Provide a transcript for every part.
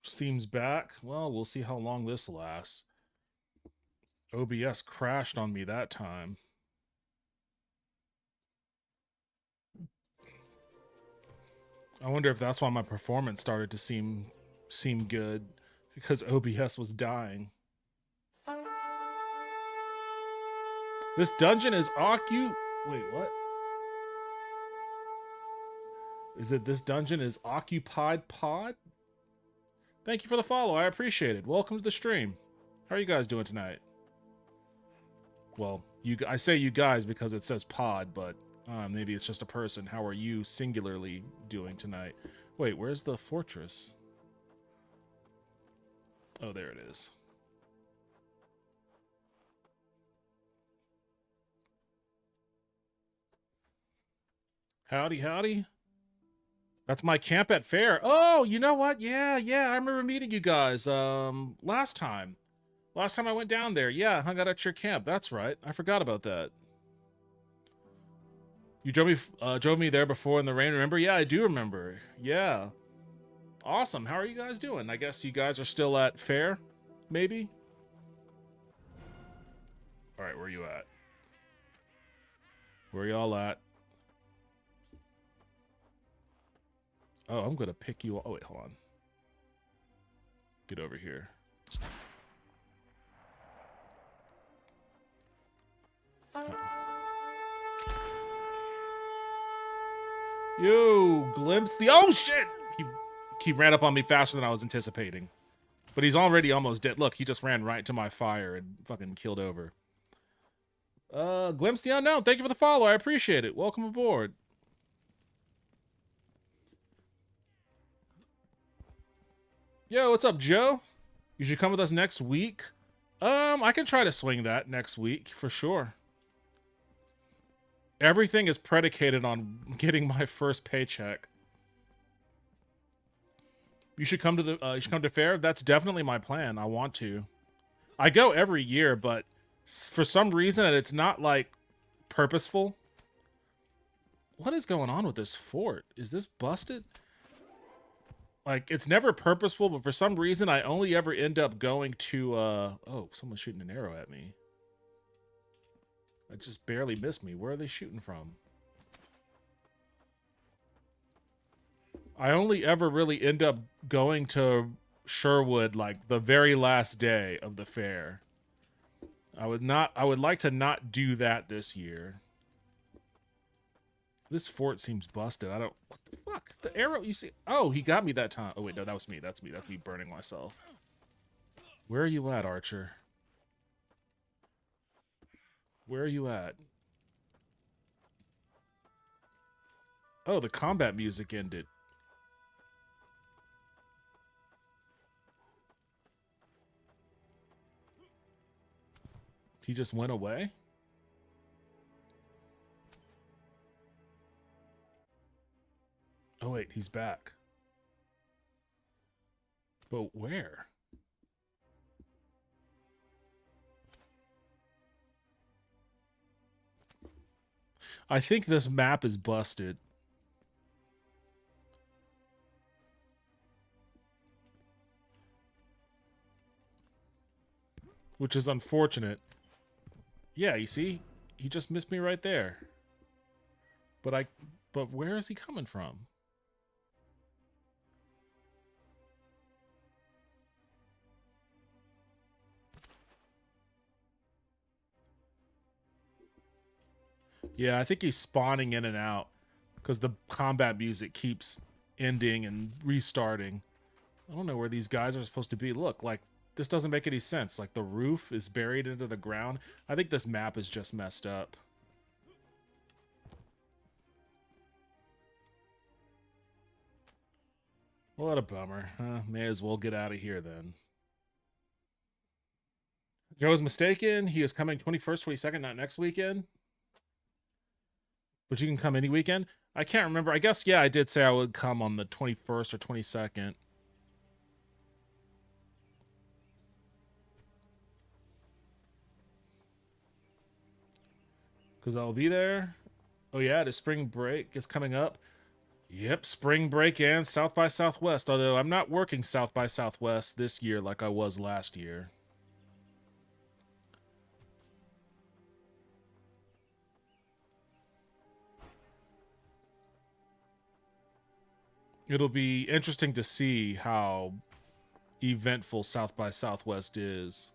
Seems back. Well, we'll see how long this lasts. OBS crashed on me that time. I wonder if that's why my performance started to seem good, because OBS was dying. This dungeon is Wait, what? Is it this dungeon is occupied pod? Thank you for the follow. I appreciate it. Welcome to the stream. How are you guys doing tonight? Well, I say you guys because it says pod, but maybe it's just a person. How are you singularly doing tonight? Wait, where's the fortress? Oh, there it is. Howdy, howdy. That's my camp at fair. Oh, you know what? Yeah, I remember meeting you guys last time. Last time I went down there. Yeah, hung out at your camp. That's right. I forgot about that. You drove me there before in the rain, remember? Yeah, I do remember. Yeah. Awesome. How are you guys doing? I guess you guys are still at fair, maybe? All right, where are you at? Where y'all at? Oh, I'm going to pick you. Oh, wait, hold on. Get over here. Yo, glimpse the. Oh, shit! He ran up on me faster than I was anticipating. But he's already almost dead. Look, he just ran right to my fire and fucking killed over. Glimpse the Unknown, thank you for the follow. I appreciate it. Welcome aboard. Yo, what's up, Joe? You should come with us next week. I can try to swing that next week for sure. Everything is predicated on getting my first paycheck. You should come to the fair. That's definitely my plan. I want to. I go every year, but for some reason it's not like purposeful. What is going on with this fort? Is this busted? Like, it's never purposeful, but for some reason I only ever end up going to oh, someone's shooting an arrow at me. That just barely missed me. Where are they shooting from? I only ever really end up going to Sherwood like the very last day of the fair. I would like to not do that this year. This fort seems busted. I don't. What the fuck? The arrow, you see? Oh, he got me that time. Oh, wait, no, that was me. That's me. That's me burning myself. Where are you at, Archer? Where are you at? Oh, the combat music ended. He just went away? Oh, wait, he's back. But where? I think this map is busted. Which is unfortunate. Yeah, you see? He just missed me right there. But where is he coming from? Yeah, I think he's spawning in and out because the combat music keeps ending and restarting. I don't know where these guys are supposed to be. Look, like, this doesn't make any sense. Like, the roof is buried into the ground. I think this map is just messed up. What a bummer. May as well get out of here then. Joe's mistaken. He is coming 21st, 22nd, not next weekend. But you can come any weekend. I can't remember. I guess, yeah, I did say I would come on the 21st or 22nd. because I'll be there. Oh yeah, the spring break is coming up. Yep, spring break and South by Southwest, although I'm not working South by Southwest this year like I was last year. It'll be interesting to see how eventful South by Southwest is.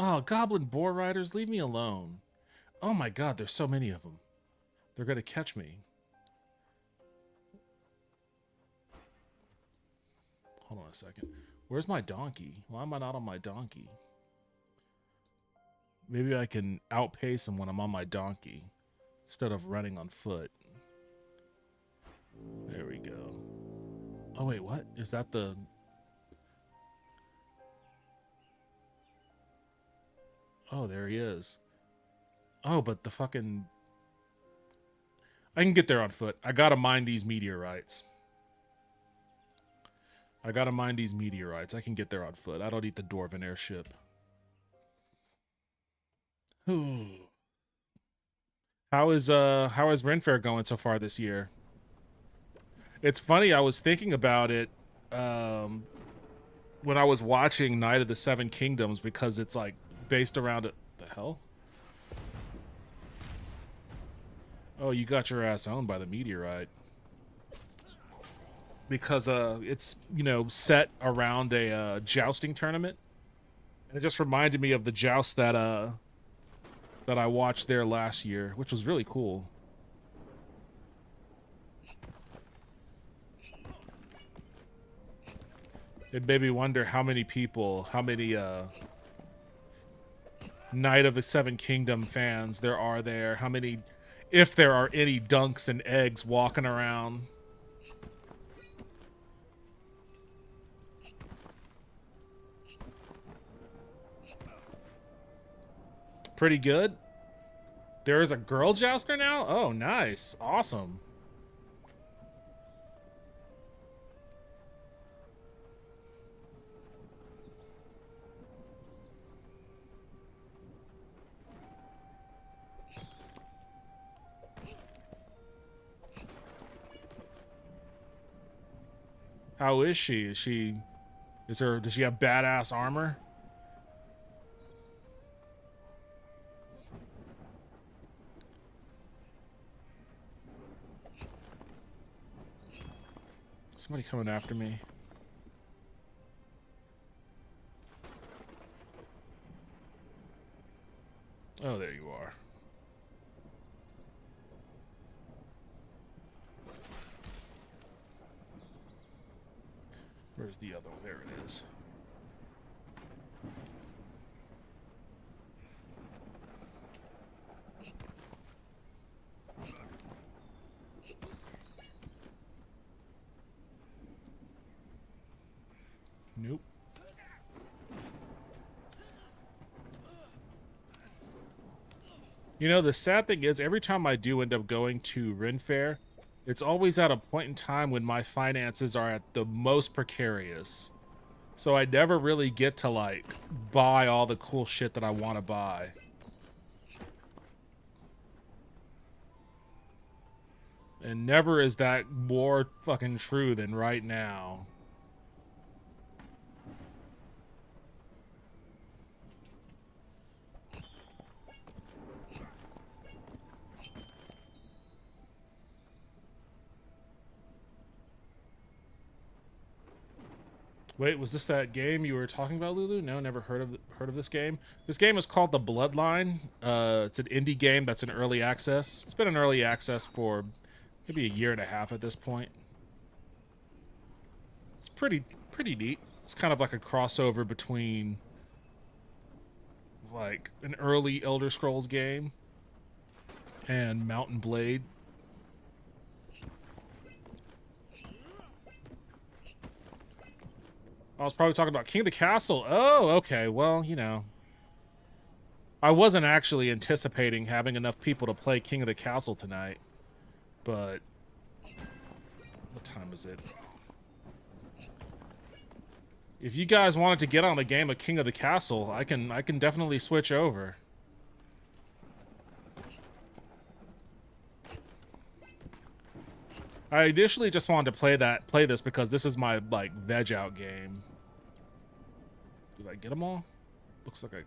Oh, Goblin Boar Riders, leave me alone. Oh my god, there's so many of them. They're gonna catch me. Hold on a second. Where's my donkey? Why am I not on my donkey? Maybe I can outpace him when I'm on my donkey instead of running on foot. There we go. Oh wait, what? Is that the... Oh, there he is. Oh, but the fucking... I can get there on foot. I gotta mine these meteorites. I can get there on foot. I don't need the Dwarven airship. How is Ren Fair going so far this year? It's funny, I was thinking about it when I was watching Night of the Seven Kingdoms, because it's like based around it. The hell? Oh, you got your ass owned by the meteorite. Because it's, you know, set around a jousting tournament. And it just reminded me of the joust that I watched there last year, which was really cool. It made me wonder how many people, how many Night of the Seven Kingdom fans there are there, how many, if there are any dunks and eggs walking around. Pretty good. There is a girl jouster now? Oh, nice. Awesome. How is she? Does she have badass armor? Somebody coming after me. Oh, there you are. Where's the other one? There it is. Nope. You know, the sad thing is, every time I do end up going to Ren Fair, it's always at a point in time when my finances are at the most precarious. So I never really get to, like, buy all the cool shit that I want to buy. And never is that more fucking true than right now. Wait, was this that game you were talking about, Lulu? No, never heard of this game. This game is called The Bloodline. It's an indie game that's in early access. It's been in early access for maybe a year and a half at this point. It's pretty neat. It's kind of like a crossover between like an early Elder Scrolls game and Mountain Blade. I was probably talking about King of the Castle. Oh, okay. Well, you know, I wasn't actually anticipating having enough people to play King of the Castle tonight, but what time is it? If you guys wanted to get on a game of King of the Castle, I can definitely switch over. I initially just wanted to play this because this is my like veg out game. Did I get them all? Looks like I.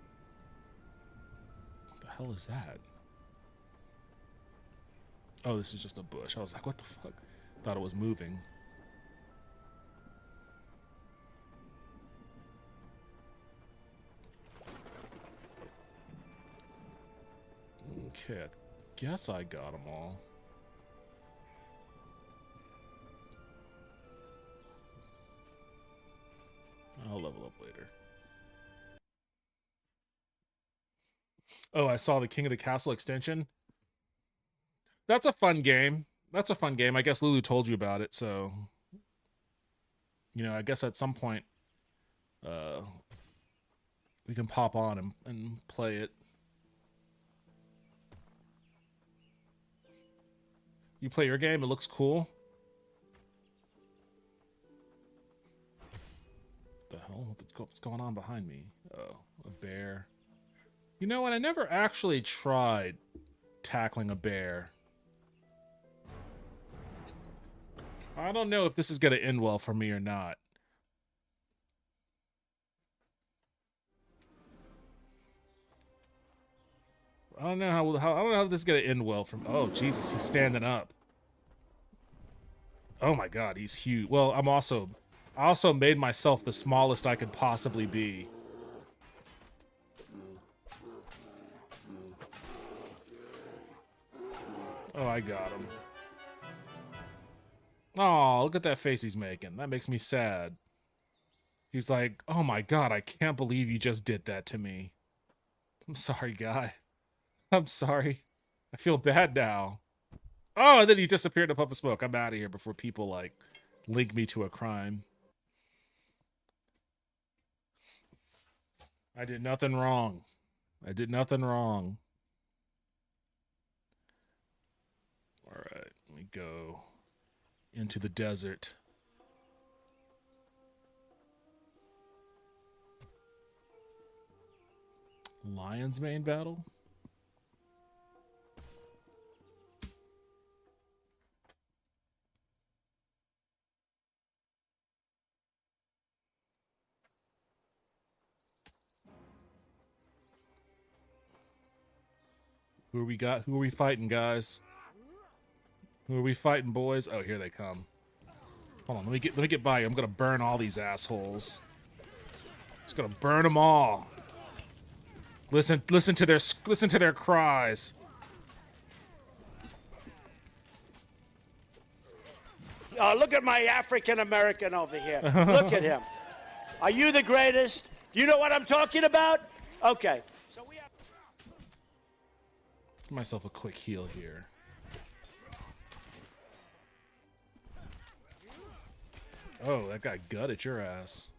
What the hell is that? Oh, this is just a bush. I was like, what the fuck? Thought it was moving. Okay, I guess I got them all. I'll level up later. Oh, I saw the King of the Castle extension. That's a fun game. That's a fun game. I guess Lulu told you about it, so... You know, I guess at some point... we can pop on and play it. You play your game, it looks cool. What the hell? What's going on behind me? Oh, a bear. You know what? I never actually tried tackling a bear. I don't know if this is going to end well for me or not. I don't know how I don't know how this is going to end well from. Oh, Jesus, he's standing up. Oh my God, he's huge. Well, I also made myself the smallest I could possibly be. Oh, I got him. Oh, look at that face he's making. That makes me sad. He's like, oh my God, I can't believe you just did that to me. I'm sorry, guy. I'm sorry. I feel bad now. Oh, and then he disappeared in a puff of smoke. I'm out of here before people, like, link me to a crime. I did nothing wrong. I did nothing wrong. All right, let me go into the desert. Lion's Mane battle? Who are we got? Who are we fighting, guys? Who are we fighting, boys? Oh, here they come. Hold on, let me get by you. I'm gonna burn all these assholes. Just gonna burn them all. Listen to their cries. Look at my African American over here. Look at him. Are you the greatest? Do you know what I'm talking about? Okay. So we have. Give myself a quick heal here. Oh, that guy gutted your ass.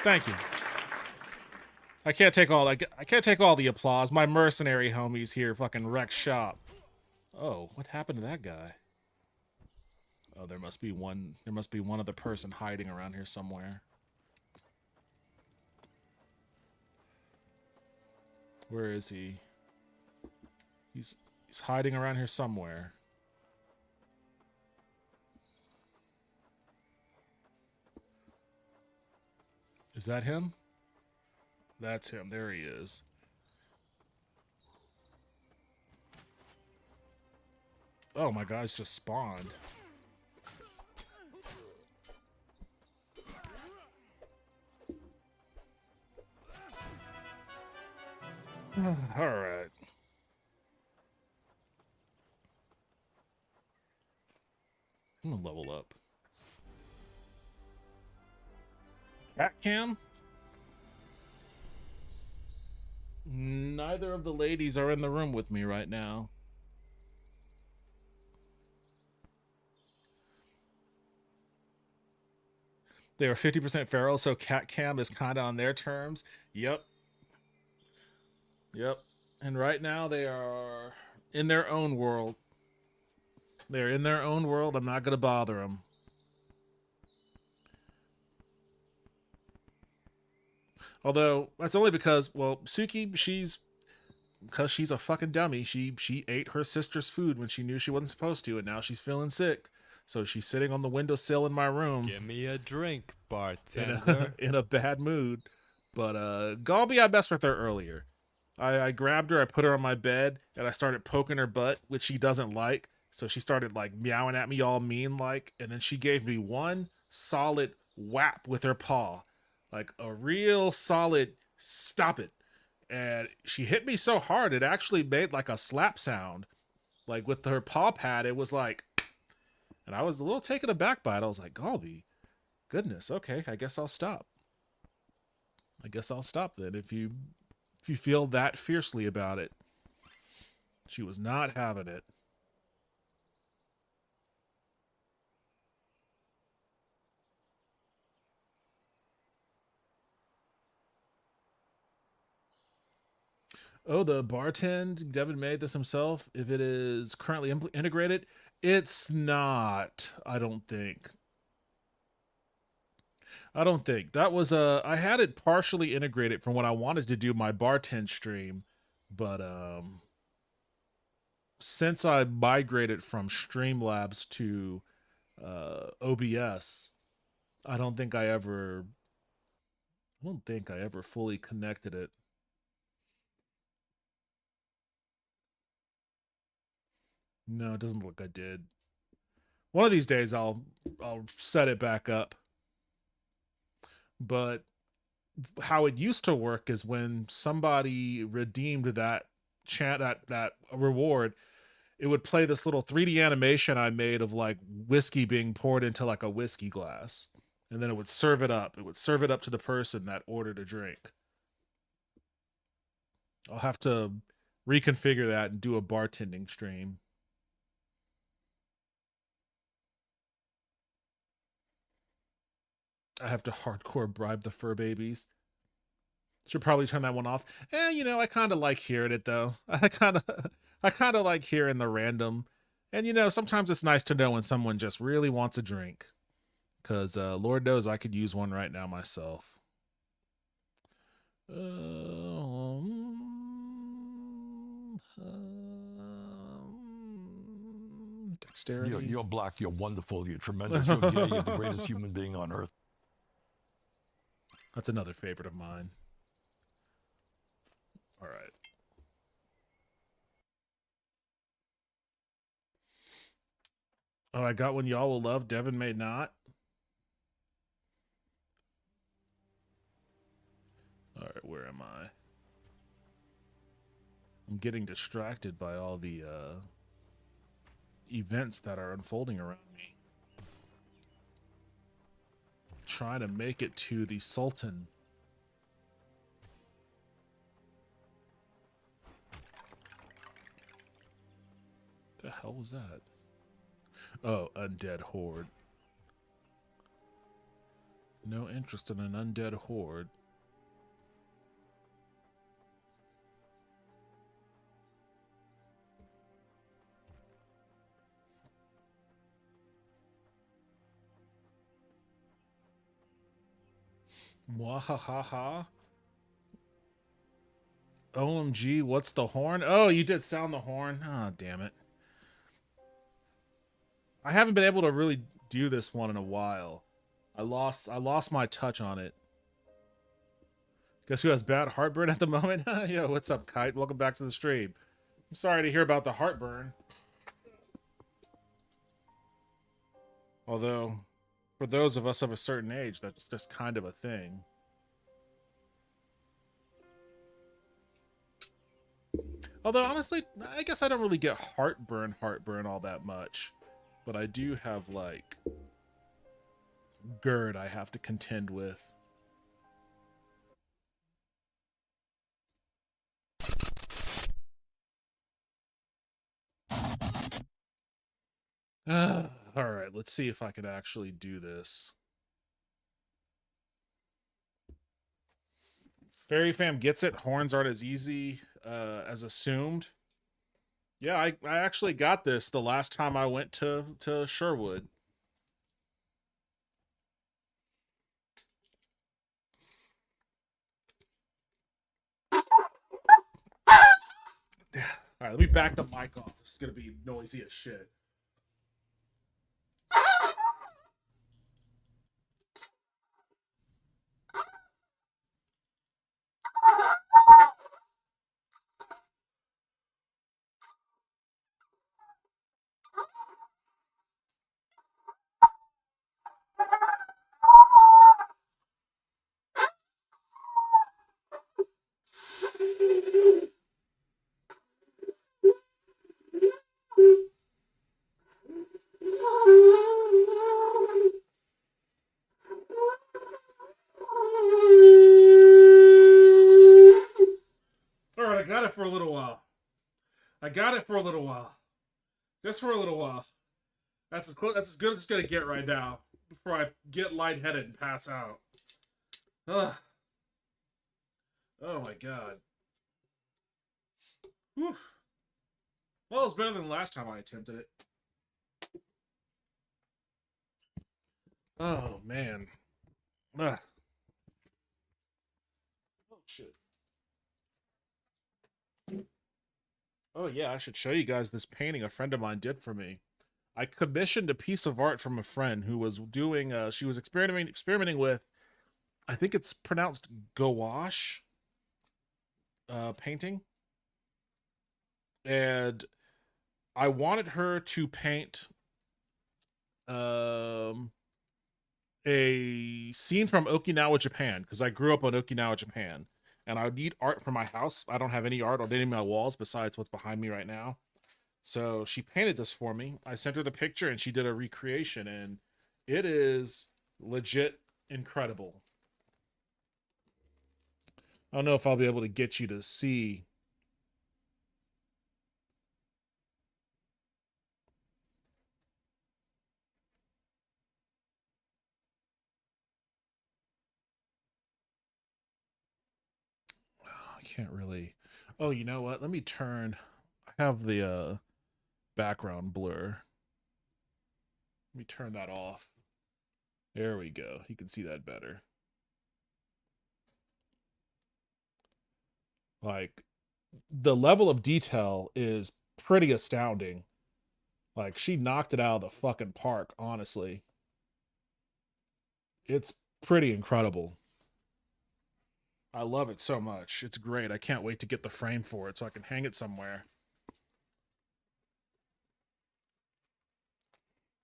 Thank you. I can't take all the applause. My mercenary homies here fucking wreck shop. Oh, what happened to that guy? Oh, there must be one other person hiding around here somewhere. Where is he? He's hiding around here somewhere. Is that him? That's him. There he is. Oh, my guys just spawned. All right. I'm gonna level up. Cat cam? Neither of the ladies are in the room with me right now. They are 50% feral, so cat cam is kind of on their terms. Yep. Yep. And right now they are in their own world. They're in their own world. I'm not going to bother them. Although, that's only because, well, Suki, because she's a fucking dummy. She ate her sister's food when she knew she wasn't supposed to, and now she's feeling sick. So she's sitting on the windowsill in my room. Give me a drink, bartender. In a bad mood. But Galby, I messed with her earlier. I grabbed her, I put her on my bed, and I started poking her butt, which she doesn't like. So she started like meowing at me all mean like, and then she gave me one solid whap with her paw. Like a real solid stop it. And she hit me so hard it actually made like a slap sound. Like with her paw pad, it was like, and I was a little taken aback by it. I was like, Galby, goodness, okay, I guess I'll stop. I guess I'll stop then if you feel that fiercely about it. She was not having it. Oh, the bartend, Devin made this himself. If it is currently integrated, it's not, I don't think. I don't think. That was I had it partially integrated from when I wanted to do my bartend stream, but since I migrated from Streamlabs to OBS, I don't think I ever fully connected it. No, it doesn't look like I did. One of these days I'll set it back up. But how it used to work is when somebody redeemed that that reward, it would play this little 3D animation I made of like whiskey being poured into like a whiskey glass. And then it would serve it up. It would serve it up to the person that ordered a drink. I'll have to reconfigure that and do a bartending stream. I have to hardcore bribe the fur babies. Should probably turn that one off. You know, I kind of like hearing it though. I kind of like hearing the random. And you know, sometimes it's nice to know when someone just really wants a drink. Cause Lord knows I could use one right now myself. Dexterity. You're black. You're wonderful. You're tremendous. You're gay. You're the greatest human being on earth. That's another favorite of mine. All right. Oh, I got one y'all will love. Devin may not. All right, where am I? I'm getting distracted by all the events that are unfolding around me. Trying to make it to the Sultan. The hell was that? Oh, undead horde. No interest in an undead horde. Mwahaha. OMG, what's the horn? Oh, you did sound the horn. Oh, damn it. I haven't been able to really do this one in a while. I lost my touch on it. Guess who has bad heartburn at the moment? Yo, what's up, Kite? Welcome back to the stream. I'm sorry to hear about the heartburn. Although, for those of us of a certain age, that's just kind of a thing. Although, honestly, I guess I don't really get heartburn all that much. But I do have, like, GERD I have to contend with. Alright, let's see if I can actually do this. Fairy fam gets it. Horns aren't as easy as assumed. Yeah, I actually got this the last time I went to Sherwood. All right, let me back the mic off. This is gonna be noisy as shit. All right, I got it for a little while. I got it for a little while. Just for a little while. That's as close. That's as good as it's gonna get right now. Before I get lightheaded and pass out. Ugh. Oh my god. Whew. Well, it's better than the last time I attempted it. Oh man. Ugh. Oh shit. Oh yeah, I should show you guys this painting a friend of mine did for me. I commissioned a piece of art from a friend who was doing she was experimenting with, I think it's pronounced gouache painting. And I wanted her to paint a scene from Okinawa, Japan, because I grew up on Okinawa, Japan, and I need art for my house. I don't have any art on any of my walls besides what's behind me right now. So she painted this for me. I sent her the picture and she did a recreation, and it is legit incredible. I don't know if I'll be able to get you to see. I can't really. Oh, you know what? Let me turn. I have the background blur. Let me turn that off. There we go. You can see that better. Like, the level of detail is pretty astounding. Like, she knocked it out of the fucking park, honestly. It's pretty incredible. I love it so much. It's great. I can't wait to get the frame for it so I can hang it somewhere.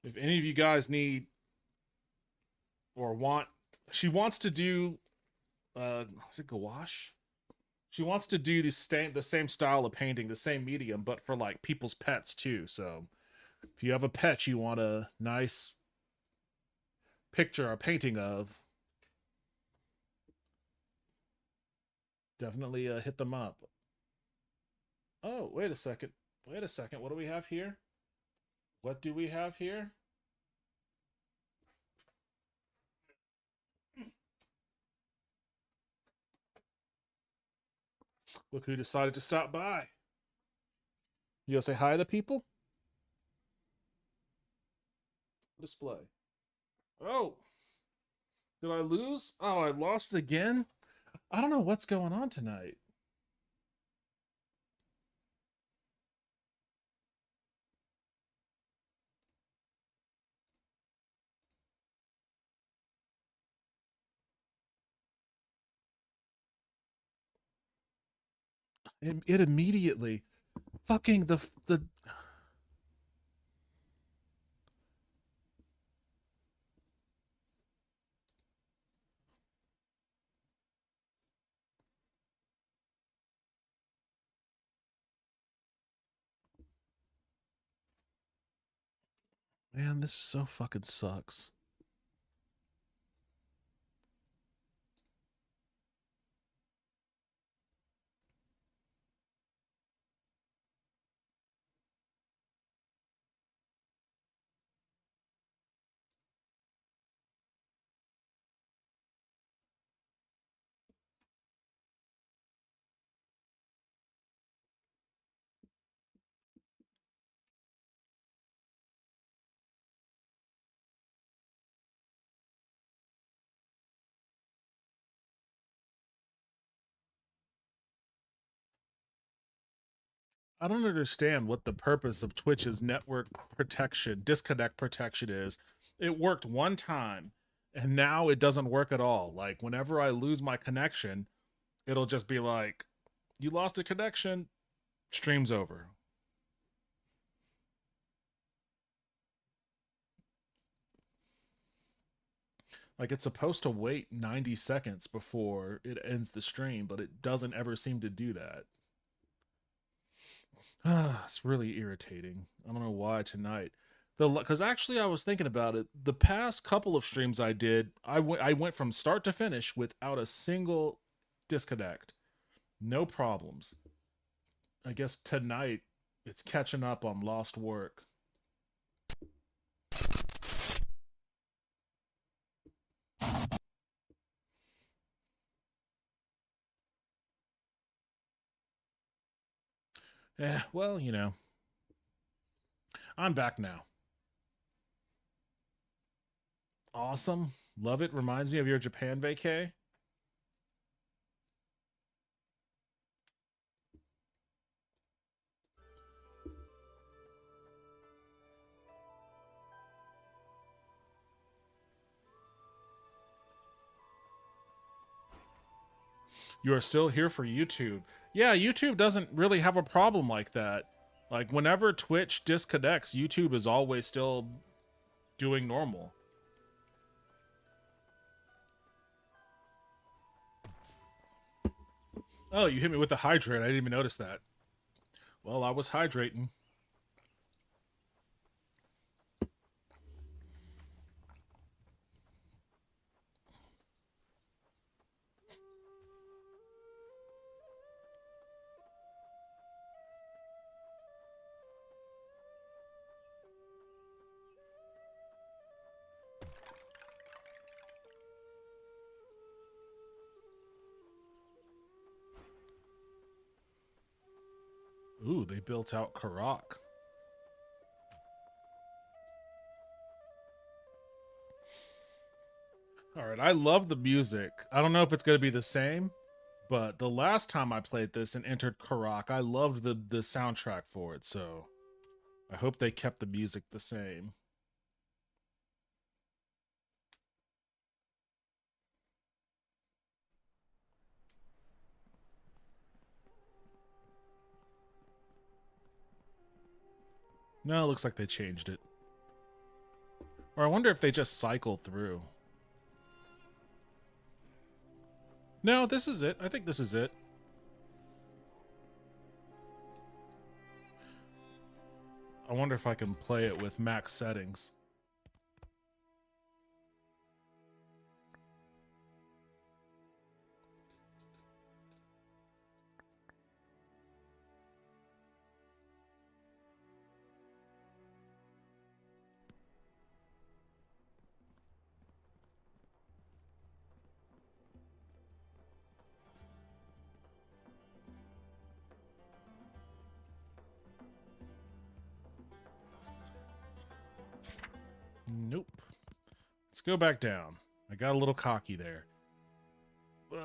If any of you guys need or want, she wants to do, is it gouache? She wants to do the same style of painting, the same medium, but for like people's pets too. So if you have a pet you want a nice picture or painting of, definitely hit them up. Oh, wait a second. Wait a second. What do we have here? What do we have here? Look who decided to stop by. You gonna say hi to the people? Display. Oh, did I lose? Oh, I lost again? I don't know what's going on tonight. It immediately fucking the man, this so fucking sucks. I don't understand what the purpose of Twitch's network protection, disconnect protection is. It worked one time and now it doesn't work at all. Like whenever I lose my connection, it'll just be like, you lost a connection, stream's over. Like it's supposed to wait 90 seconds before it ends the stream, but it doesn't ever seem to do that. It's really irritating. I don't know why tonight. Because actually I was thinking about it. The past couple of streams I did, I went from start to finish without a single disconnect. No problems. I guess tonight it's catching up on lost work. Yeah, well, you know. I'm back now. Awesome. Love it. Reminds me of your Japan vacay. You are still here for YouTube. Yeah, YouTube doesn't really have a problem like that. Like, whenever Twitch disconnects, YouTube is always still doing normal. Oh, you hit me with the hydrate. I didn't even notice that. Well, I was hydrating. Ooh, they built out Karak. All right, I love the music. I don't know if it's going to be the same, but the last time I played this and entered Karak, I loved the soundtrack for it, so I hope they kept the music the same. No, it looks like they changed it. Or I wonder if they just cycle through. No, this is it. I think this is it. I wonder if I can play it with max settings. Nope. Let's go back down. I got a little cocky there. I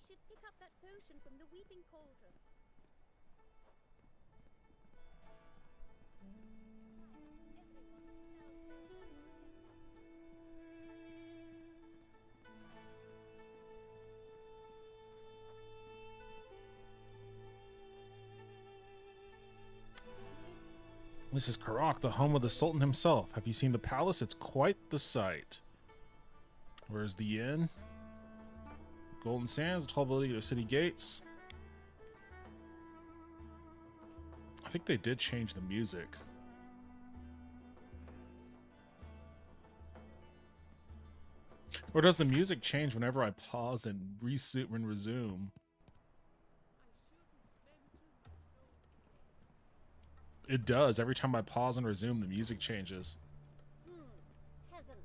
should pick up that potion from the Weeping Cauldron. This is Karak, the home of the Sultan himself. Have you seen the palace? It's quite the sight. Where's the inn? Golden Sands, the tallability of the city gates. I think they did change the music. Or does the music change whenever I pause and resume? It does. Every time I pause and resume, the music changes. Peasants.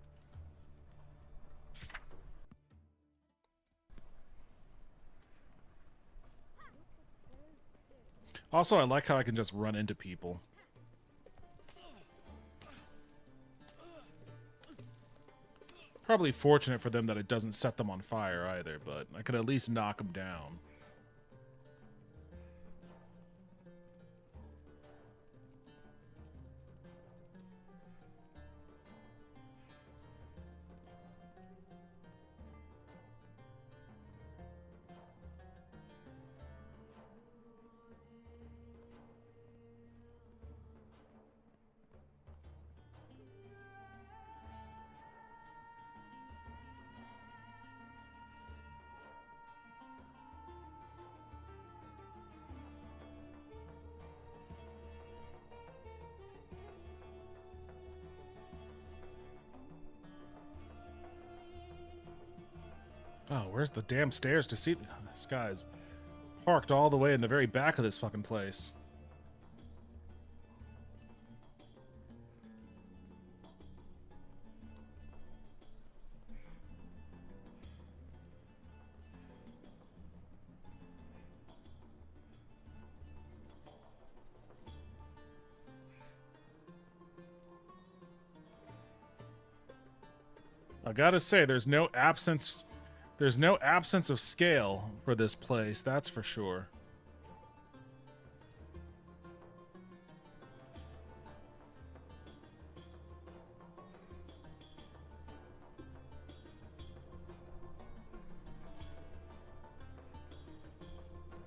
Also, I like how I can just run into people. Probably fortunate for them that it doesn't set them on fire either, but I could at least knock them down. Oh, where's the damn stairs to see? This guy's parked all the way in the very back of this fucking place. I gotta say, there's no absence of scale for this place, that's for sure.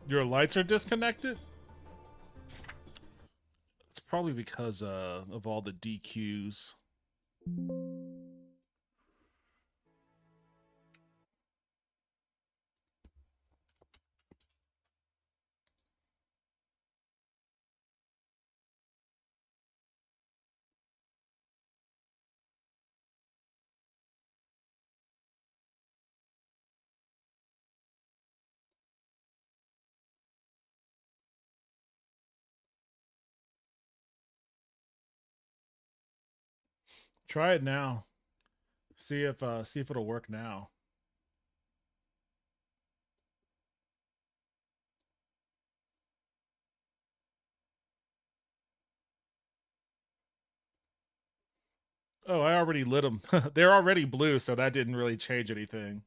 Your lights are disconnected? It's probably because of all the DQs. Try it now. See if it'll work now. Oh, I already lit them. They're already blue, so that didn't really change anything.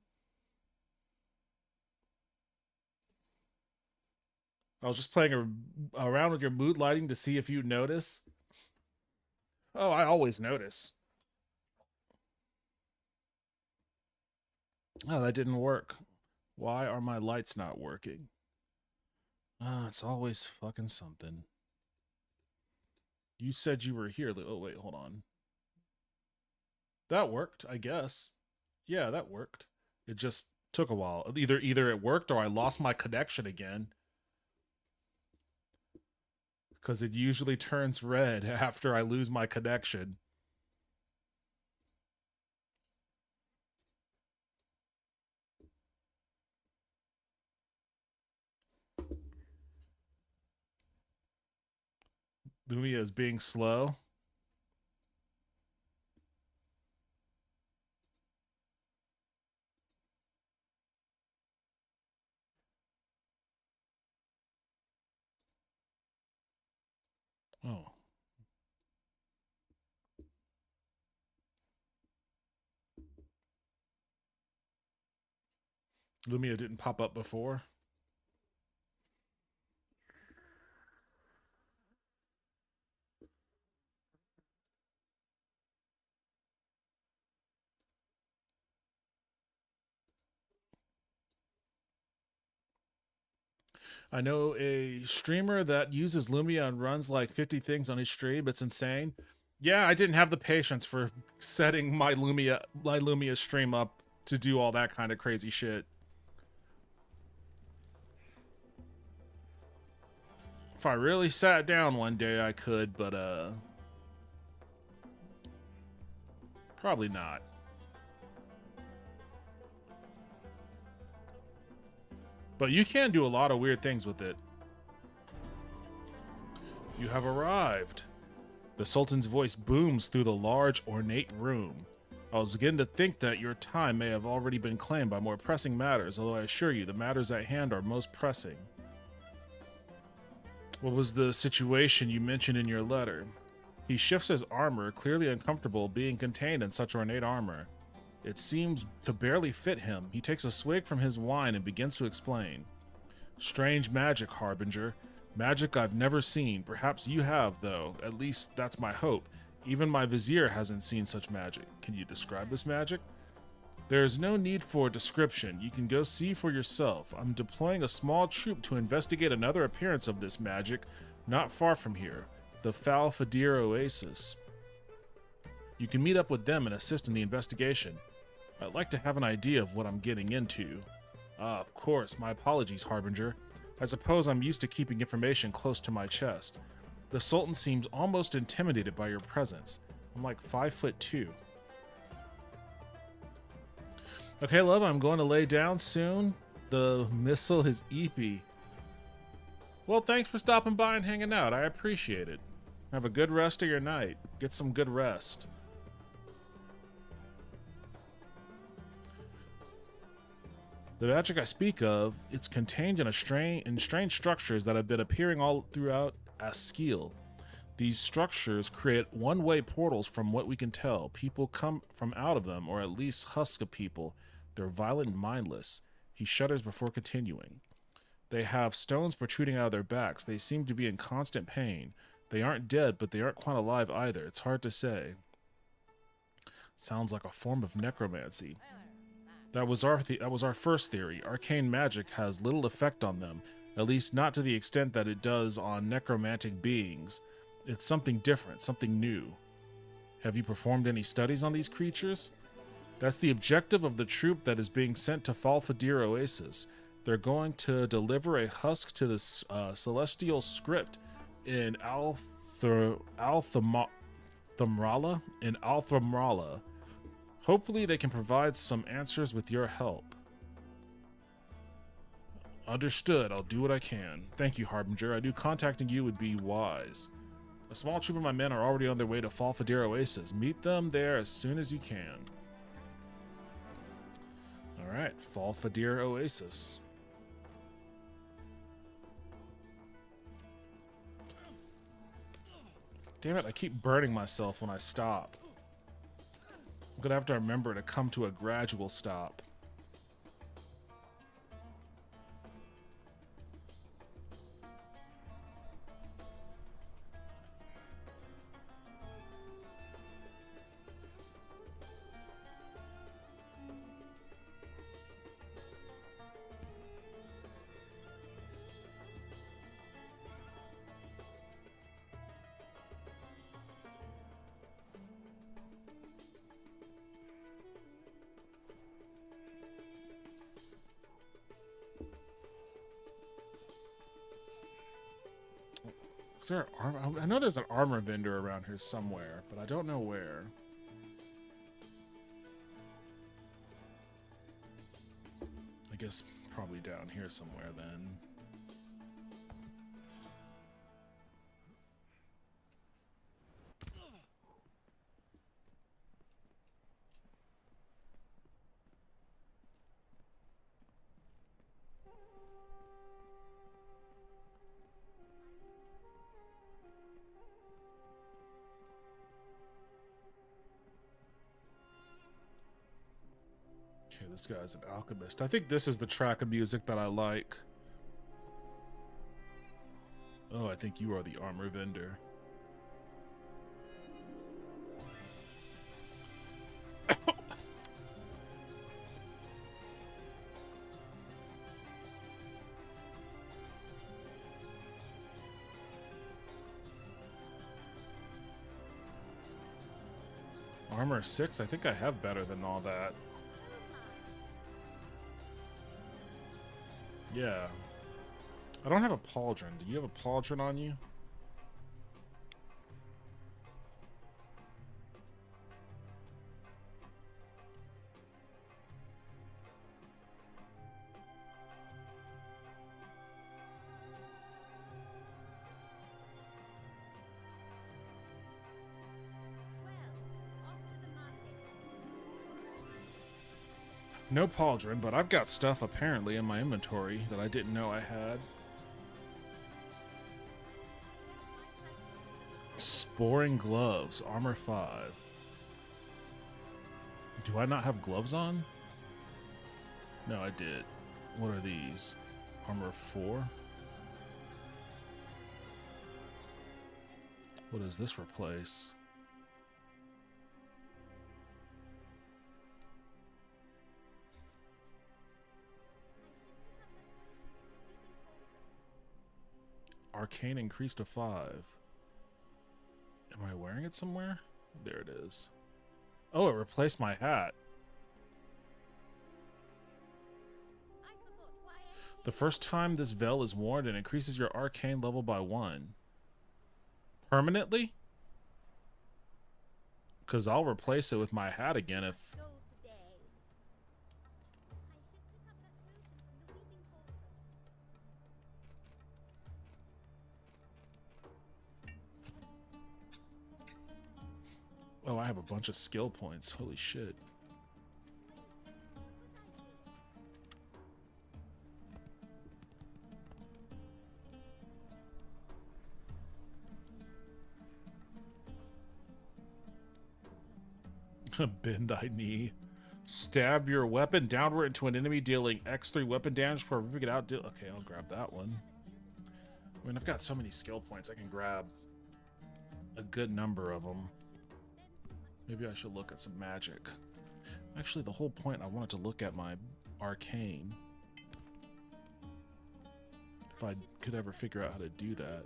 I was just playing around with your mood lighting to see if you notice. Oh, I always notice. Oh, that didn't work. Why are my lights not working? It's always fucking something. You said you were here. Oh, wait, hold on. That worked, I guess. Yeah, that worked. It just took a while. Either it worked or I lost my connection again. Because it usually turns red after I lose my connection. Lumia is being slow. Oh. Lumia didn't pop up before. I know a streamer that uses Lumia and runs like 50 things on his stream. It's insane. Yeah, I didn't have the patience for setting my Lumia stream up to do all that kind of crazy shit. If I really sat down one day, I could, but probably not. But you can do a lot of weird things with it. You have arrived. The Sultan's voice booms through the large, ornate room. I was beginning to think that your time may have already been claimed by more pressing matters, although I assure you the matters at hand are most pressing. What was the situation you mentioned in your letter? He shifts his armor, clearly uncomfortable being contained in such ornate armor. It seems to barely fit him. He takes a swig from his wine and begins to explain. Strange magic, Harbinger. Magic I've never seen. Perhaps you have, though. At least that's my hope. Even my vizier hasn't seen such magic. Can you describe this magic? There is no need for a description. You can go see for yourself. I'm deploying a small troop to investigate another appearance of this magic not far from here, the Falfadir Oasis. You can meet up with them and assist in the investigation. I'd like to have an idea of what I'm getting into. Ah, of course. My apologies, Harbinger. I suppose I'm used to keeping information close to my chest. The Sultan seems almost intimidated by your presence. I'm like 5'2". Okay, love, I'm going to lay down soon. The missile is eepy. Well, thanks for stopping by and hanging out. I appreciate it. Have a good rest of your night. Get some good rest. The magic I speak of, it's contained in strange structures that have been appearing all throughout Askil. These structures create one-way portals from what we can tell. People come from out of them, or at least husks of people. They're violent and mindless. He shudders before continuing. They have stones protruding out of their backs. They seem to be in constant pain. They aren't dead, but they aren't quite alive either. It's hard to say. Sounds like a form of necromancy. That was our first theory. Arcane magic has little effect on them, at least not to the extent that it does on necromantic beings. It's something different, something new. Have you performed any studies on these creatures? That's the objective of the troop that is being sent to Falfadir Oasis. They're going to deliver a husk to the celestial script in Althamrala. Hopefully they can provide some answers with your help. Understood. I'll do what I can. Thank you, Harbinger. I knew contacting you would be wise. A small troop of my men are already on their way to Falfadir Oasis. Meet them there as soon as you can. Alright, Falfadir Oasis. Damn it, I keep burning myself when I stop. I'm gonna have to remember to come to a gradual stop. Is there an I know there's an armor vendor around here somewhere, but I don't know where. I guess probably down here somewhere then. Okay, this guy's an alchemist. I think this is the track of music that I like. Oh, I think you are the armor vendor. Armor 6? I think I have better than all that. Yeah. I don't have a pauldron. Do you have a pauldron on you? No pauldron, but I've got stuff apparently in my inventory that I didn't know I had. Sporing gloves, armor 5. Do I not have gloves on? No, I did. What are these? Armor 4? What does this replace? Arcane increased to 5. Am I wearing it somewhere? There it is. Oh, it replaced my hat. The first time this veil is worn, it increases your arcane level by 1. Permanently? Because I'll replace it with my hat again if... Oh, I have a bunch of skill points. Holy shit. Bend thy knee. Stab your weapon downward into an enemy, dealing X3 weapon damage for ripping it out. Okay, I'll grab that one. I mean, I've got so many skill points, I can grab a good number of them. Maybe I should look at some magic. Actually, the whole point, I wanted to look at my arcane. If I could ever figure out how to do that.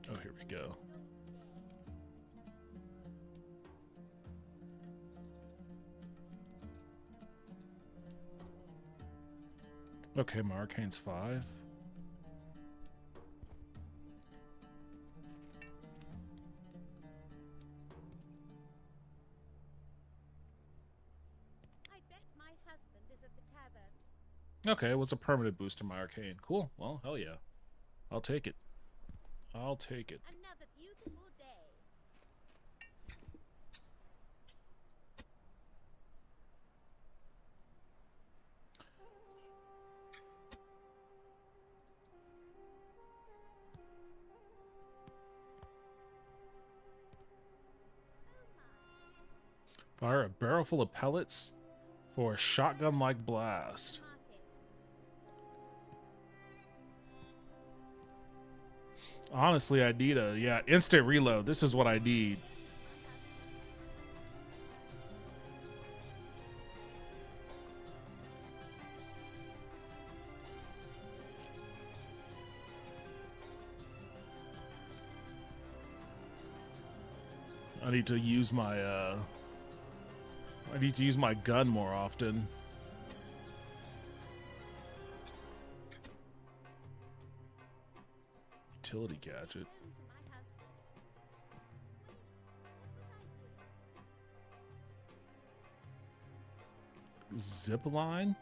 Oh, here we go. Okay, my arcane's 5. I bet my husband is at the tavern. Okay, it was a permanent boost to my arcane. Cool. Well, hell yeah. I'll take it. I'll take it. Another beautiful day. Fire a barrel full of pellets for a shotgun-like blast. Honestly, I need a, instant reload. This is what I need. I need to use my, I need to use my gun more often. Utility gadget. Zip line?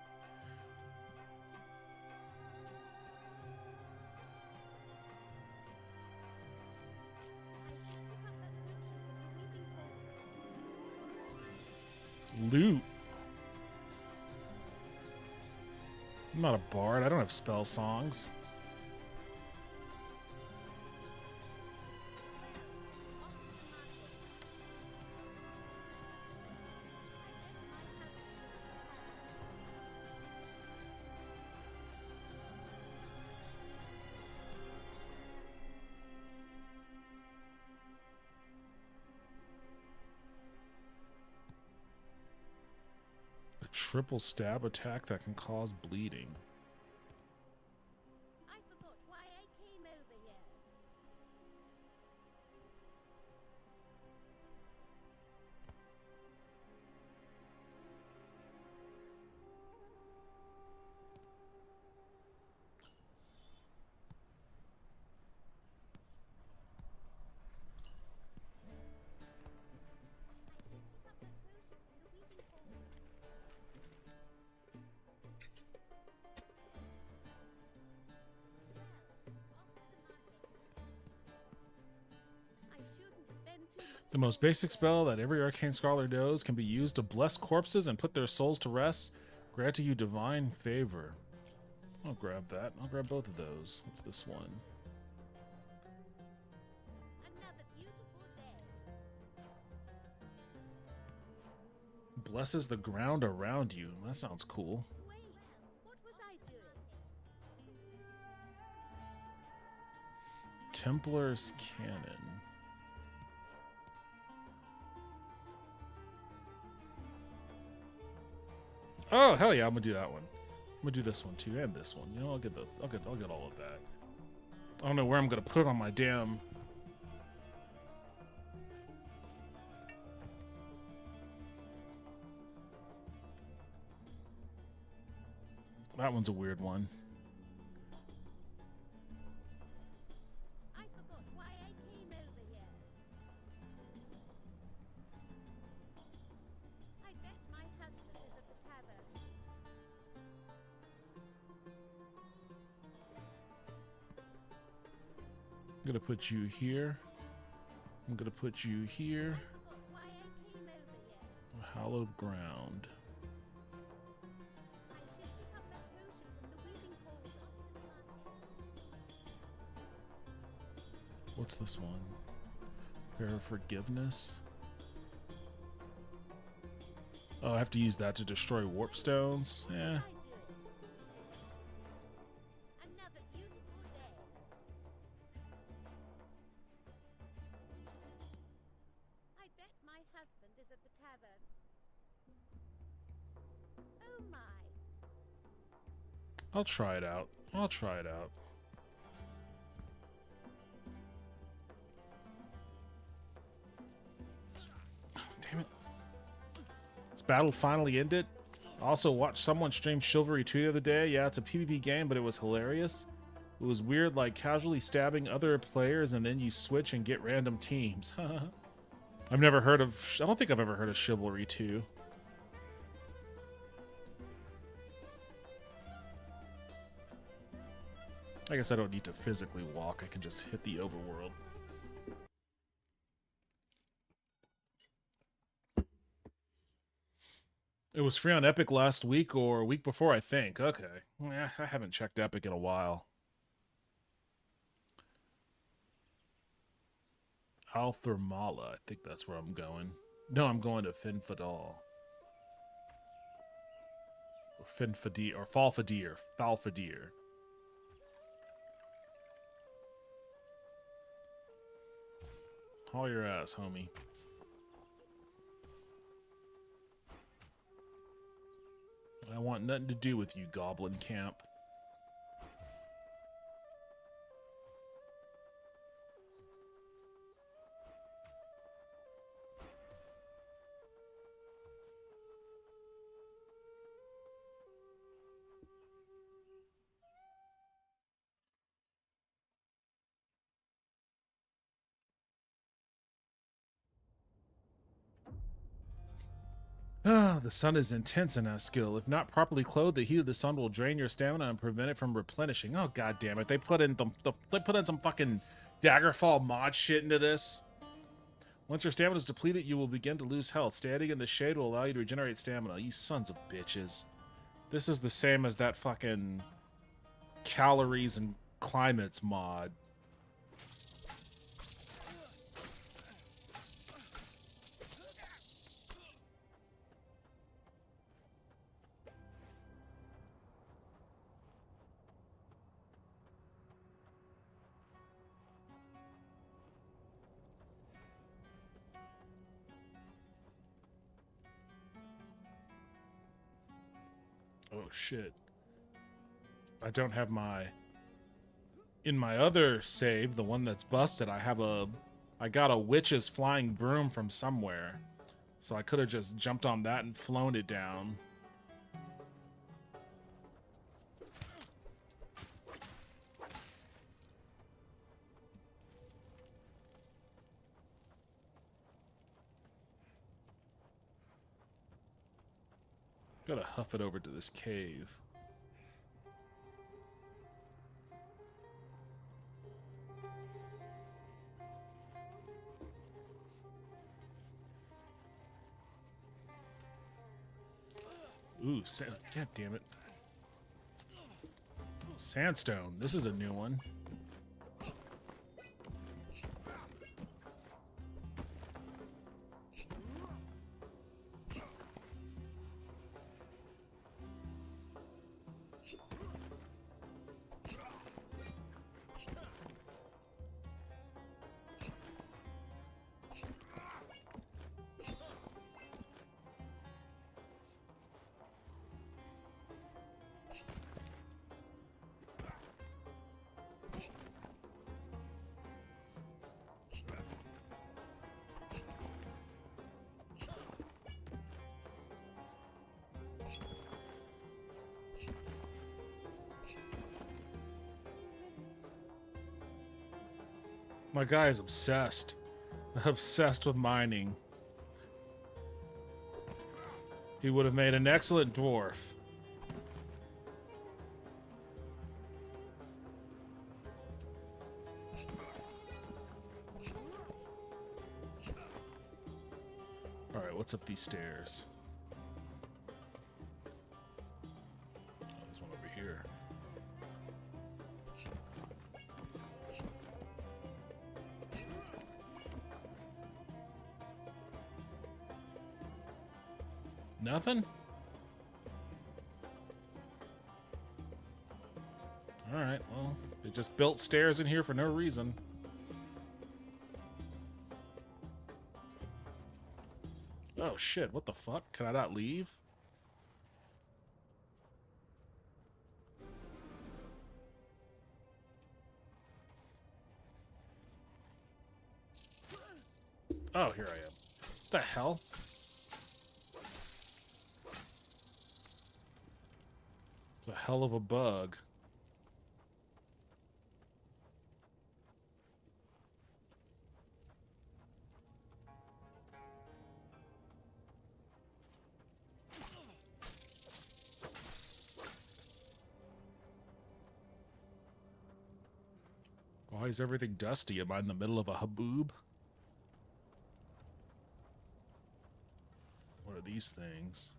Loot. I'm not a bard. I don't have spell songs. Triple stab attack that can cause bleeding. I forgot why I came over here. The most basic spell that every arcane scholar knows can be used to bless corpses and put their souls to rest. Granting you divine favor. I'll grab that. I'll grab both of those. What's this one? Another beautiful day. Blesses the ground around you. That sounds cool. Wait, what was I doing? Templar's Cannon. Oh hell yeah! I'm gonna do that one. I'm gonna do this one too, and this one. You know, I'll get all of that. I don't know where I'm gonna put it on my damn. That one's a weird one. I forgot why I came over here. I bet my husband is at the tavern. I'm gonna put you here. I'm gonna put you here. I forgot why I came over here. Hallowed ground. I should pick up that potion from the weaving cauldron. What's this one? Prayer of forgiveness. Oh, I have to use that to destroy warp stones. Yeah. I do it. Another beautiful day. I bet my husband is at the tavern. Oh my. I'll try it out. I'll try it out. Damn it. This battle finally ended. I also watched someone stream Chivalry 2 the other day. Yeah, it's a PvP game, but it was hilarious. It was weird, like casually stabbing other players and then you switch and get random teams. I've never heard of... I don't think I've ever heard of Chivalry 2. I guess I don't need to physically walk. I can just hit the overworld. It was free on Epic last week or a week before, I think. Okay. Yeah, I haven't checked Epic in a while. Althermala. I think that's where I'm going. No, I'm going to Finfadal. Or Finfadir. Or Falfadir. Falfadir. Haul your ass, homie. I want nothing to do with you, Goblin Camp. Ah, the sun is intense in Askill. If not properly clothed, the heat of the sun will drain your stamina and prevent it from replenishing. Oh god damn it! They put in they put in some fucking Daggerfall mod shit into this. Once your stamina is depleted, you will begin to lose health. Standing in the shade will allow you to regenerate stamina. You sons of bitches! This is the same as that fucking calories and climates mod. Oh shit. I don't have my... In my other save, the one that's busted, I got a witch's flying broom from somewhere. So I could have just jumped on that and flown it down. Gotta huff it over to this cave. Ooh, God damn it. Sandstone. This is a new one. My guy is obsessed. Obsessed with mining. He would have made an excellent dwarf. Alright, what's up these stairs? Oh, there's one over here. Nothing? Alright, well, they just built stairs in here for no reason. Oh shit, what the fuck? Can I not leave? Oh, here I am. What the hell? It's a hell of a bug. Why is everything dusty? Am I in the middle of a haboob? What are these things?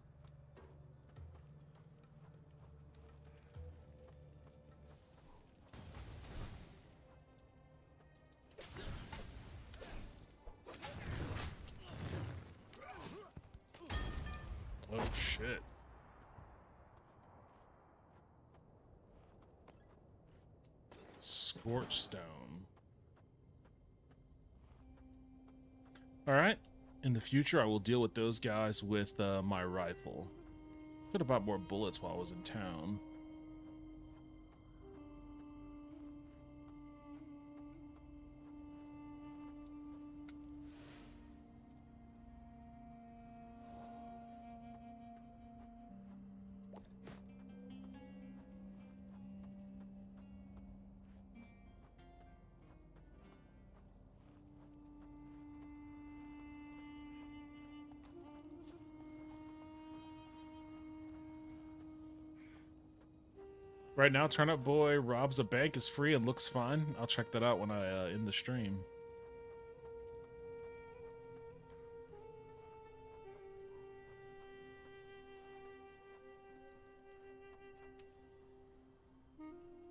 Oh shit. Scorch stone. Alright. In the future, I will deal with those guys with my rifle. Could have bought more bullets while I was in town. Right now, Turnip Boy robs a bank is free and looks fine. I'll check that out when I end the stream.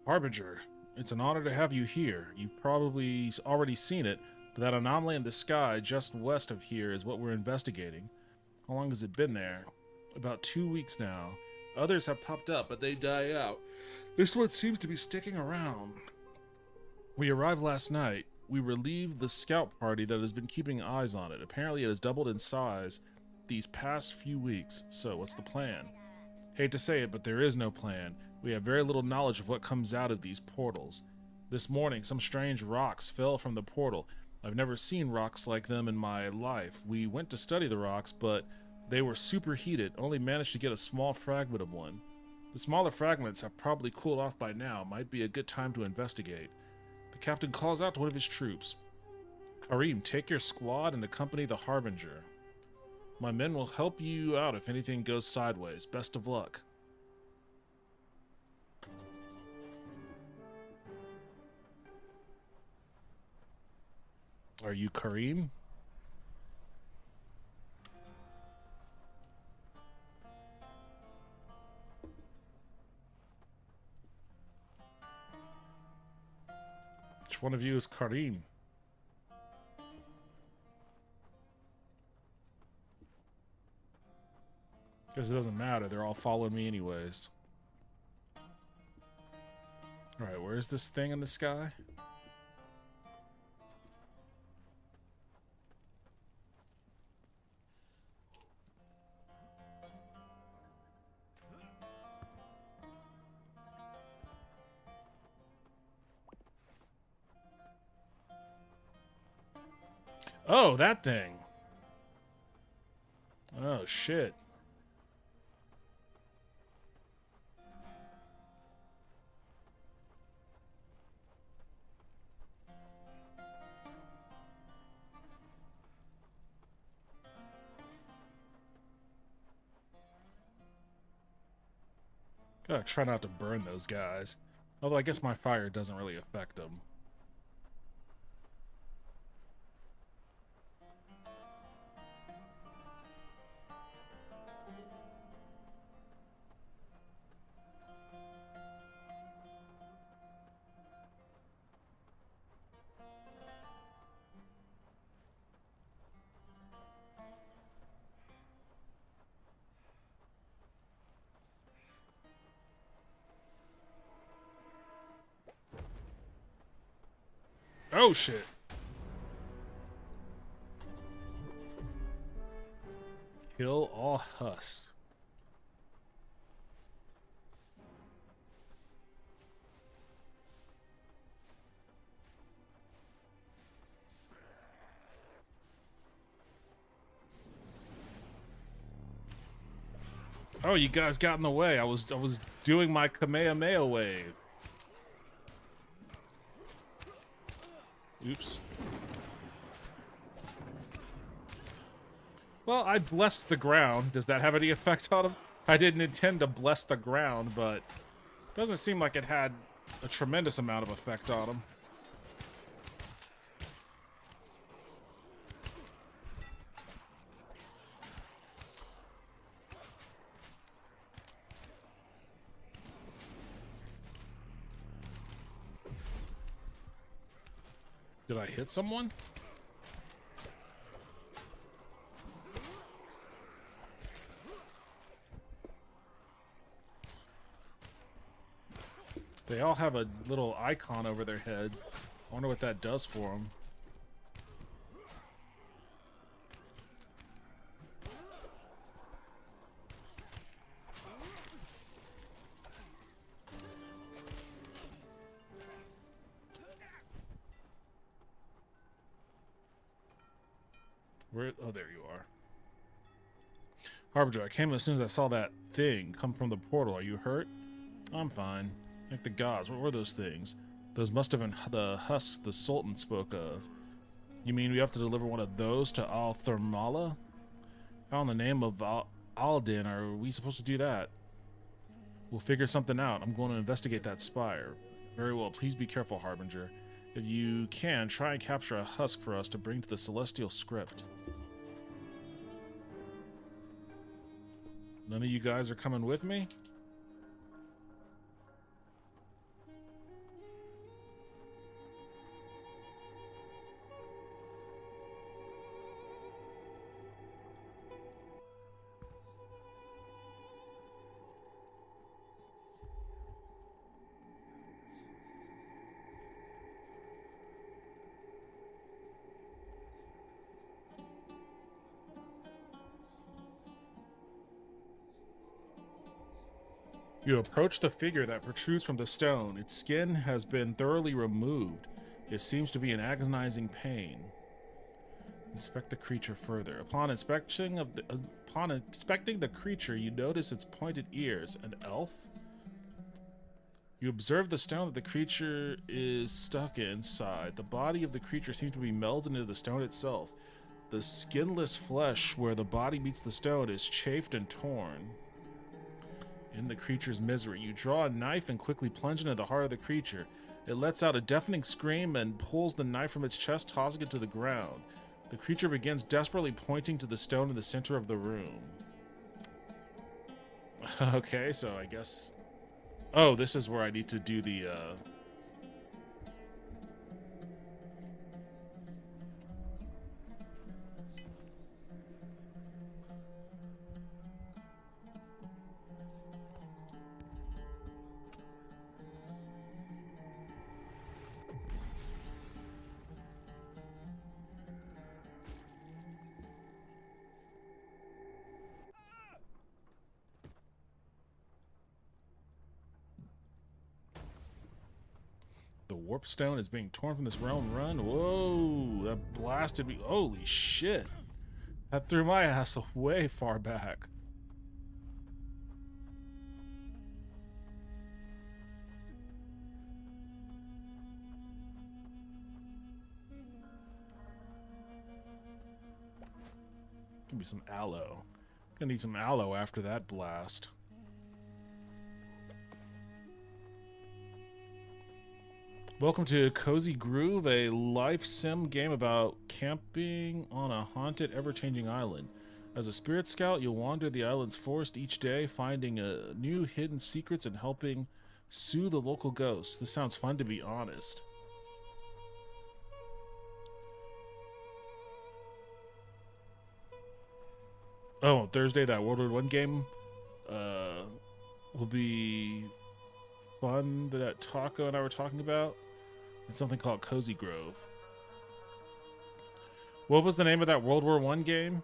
Harbinger, it's an honor to have you here. You've probably already seen it, but that anomaly in the sky just west of here is what we're investigating. How long has it been there? About 2 weeks now. Others have popped up, but they die out. This one seems to be sticking around. We arrived last night. We relieved the scout party that has been keeping eyes on it. Apparently it has doubled in size these past few weeks. So what's the plan? Hate to say it, but there is no plan. We have very little knowledge of what comes out of these portals. This morning, some strange rocks fell from the portal. I've never seen rocks like them in my life. We went to study the rocks, but they were superheated. Only managed to get a small fragment of one. The smaller fragments have probably cooled off by now. Might be a good time to investigate. The captain calls out to one of his troops. Kareem, take your squad and accompany the Harbinger. My men will help you out if anything goes sideways. Best of luck. Are you Kareem? one of you is Karim? Guess it doesn't matter. They're all following me anyways. Alright, where's this thing in the sky? Oh, that thing. Oh, shit. Gotta try not to burn those guys. Although I guess my fire doesn't really affect them. Oh shit. Kill all husks. Oh, you guys got in the way. I was doing my Kamehameha wave. Oops. Well, I blessed the ground. Does that have any effect on him? I didn't intend to bless the ground, but it doesn't seem like it had a tremendous amount of effect on him. Did I hit someone? They all have a little icon over their head. I wonder what that does for them. Where? Oh, there you are. Harbinger, I came as soon as I saw that thing come from the portal. Are you hurt? I'm fine. Thank the gods. What were those things? Those must have been the husks the Sultan spoke of. You mean we have to deliver one of those to Al Thermala? How in the name of Aldin are we supposed to do that? We'll figure something out. I'm going to investigate that spire. Very well. Please be careful, Harbinger. If you can, try and capture a husk for us to bring to the Celestial Script. None of you guys are coming with me? You approach the figure that protrudes from the stone. Its skin has been thoroughly removed. It seems to be in agonizing pain. Inspect the creature further. Upon inspecting the creature, you notice its pointed ears. An elf? You observe the stone that the creature is stuck inside. The body of the creature seems to be melded into the stone itself. The skinless flesh where the body meets the stone is chafed and torn. In the creature's misery, you draw a knife and quickly plunge into the heart of the creature. It lets out a deafening scream and pulls the knife from its chest, tossing it to the ground. The creature begins desperately pointing to the stone in the center of the room. Okay, so I guess... Oh, this is where I need to do the, The warp stone is being torn from this realm. Run. Whoa, that blasted me. Holy shit. That threw my ass way far back. Give me some aloe. Gonna need some aloe after that blast. Welcome to Cozy Groove, a life sim game about camping on a haunted, ever-changing island. As a spirit scout, you'll wander the island's forest each day, finding new hidden secrets and helping soothe the local ghosts. This sounds fun, to be honest. Oh, Thursday, that World War I game will be fun that Taco and I were talking about. It's something called Cozy Grove. What was the name of that World War I game?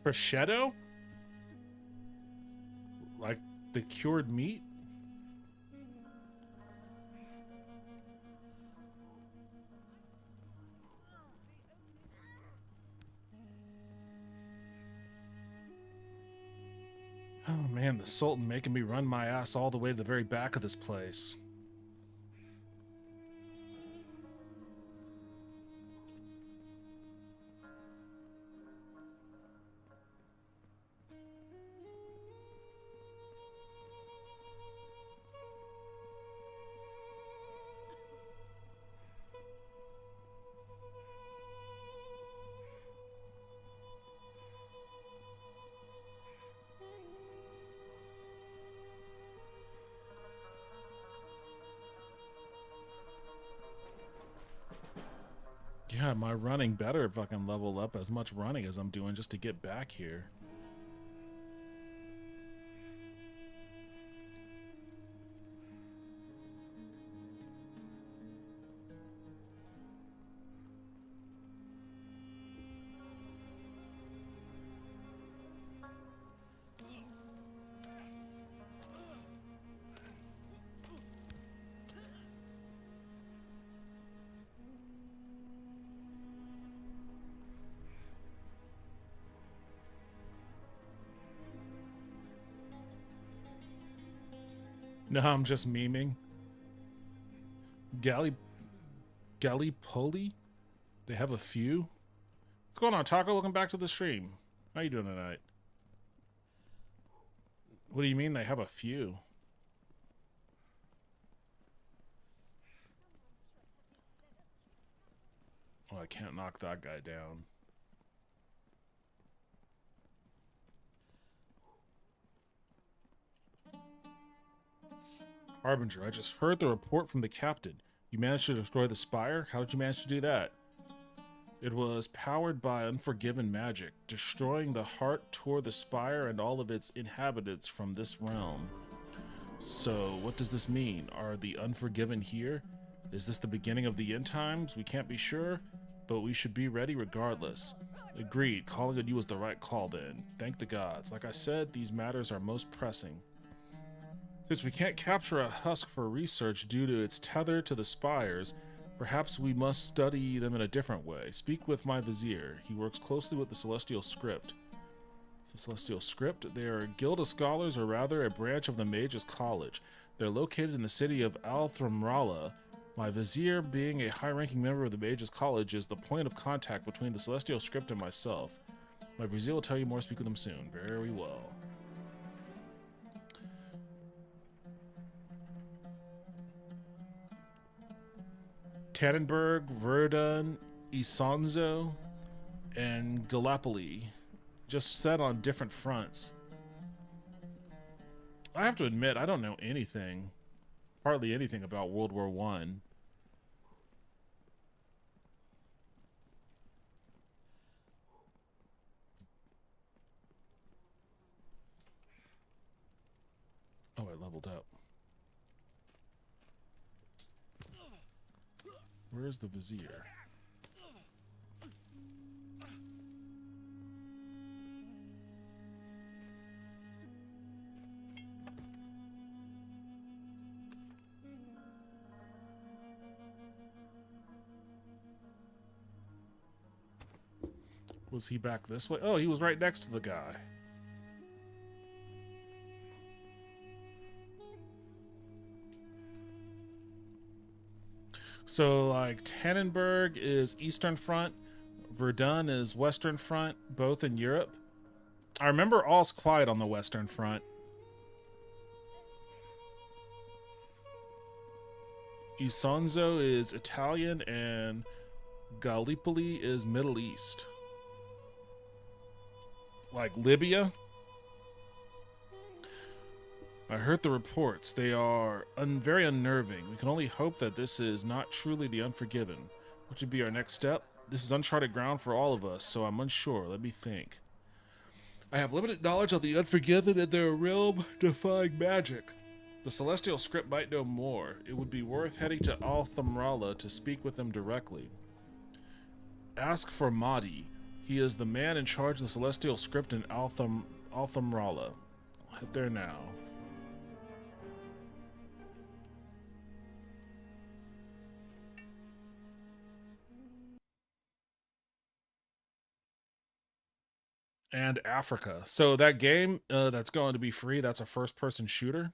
Prosciutto? Like the cured meat? Oh man, the Sultan making me run my ass all the way to the very back of this place. Yeah, my running better fucking level up as much running as I'm doing just to get back here. No, I'm just memeing. Gallipoli? They have a few? What's going on, Taco? Welcome back to the stream. How you doing tonight? What do you mean they have a few? Oh, I can't knock that guy down. Harbinger, I just heard the report from the captain. You managed to destroy the spire? How did you manage to do that? It was powered by unforgiven magic. Destroying the heart tore the spire and all of its inhabitants from this realm. So, what does this mean? Are the unforgiven here? Is this the beginning of the end times? We can't be sure, but we should be ready regardless. Agreed. Calling on you was the right call then. Thank the gods. Like I said, these matters are most pressing. Since we can't capture a husk for research due to its tether to the spires, perhaps we must study them in a different way. Speak with my vizier. He works closely with the Celestial Script. The Celestial Script? They are a guild of scholars, or rather a branch of the Mages College. They're located in the city of Althramrala. My vizier, being a high-ranking member of the Mages College, is the point of contact between the Celestial Script and myself. My vizier will tell you more. Speak with him soon. Very well. Tannenberg, Verdun, Isonzo, and Gallipoli, just set on different fronts. I have to admit, I don't know anything, hardly anything about World War One. Oh, I leveled up. Where's the Vizier? Was he back this way? Oh, he was right next to the guy. So, like, Tannenberg is Eastern Front, Verdun is Western Front, both in Europe. I remember all's quiet on the Western Front. Isonzo is Italian, and Gallipoli is Middle East. Like Libya? I heard the reports. They are very unnerving. We can only hope that this is not truly the Unforgiven. What should be our next step? This is uncharted ground for all of us, so I'm unsure. Let me think. I have limited knowledge of the Unforgiven and their realm-defying magic. The Celestial Script might know more. It would be worth heading to Al-Thamrala to speak with them directly. Ask for Mahdi. He is the man in charge of the Celestial Script in Al-Thamrala. I'll head there now. And Africa. So that game that's going to be free, that's a first-person shooter.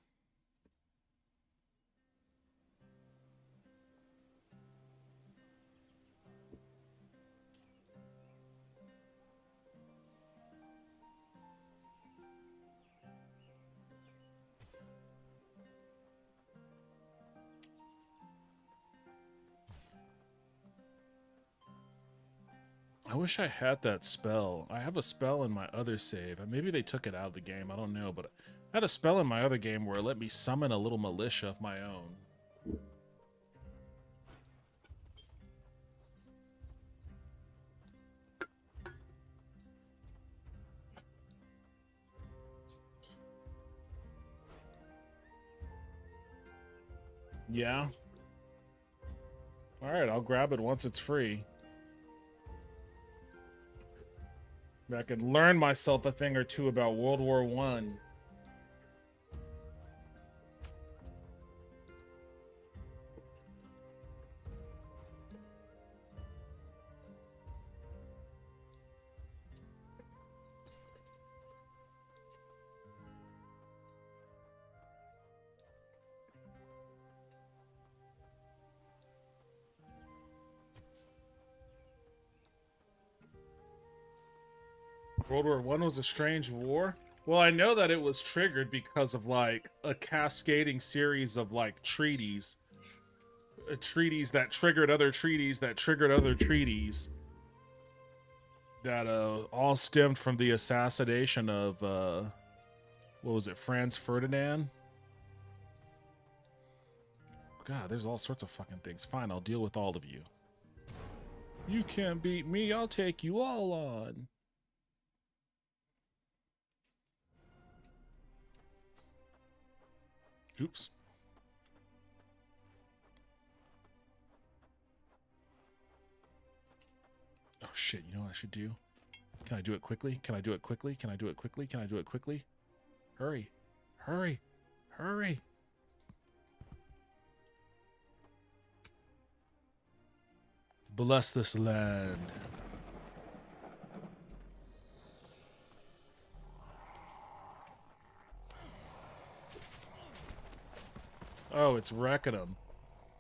I wish I had that spell. I have a spell in my other save. Maybe they took it out of the game. I don't know, but I had a spell in my other game where it let me summon a little militia of my own. Yeah. All right, I'll grab it once it's free. I can learn myself a thing or two about World War One. World War One was a strange war. Well, I know that it was triggered because of like a cascading series of like treaties, treaties that triggered other treaties that triggered other treaties. That all stemmed from the assassination of what was it, Franz Ferdinand? God, there's all sorts of fucking things. Fine, I'll deal with all of you. You can't beat me. I'll take you all on. Oops. Oh shit, you know what I should do? Can I do it quickly? Can I do it quickly? Can I do it quickly? Can I do it quickly? Hurry. Hurry. Hurry. Bless this land. Oh, it's wrecking them.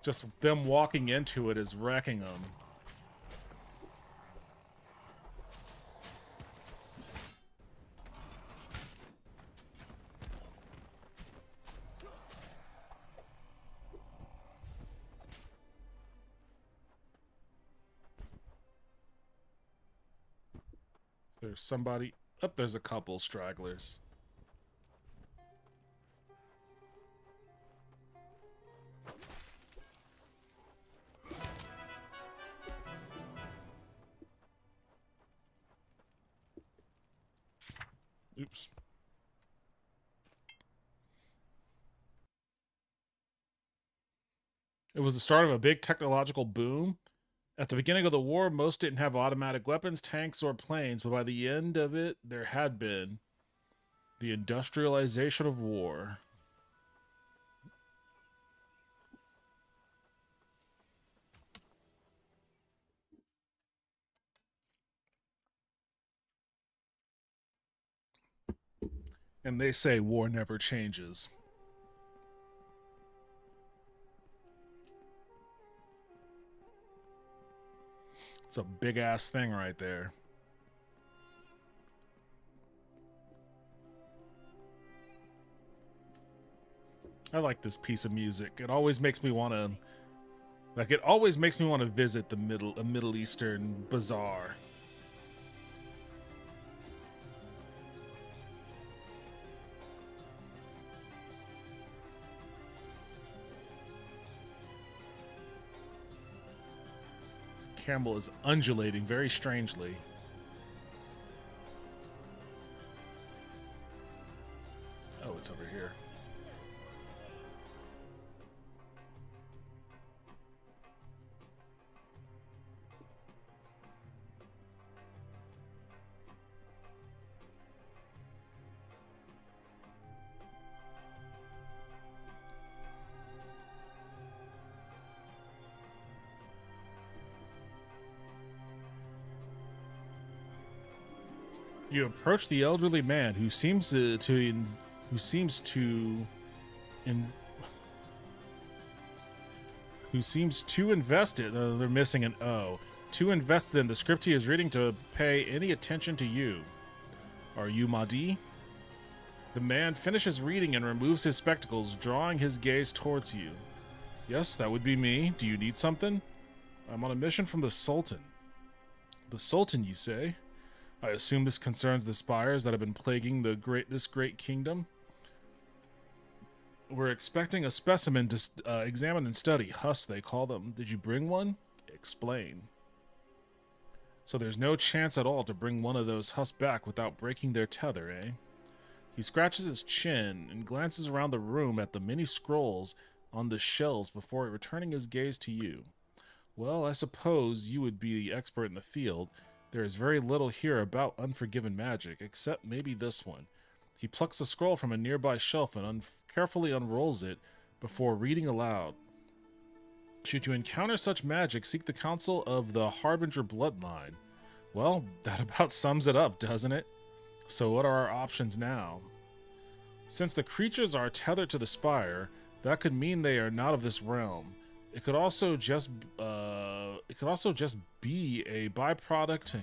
Just them walking into it is wrecking them. There's somebody. Oh, there's a couple stragglers. Oops. It was the start of a big technological boom. At the beginning of the war, most didn't have automatic weapons, tanks, or planes, but by the end of it, there had been the industrialization of war. And they say war never changes. It's a big ass thing right there. I like this piece of music. It always makes me want to, visit a Middle Eastern bazaar. Camel is undulating very strangely. Oh, it's over here. You approach the elderly man who seems too invested. They're missing an O. Too invested in the script he is reading to pay any attention to you. Are you Mahdi? The man finishes reading and removes his spectacles, drawing his gaze towards you. Yes, that would be me. Do you need something? I'm on a mission from the Sultan. The Sultan, you say? I assume this concerns the spires that have been plaguing this great kingdom. We're expecting a specimen to examine and study. Husks, they call them. Did you bring one? Explain. So there's no chance at all to bring one of those husks back without breaking their tether, eh? He scratches his chin and glances around the room at the many scrolls on the shelves before returning his gaze to you. Well, I suppose you would be the expert in the field. There is very little here about unforgiven magic, except maybe this one. He plucks a scroll from a nearby shelf and carefully unrolls it before reading aloud. Should you encounter such magic, seek the counsel of the Harbinger bloodline. Well, that about sums it up, doesn't it? So what are our options now? Since the creatures are tethered to the spire, that could mean they are not of this realm. It could also just be a byproduct,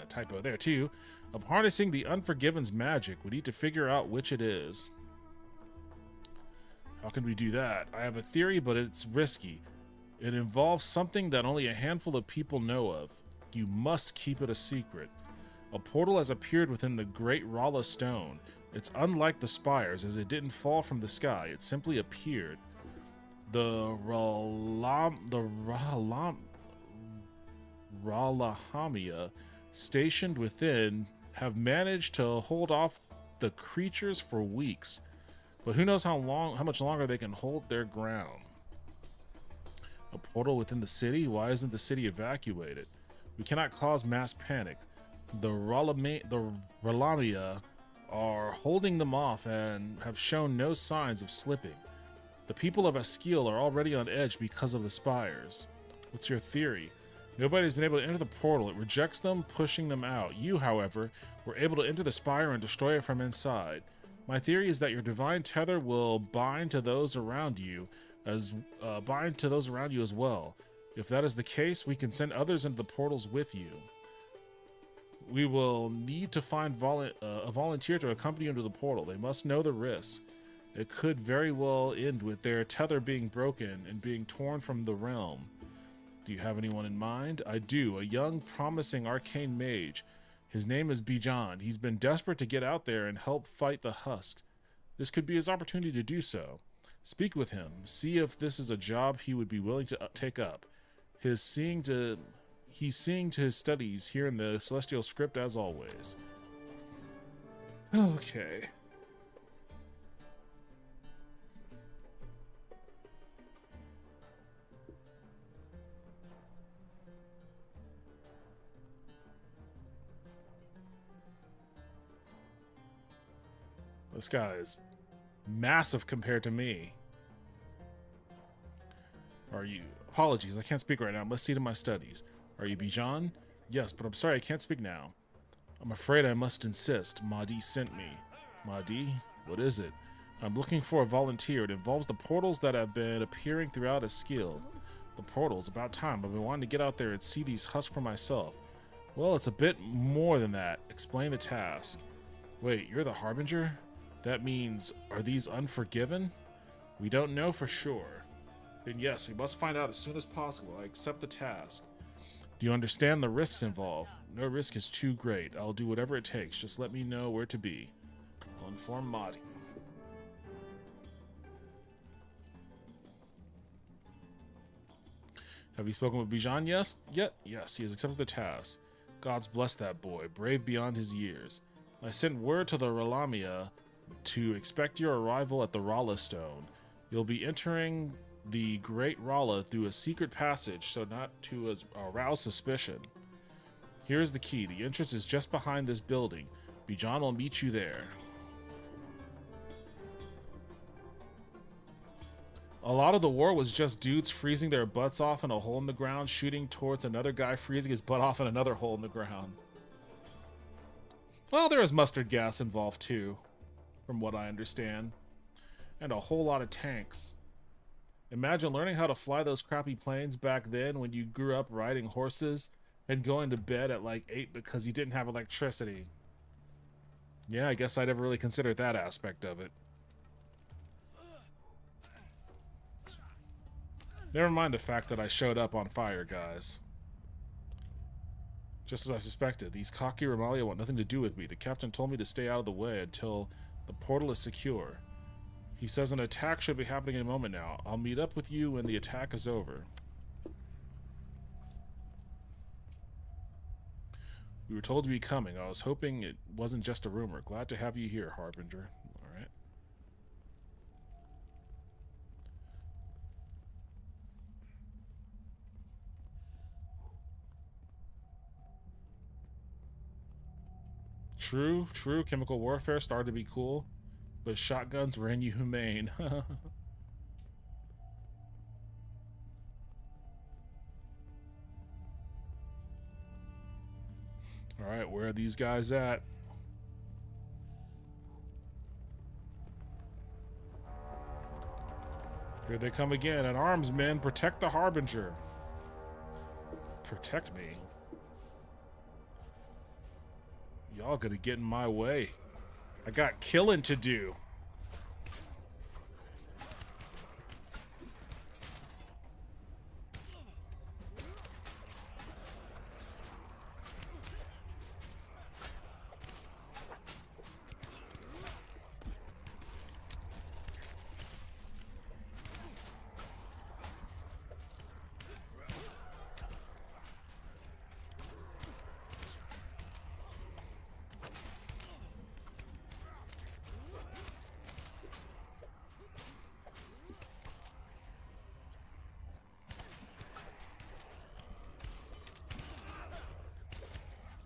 typo there too, of harnessing the Unforgiven's magic. We need to figure out which it is. How can we do that? I have a theory, but it's risky. It involves something that only a handful of people know of. You must keep it a secret. A portal has appeared within the Great Rala Stone. It's unlike the spires, as it didn't fall from the sky. It simply appeared. The Ralahamia stationed within have managed to hold off the creatures for weeks, but who knows how much longer they can hold their ground. A portal within the city? Why isn't the city evacuated? We cannot cause mass panic. The Ralamia are holding them off and have shown no signs of slipping. The people of Askeal are already on edge because of the spires. What's your theory? Nobody's been able to enter the portal. It rejects them, pushing them out. You, however, were able to enter the spire and destroy it from inside. My theory is that your divine tether will bind to those around you as well. If that is the case, we can send others into the portals with you. We will need to find a volunteer to accompany you into the portal. They must know the risks. It could very well end with their tether being broken and being torn from the realm. Do you have anyone in mind? I do. A young, promising arcane mage. His name is Bijan. He's been desperate to get out there and help fight the Husk. This could be his opportunity to do so. Speak with him. See if this is a job he would be willing to take up. He's seeing to his studies here in the Celestial Script as always. Okay. This guy is massive compared to me. Are you... Apologies, I can't speak right now. I must see to my studies. Are you Bijan? Yes, but I'm sorry, I can't speak now. I'm afraid I must insist. Mahdi sent me. Mahdi? What is it? I'm looking for a volunteer. It involves the portals that have been appearing throughout a skill. The portals, about time. I've been wanting to get out there and see these husks for myself. Well, it's a bit more than that. Explain the task. Wait, you're the Harbinger? That means, are these Unforgiven? We don't know for sure. Then yes, we must find out as soon as possible. I accept the task. Do you understand the risks involved? No risk is too great. I'll do whatever it takes. Just let me know where to be. I'll inform Mahdi. Have you spoken with Bijan? Yes? Yes, he has accepted the task. Gods bless that boy, brave beyond his years. I sent word to the Ralamia to expect your arrival at the Rala Stone. You'll be entering the Great Rala through a secret passage so not to arouse suspicion. Here's the key. The entrance is just behind this building. Bijan will meet you there. A lot of the war was just dudes freezing their butts off in a hole in the ground, shooting towards another guy freezing his butt off in another hole in the ground. Well, there is mustard gas involved too, from what I understand. And a whole lot of tanks. Imagine learning how to fly those crappy planes back then when you grew up riding horses and going to bed at like 8 because you didn't have electricity. Yeah, I guess I never really considered that aspect of it. Never mind the fact that I showed up on fire, guys. Just as I suspected, these cocky Ramalia want nothing to do with me. The captain told me to stay out of the way until the portal is secure. He says an attack should be happening in a moment now. I'll meet up with you when the attack is over. We were told to be coming. I was hoping it wasn't just a rumor. Glad to have you here, Harbinger. Alright. True. Chemical warfare started to be cool, but shotguns were inhumane. Alright, where are these guys at? Here they come again. At arms, men. Protect the Harbinger. Protect me? Y'all gonna get in my way. I got killing to do.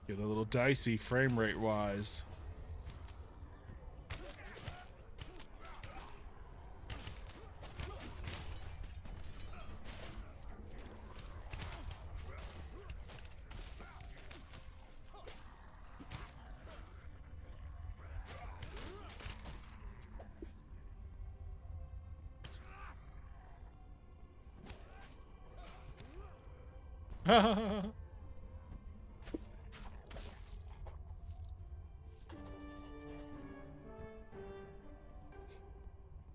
Get a little dicey frame rate wise.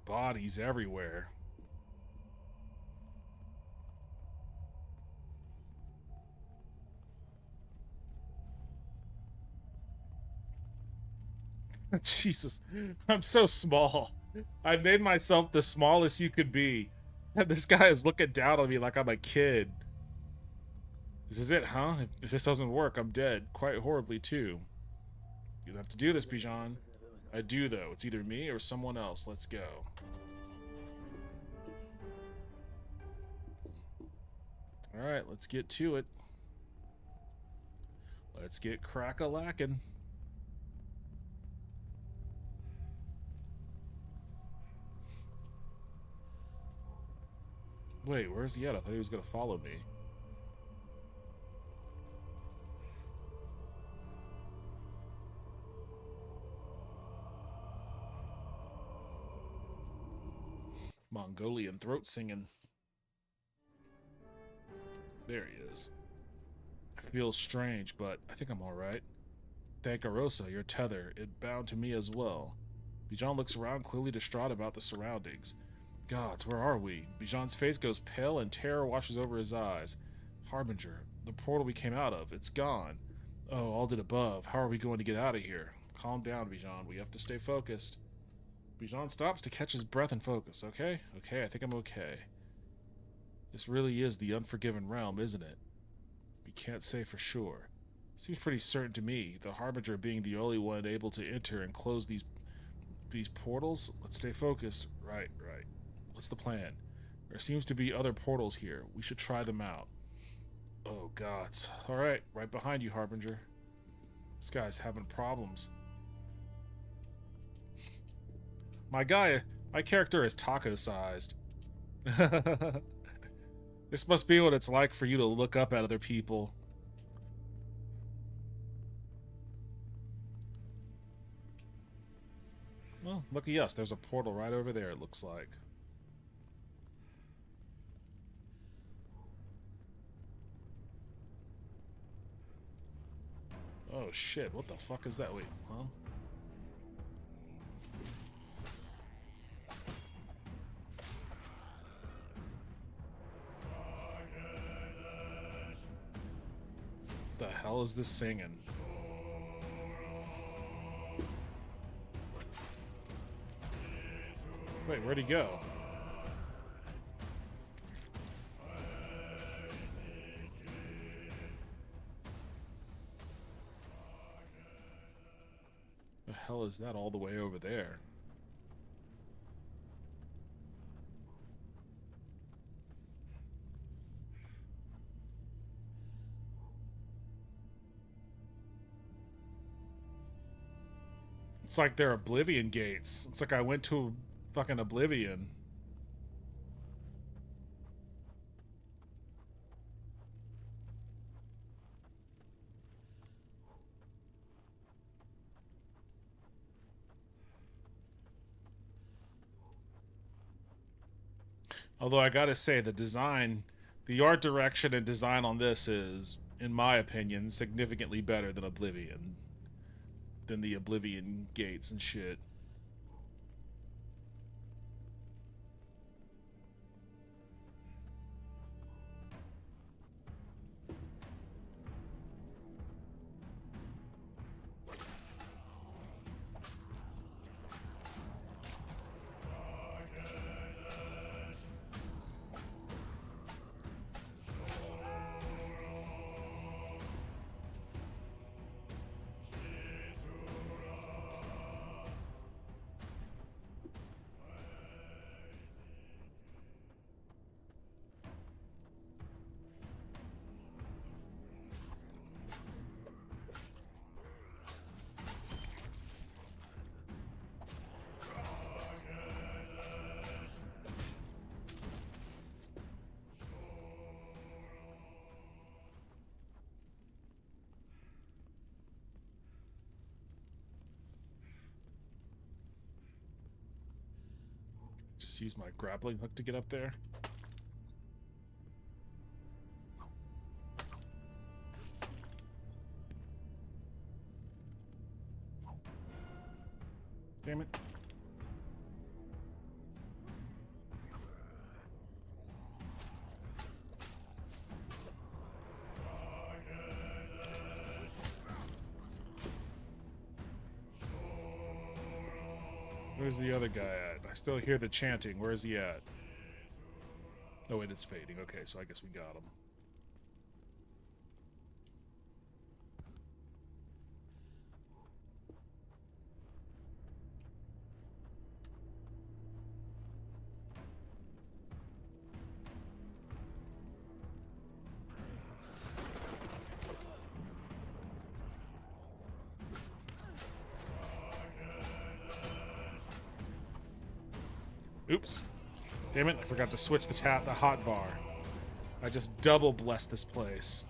Bodies everywhere. Jesus, I'm so small. I made myself the smallest you could be. And this guy is looking down on me like I'm a kid. This is it, huh? If this doesn't work, I'm dead. Quite horribly, too. You don't have to do this, Bijan. I do, though. It's either me or someone else. Let's go. Alright, let's get to it. Let's get crack-a-lackin'. Wait, where's he at? I thought he was gonna follow me. Mongolian throat singing. There he is. I feel strange, but I think I'm alright. Thank Arosa, your tether. It bound to me as well. Bijan looks around, clearly distraught about the surroundings. Gods, where are we? Bijan's face goes pale and terror washes over his eyes. Harbinger, the portal we came out of, it's gone. Oh, all did above. How are we going to get out of here? Calm down, Bijan. We have to stay focused. Bijan stops to catch his breath and focus. Okay? Okay, I think I'm okay. This really is the Unforgiven Realm, isn't it? We can't say for sure. Seems pretty certain to me, the Harbinger being the only one able to enter and close these portals. Let's stay focused. Right. What's the plan? There seems to be other portals here. We should try them out. Oh, gods. Alright, right behind you, Harbinger. This guy's having problems. My character is taco-sized. This must be what it's like for you to look up at other people. Well, lucky us. There's a portal right over there, it looks like. Oh shit, what the fuck is that? Wait, huh? The hell is this singing? Wait, where'd he go? The hell is that all the way over there? It's like they're Oblivion gates. It's like I went to fucking Oblivion. Although I gotta say, the design, the art direction and design on this is, in my opinion, significantly better than Oblivion. Than the Oblivion gates and shit. Just use my grappling hook to get up there. Damn it. Where's the other guy at? I still hear the chanting. Where is he at? Oh, wait, it's fading. Okay, so I guess we got him. Oops. Damn it, I forgot to switch the hot bar. I just double blessed this place.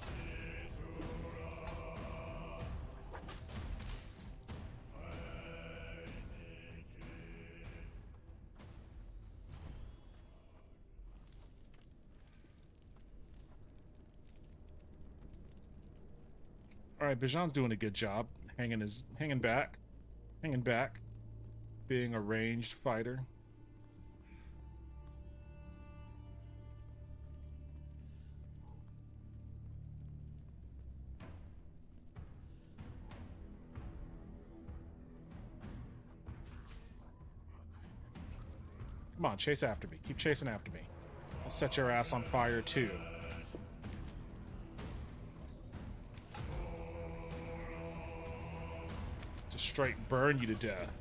Alright, Bijan's doing a good job. Hanging back. Hanging back. Being a ranged fighter. Come on, chase after me. Keep chasing after me. I'll set your ass on fire, too. Just straight burn you to death.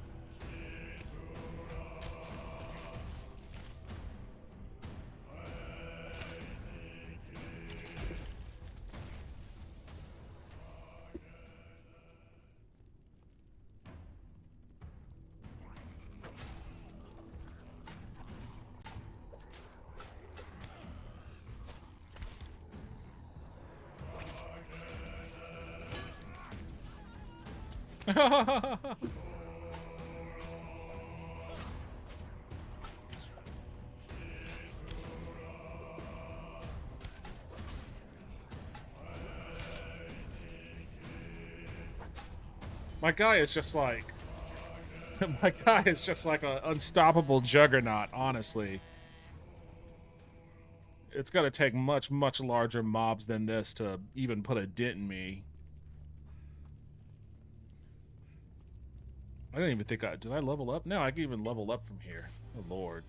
My guy is just like... My guy is just like an unstoppable juggernaut, honestly. It's gotta take much, much larger mobs than this to even put a dent in me. I didn't even think did I level up? No, I can even level up from here. Oh, Lord.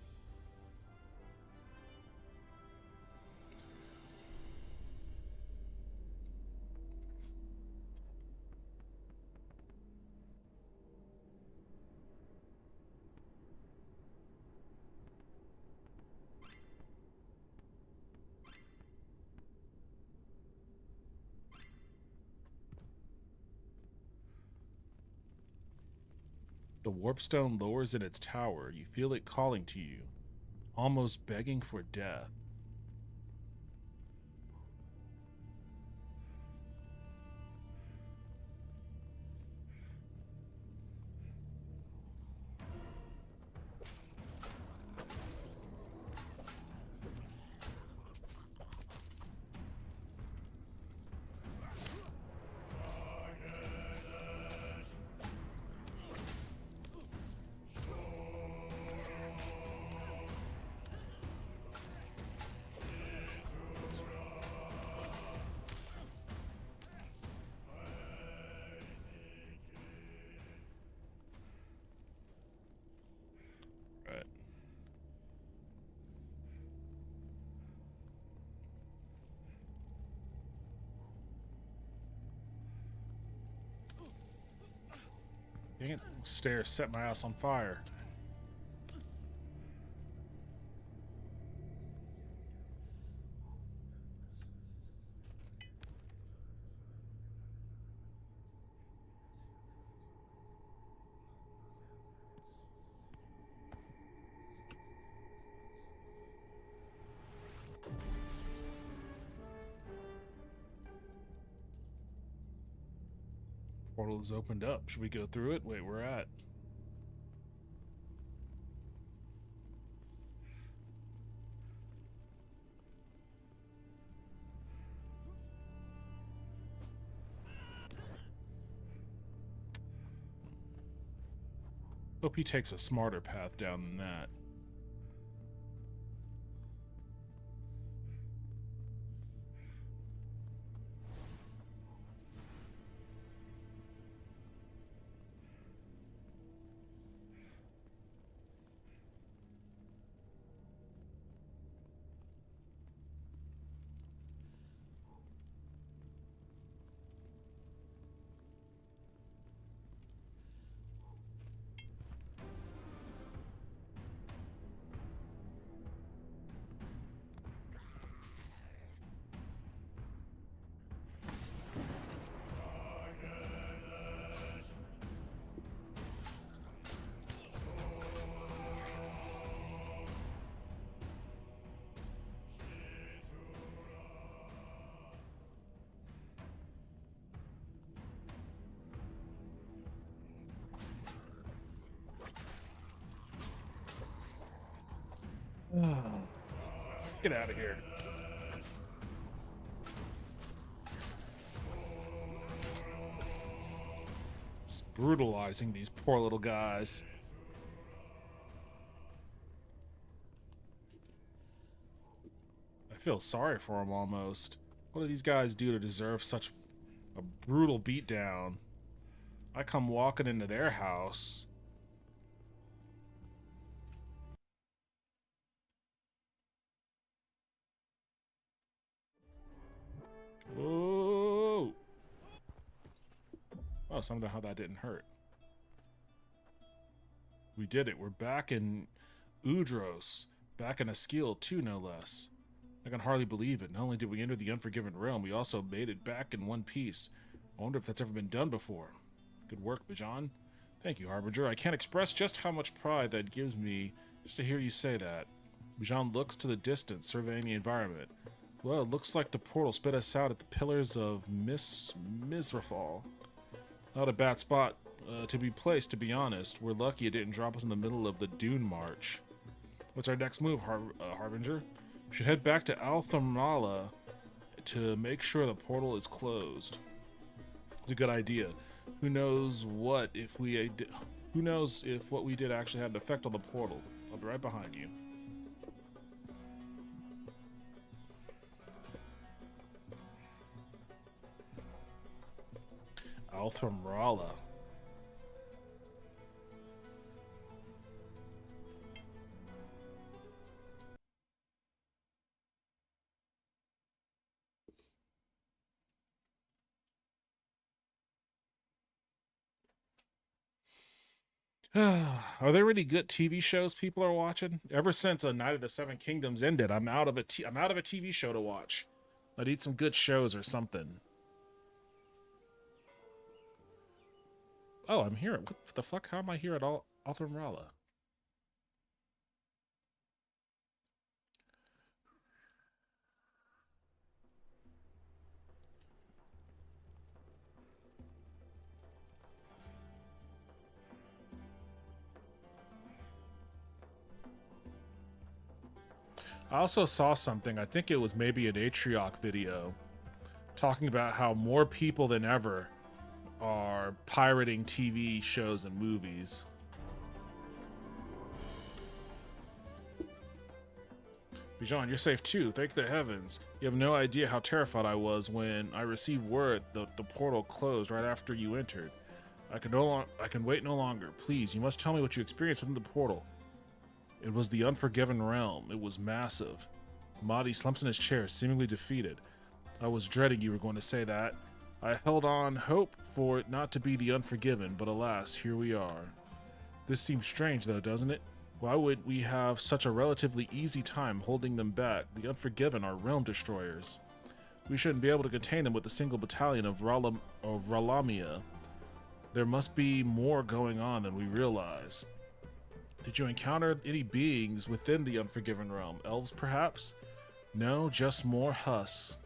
The warpstone lowers in its tower. You feel it calling to you, almost begging for death. Right. Dang it. Stairs set my ass on fire. Portal is opened up. Should we go through it? Wait, we're at. Hope he takes a smarter path down than that. Get out of here. Just brutalizing these poor little guys. I feel sorry for them almost. What do these guys do to deserve such a brutal beatdown? I come walking into their house. Whoa! Oh, somehow that didn't hurt. We did it. We're back in Udros. Back in Askil, too, no less. I can hardly believe it. Not only did we enter the Unforgiven Realm, we also made it back in one piece. I wonder if that's ever been done before. Good work, Bajan. Thank you, Harbinger. I can't express just how much pride that gives me just to hear you say that. Bajan looks to the distance, surveying the environment. Well, it looks like the portal spit us out at the Pillars of Misrafal. Not a bad spot to be placed, to be honest. We're lucky it didn't drop us in the middle of the Dune March. What's our next move, Harbinger? We should head back to Althamrala to make sure the portal is closed. It's a good idea. Who knows if what we did actually had an effect on the portal? I'll be right behind you. Althamrala. Are there any good TV shows people are watching? Ever since A Night of the Seven Kingdoms ended, I'm out of a TV show to watch. I need some good shows or something. Oh, I'm here. What the fuck? How am I here at Althamrala? I also saw something, I think it was maybe an Atrioc video, talking about how more people than ever are pirating TV shows and movies. Bijan, you're safe too, thank the heavens. You have no idea how terrified I was when I received word that the portal closed right after you entered. I can wait no longer. Please, you must tell me what you experienced within the portal. It was the Unforgiven Realm. It was massive. Mahdi slumps in his chair, seemingly defeated. I was dreading you were going to say that. I held on hope for it not to be the Unforgiven, but alas, here we are. This seems strange though, doesn't it? Why would we have such a relatively easy time holding them back? The Unforgiven are realm destroyers. We shouldn't be able to contain them with a single battalion of Ralamia. There must be more going on than we realize. Did you encounter any beings within the Unforgiven Realm? Elves, perhaps? No, just more husks.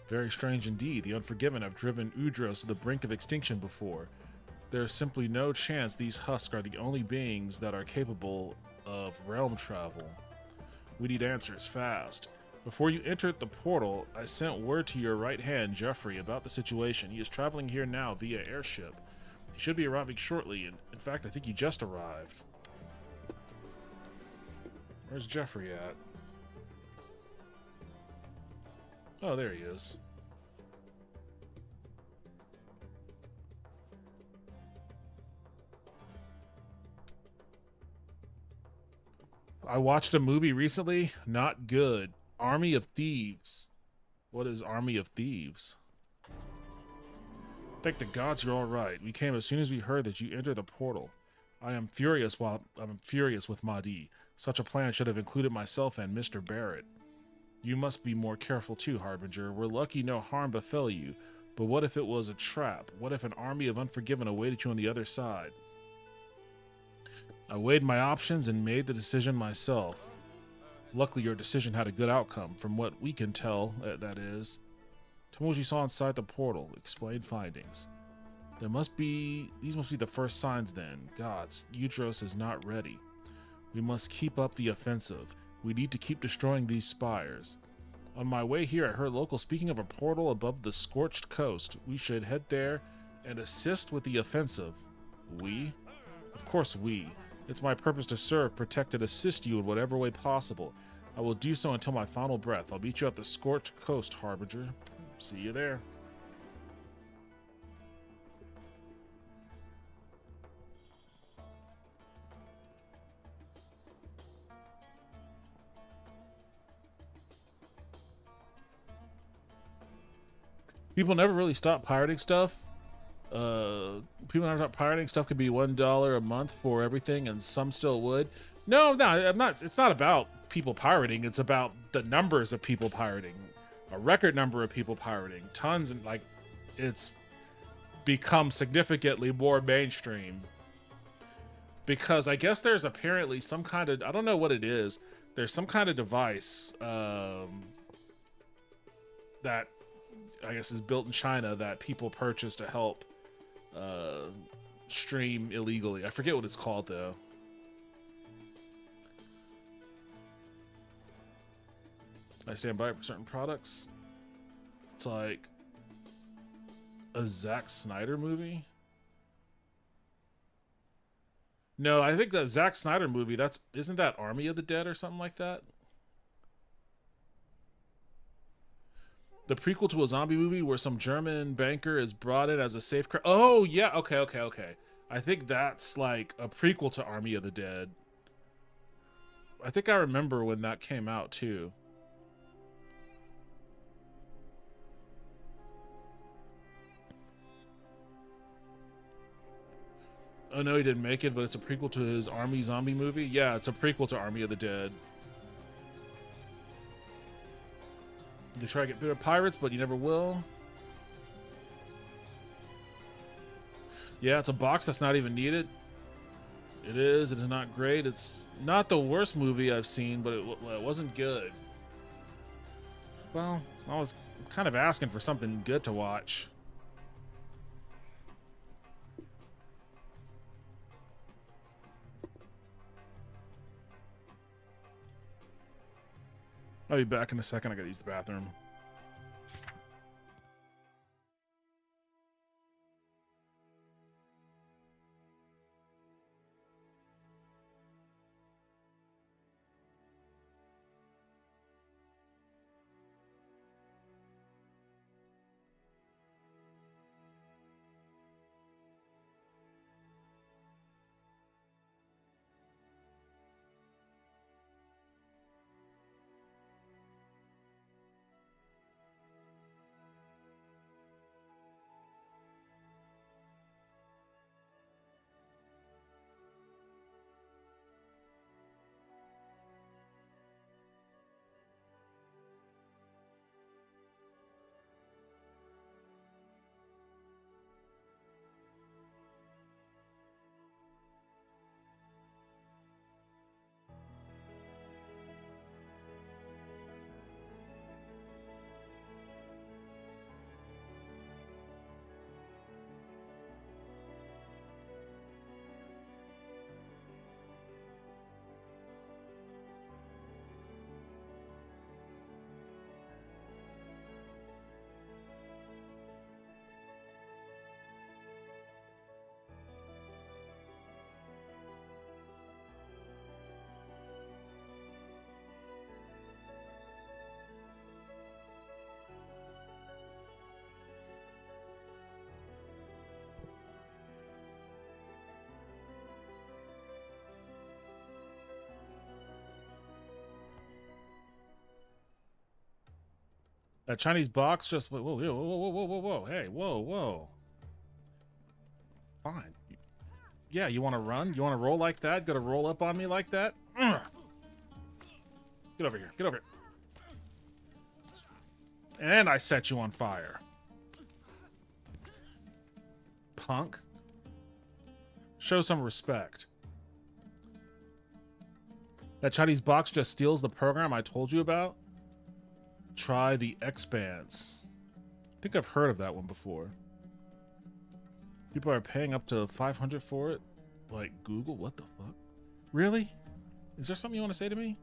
Very strange indeed. The Unforgiven have driven Udros to the brink of extinction before. There is simply no chance these husks are the only beings that are capable of realm travel. We need answers fast. Before you entered the portal, I sent word to your right hand, Jeffrey, about the situation. He is traveling here now via airship. He should be arriving shortly, and in fact, I think he just arrived. Where's Jeffrey at? Oh, there he is. I watched a movie recently. Not good. Army of Thieves. What is Army of Thieves? Thank the gods you're all right. We came as soon as we heard that you entered the portal. I'm furious with Mahdi. Such a plan should have included myself and Mr. Barrett. You must be more careful too, Harbinger. We're lucky no harm befell you. But what if it was a trap? What if an army of Unforgiven awaited you on the other side? I weighed my options and made the decision myself. Luckily, your decision had a good outcome, from what we can tell, that is. Tell me what you saw inside the portal. Explain findings. These must be the first signs then. Gods, Udros is not ready. We must keep up the offensive. We need to keep destroying these spires. On my way here, I heard locals speaking of a portal above the scorched coast. We should head there and assist with the offensive. We? Of course we. It's my purpose to serve, protect, and assist you in whatever way possible. I will do so until my final breath. I'll meet you at the scorched coast, Harbinger. See you there. People never really stop pirating stuff. People never stop pirating stuff. Could be $1 a month for everything, and some still would. No, I'm not. It's not about people pirating. It's about the numbers of people pirating. A record number of people pirating. Tons, and like, it's become significantly more mainstream. Because I guess there's apparently some kind of, I don't know what it is. There's some kind of device that I guess is built in China that people purchase to help stream illegally. I forget what it's called though. I stand by it for certain products. It's like a Zack Snyder movie. No, I think the Zack Snyder movie, isn't that Army of the Dead or something like that? The prequel to a zombie movie where some German banker is brought in as a safe crack. Oh, yeah. Okay. I think that's like a prequel to Army of the Dead. I think I remember when that came out too. Oh no, he didn't make it, but it's a prequel to his Army zombie movie. Yeah, it's a prequel to Army of the Dead. You can try to get rid of pirates, but you never will. Yeah, it's a box that's not even needed. It is not great. It's not the worst movie I've seen, but it wasn't good. Well, I was kind of asking for something good to watch. I'll be back in a second. I gotta use the bathroom. That Chinese box just whoa, whoa, whoa, whoa, whoa, whoa, whoa, hey, whoa. Fine. Yeah, you want to run? You want to roll like that? Gonna roll up on me like that? Ugh. Get over here. Get over here. And I set you on fire. Punk. Show some respect. That Chinese box just steals the program I told you about? Try the Expanse. I think I've heard of that one before. People are paying up to $500 for it? Like Google? What the fuck? Really? Is there something you want to say to me?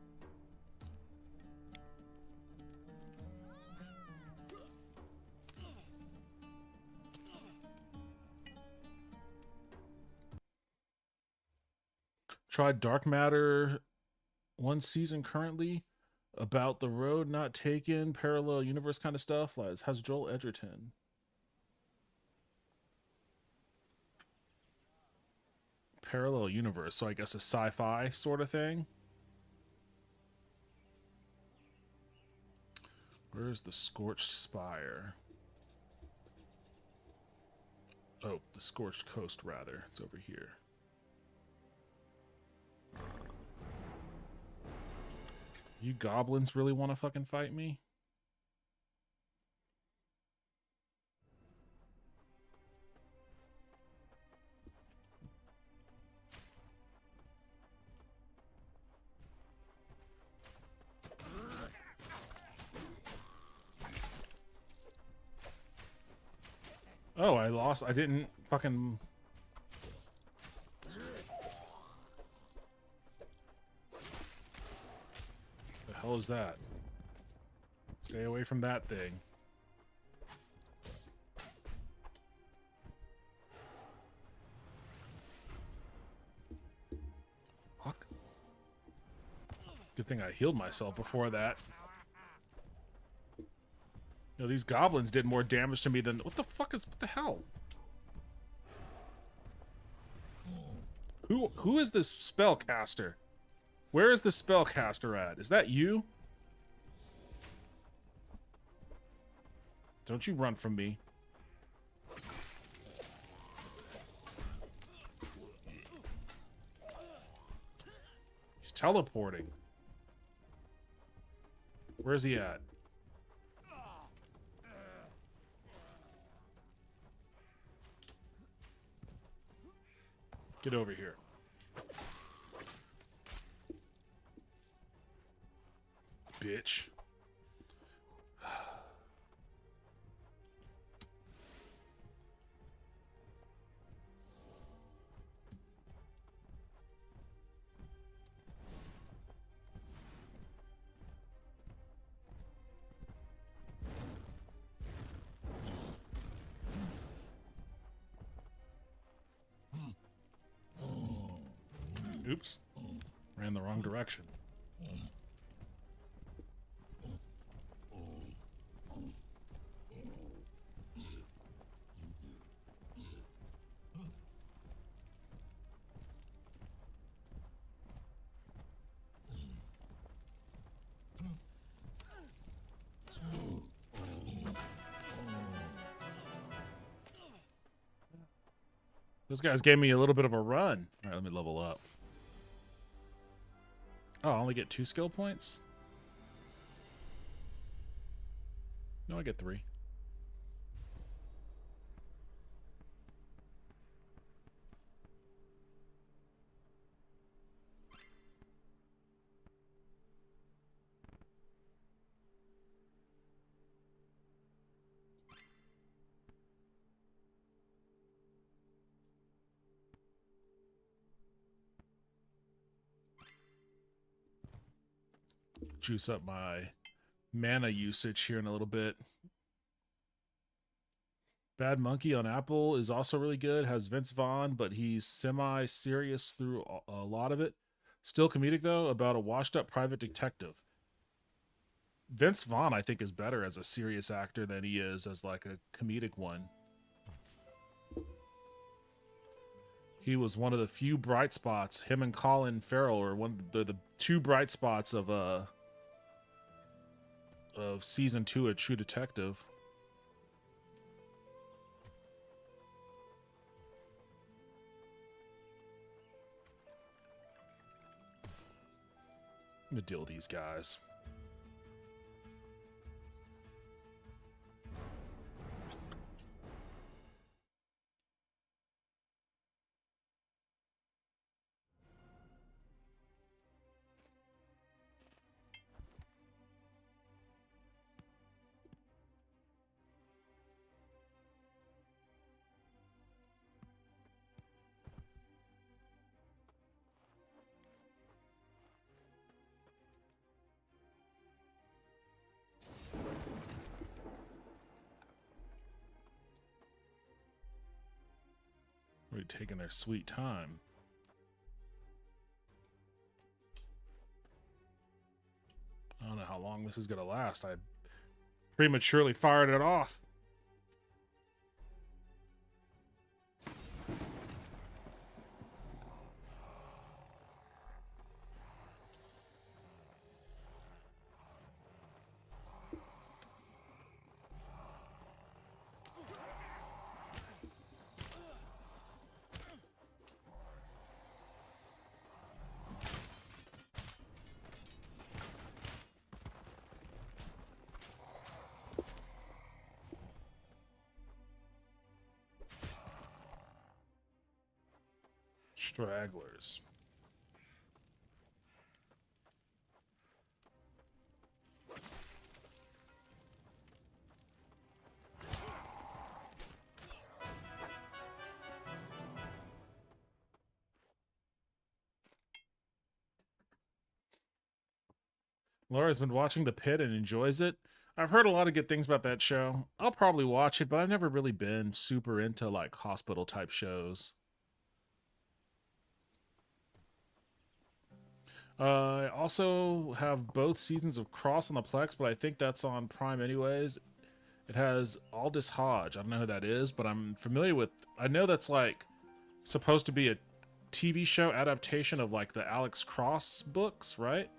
Tried Dark Matter one season currently about the road not taken, parallel universe kind of stuff. Has Joel Edgerton. Parallel universe, so I guess a sci-fi sort of thing. Where's the Scorched Spire? Oh, the Scorched Coast, rather. It's over here. You goblins really want to fucking fight me? Oh, I lost. I didn't fucking... The hell is that? Stay away from that thing. Fuck. Good thing I healed myself before that. You know, these goblins did more damage to me than... What the fuck is... What the hell? Who is this spellcaster? Where is the spellcaster at? Is that you? Don't you run from me. He's teleporting. Where's he at? Get over here. Bitch. Oops. Ran the wrong direction. Those guys gave me a little bit of a run. All right, let me level up. Oh, I only get 2 skill points? No, I get 3. Juice up my mana usage here in a little bit. Bad Monkey on Apple is also really good. Has Vince Vaughn, but he's semi-serious through a lot of it. Still comedic, though, about a washed-up private detective. Vince Vaughn, I think, is better as a serious actor than he is as, like, a comedic one. He was one of the few bright spots. Him and Colin Farrell are the 2 bright spots of season 2 of True Detective. I'm gonna deal with these guys. Really taking their sweet time. I don't know how long this is gonna last. I prematurely fired it off. Stragglers. Laura's been watching The Pit and enjoys it. I've heard a lot of good things about that show. I'll probably watch it, but I've never really been super into like hospital type shows. I also have both seasons of Cross on the Plex, but I think that's on Prime anyways. It has Aldous Hodge. I don't know who that is, but I'm familiar with... I know that's like supposed to be a TV show adaptation of like the Alex Cross books, right?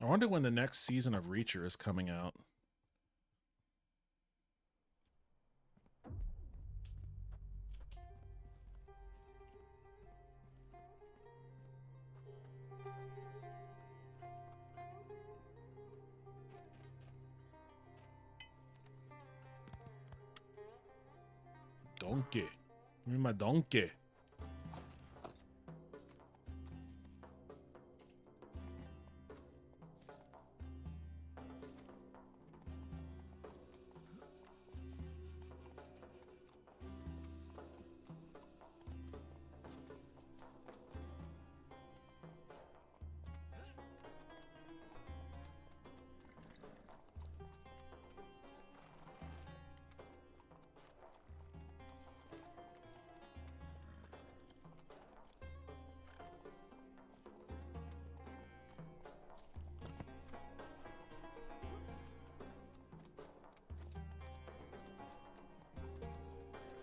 I wonder when the next season of Reacher is coming out. Donkey. Give me my donkey.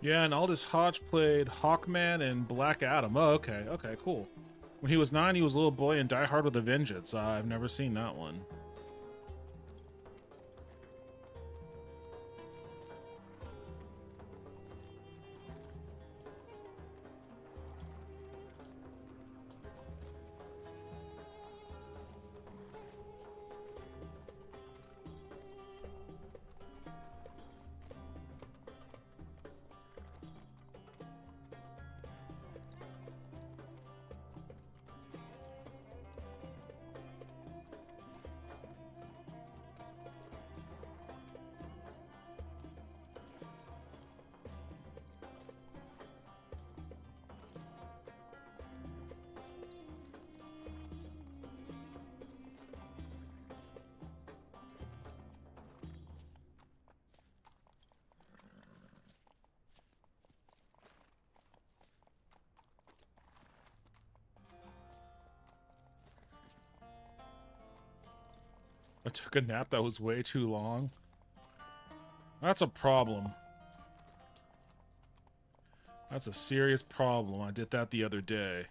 Yeah, and Aldous Hodge played Hawkman and Black Adam. Oh, okay. Okay, cool. When he was 9, he was a little boy in Die Hard with a Vengeance. I've never seen that one. I took a nap that was way too long. That's a problem. That's a serious problem. I did that the other day.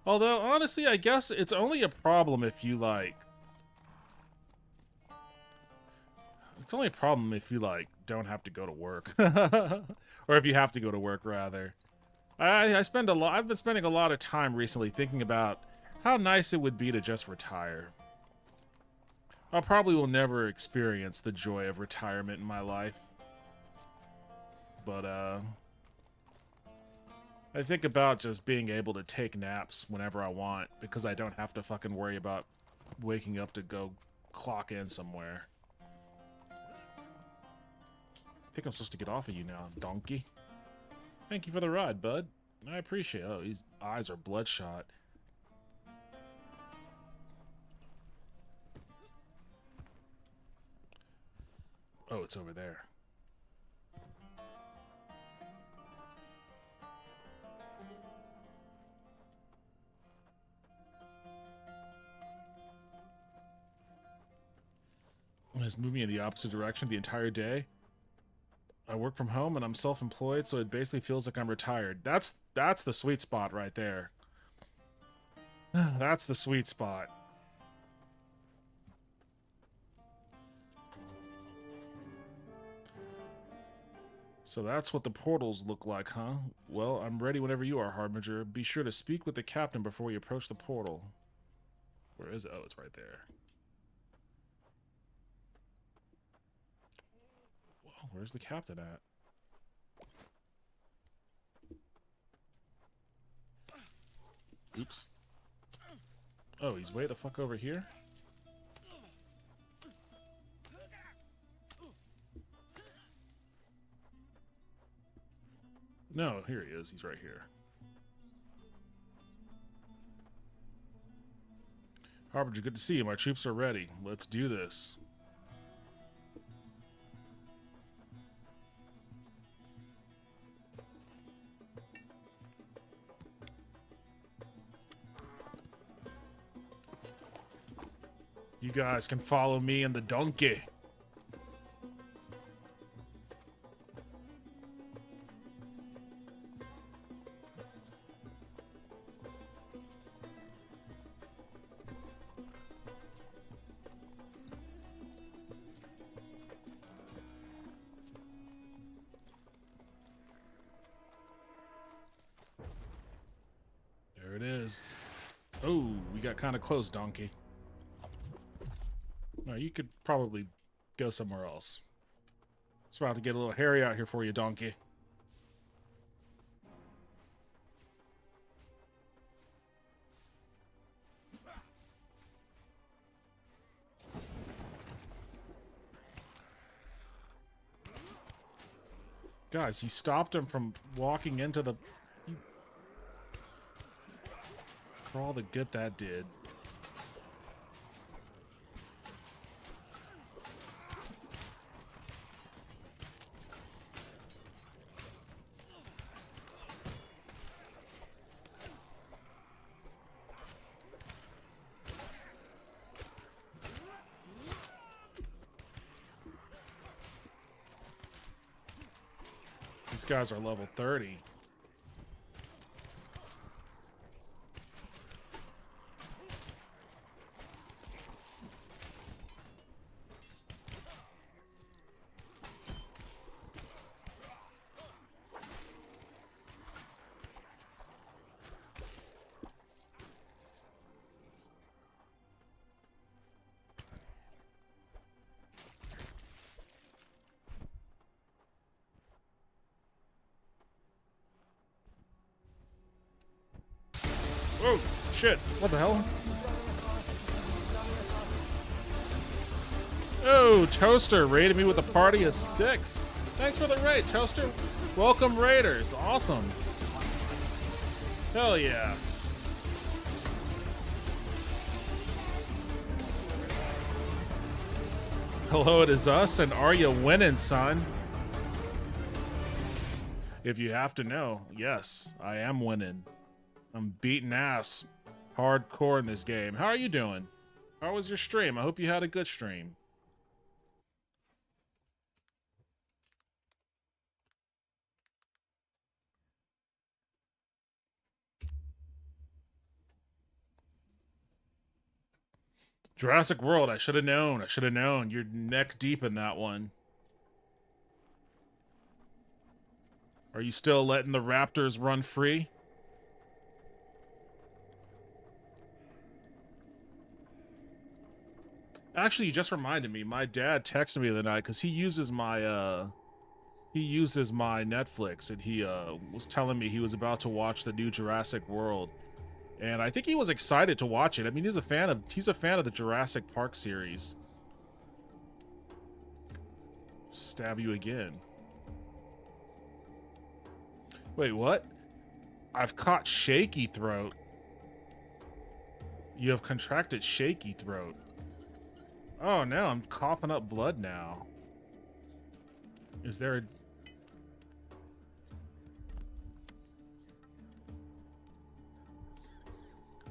Although, honestly, I guess it's only a problem if you, like... It's only a problem if you, like, don't have to go to work. Or if you have to go to work, rather. I've been spending a lot of time recently thinking about how nice it would be to just retire. I probably will never experience the joy of retirement in my life. But, I think about just being able to take naps whenever I want, because I don't have to fucking worry about waking up to go clock in somewhere. I think I'm supposed to get off of you now, donkey. Thank you for the ride, bud. I appreciate it. Oh, his eyes are bloodshot. Oh, it's over there. Has moved me in the opposite direction the entire day. I work from home and I'm self-employed, so it basically feels like I'm retired. That's the sweet spot right there. That's the sweet spot. So that's what the portals look like, huh? Well, I'm ready whenever you are, Harbinger. Be sure to speak with the captain before you approach the portal. Where is it? Oh, it's right there. Whoa, where's the captain at? Oops. Oh, he's way the fuck over here? No, here he is. He's right here. Harbinger, good to see you. My troops are ready. Let's do this. You guys can follow me and the donkey. There it is. Oh, we got kind of close, donkey. No, you could probably go somewhere else. It's about to get a little hairy out here for you, donkey. Guys, you stopped him from walking into the... For all the good that did. These guys are level 30. Oh, shit. What the hell? Oh, Toaster raided me with a party of 6. Thanks for the raid, Toaster. Welcome, Raiders. Awesome. Hell yeah. Hello, it is us, and are you winning, son? If you have to know, yes, I am winning. I'm beating ass hardcore in this game. How are you doing? How was your stream? I hope you had a good stream. Jurassic World, I should have known. I should have known. You're neck deep in that one. Are you still letting the raptors run free? Actually, you just reminded me. My dad texted me the other night because he uses my Netflix, and he was telling me he was about to watch the new Jurassic World, and I think he was excited to watch it. I mean, he's a fan of the Jurassic Park series. Stab you again. Wait, what? I've caught shaky throat. You have contracted shaky throat. Oh no, I'm coughing up blood now. Is there a...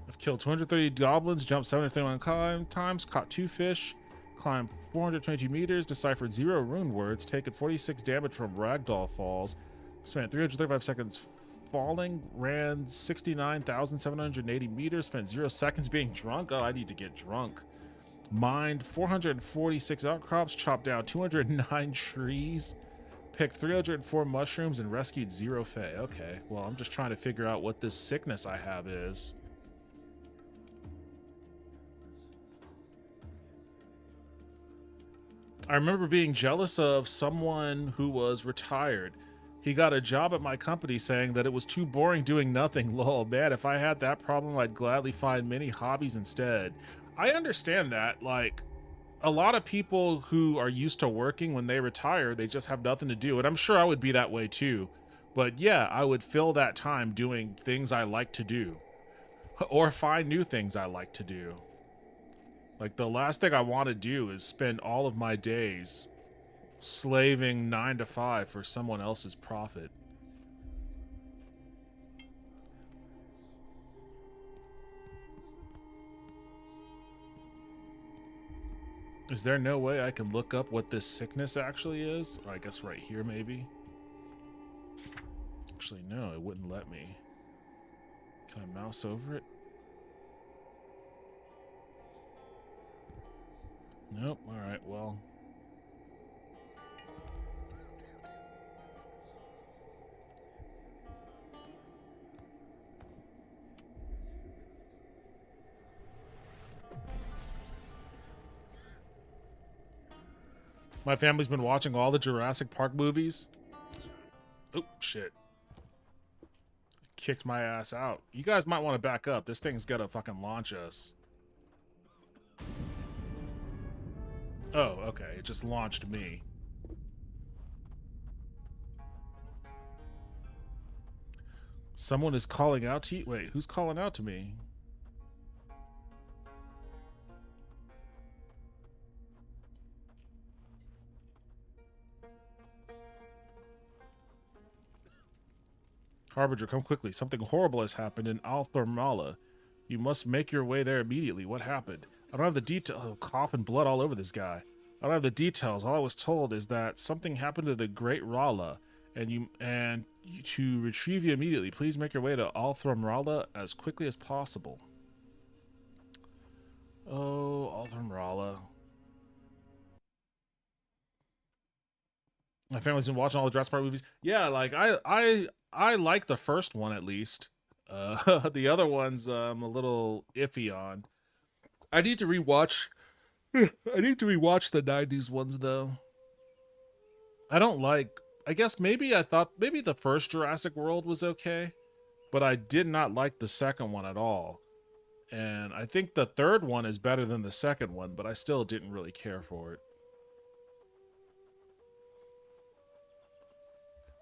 I've killed 230 goblins, jumped 731 times, caught 2 fish, climbed 422 meters, deciphered 0 rune words, taken 46 damage from ragdoll falls, spent 335 seconds falling, ran 69,780 meters, spent 0 seconds being drunk. Oh, I need to get drunk. Mined 446 outcrops, chopped down 209 trees, picked 304 mushrooms, and rescued 0 fae. Okay, well, I'm just trying to figure out what this sickness I have is. I remember being jealous of someone who was retired. He got a job at my company saying that it was too boring doing nothing. Lol, man, if I had that problem, I'd gladly find many hobbies instead. I understand that. Like, a lot of people who are used to working, when they retire, they just have nothing to do. And I'm sure I would be that way too. But yeah, I would fill that time doing things I like to do. Or find new things I like to do. Like, the last thing I want to do is spend all of my days slaving 9 to 5 for someone else's profit. Is there no way I can look up what this sickness actually is? Or I guess right here, maybe? Actually, no, it wouldn't let me. Can I mouse over it? Nope. Alright, well. My family's been watching all the Jurassic Park movies. Oh, shit. Kicked my ass out. You guys might want to back up. This thing's gonna fucking launch us. Oh, okay. It just launched me. Someone is calling out to you? Wait, who's calling out to me? Harbinger, come quickly. Something horrible has happened in Althermala. You must make your way there immediately. What happened? I don't have the details. Oh, cough and blood all over this guy. I don't have the details. All I was told is that something happened to the Great Rala, and to retrieve you immediately. Please make your way to Althermala as quickly as possible. Oh, Althermala. My family's been watching all the Jurassic Park movies. Yeah, like I like the first one at least. The other ones I'm a little iffy on. I need to rewatch the 90s ones though. I guess maybe I thought maybe the first Jurassic World was okay, but I did not like the second one at all. And I think the third one is better than the second one, but I still didn't really care for it.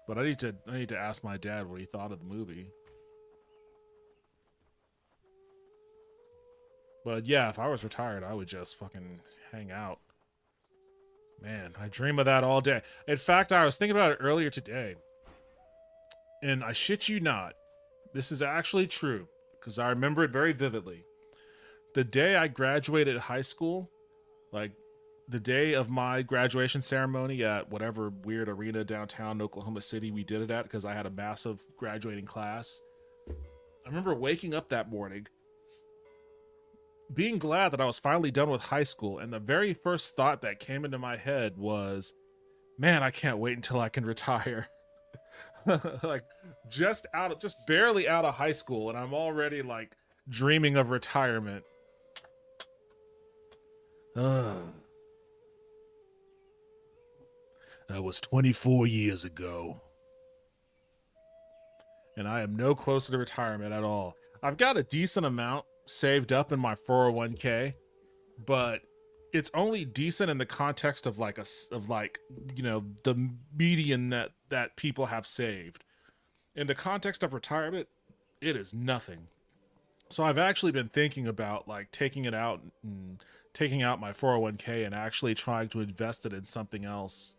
But I need to ask my dad what he thought of the movie. But yeah, if I was retired, I would just fucking hang out. Man, I dream of that all day. In fact, I was thinking about it earlier today. And I shit you not, this is actually true, because I remember it very vividly. The day I graduated high school, like the day of my graduation ceremony at whatever weird arena downtown Oklahoma City we did it at, because I had a massive graduating class. I remember waking up that morning, being glad that I was finally done with high school, and the very first thought that came into my head was, man, I can't wait until I can retire. Like, just barely out of high school, and I'm already like dreaming of retirement. That was 24 years ago. And I am no closer to retirement at all. I've got a decent amount saved up in my 401k, but it's only decent in the context of the median that people have saved. In the context of retirement, It is nothing. So I've actually been thinking about like taking it out and taking out my 401k and actually trying to invest it in something else.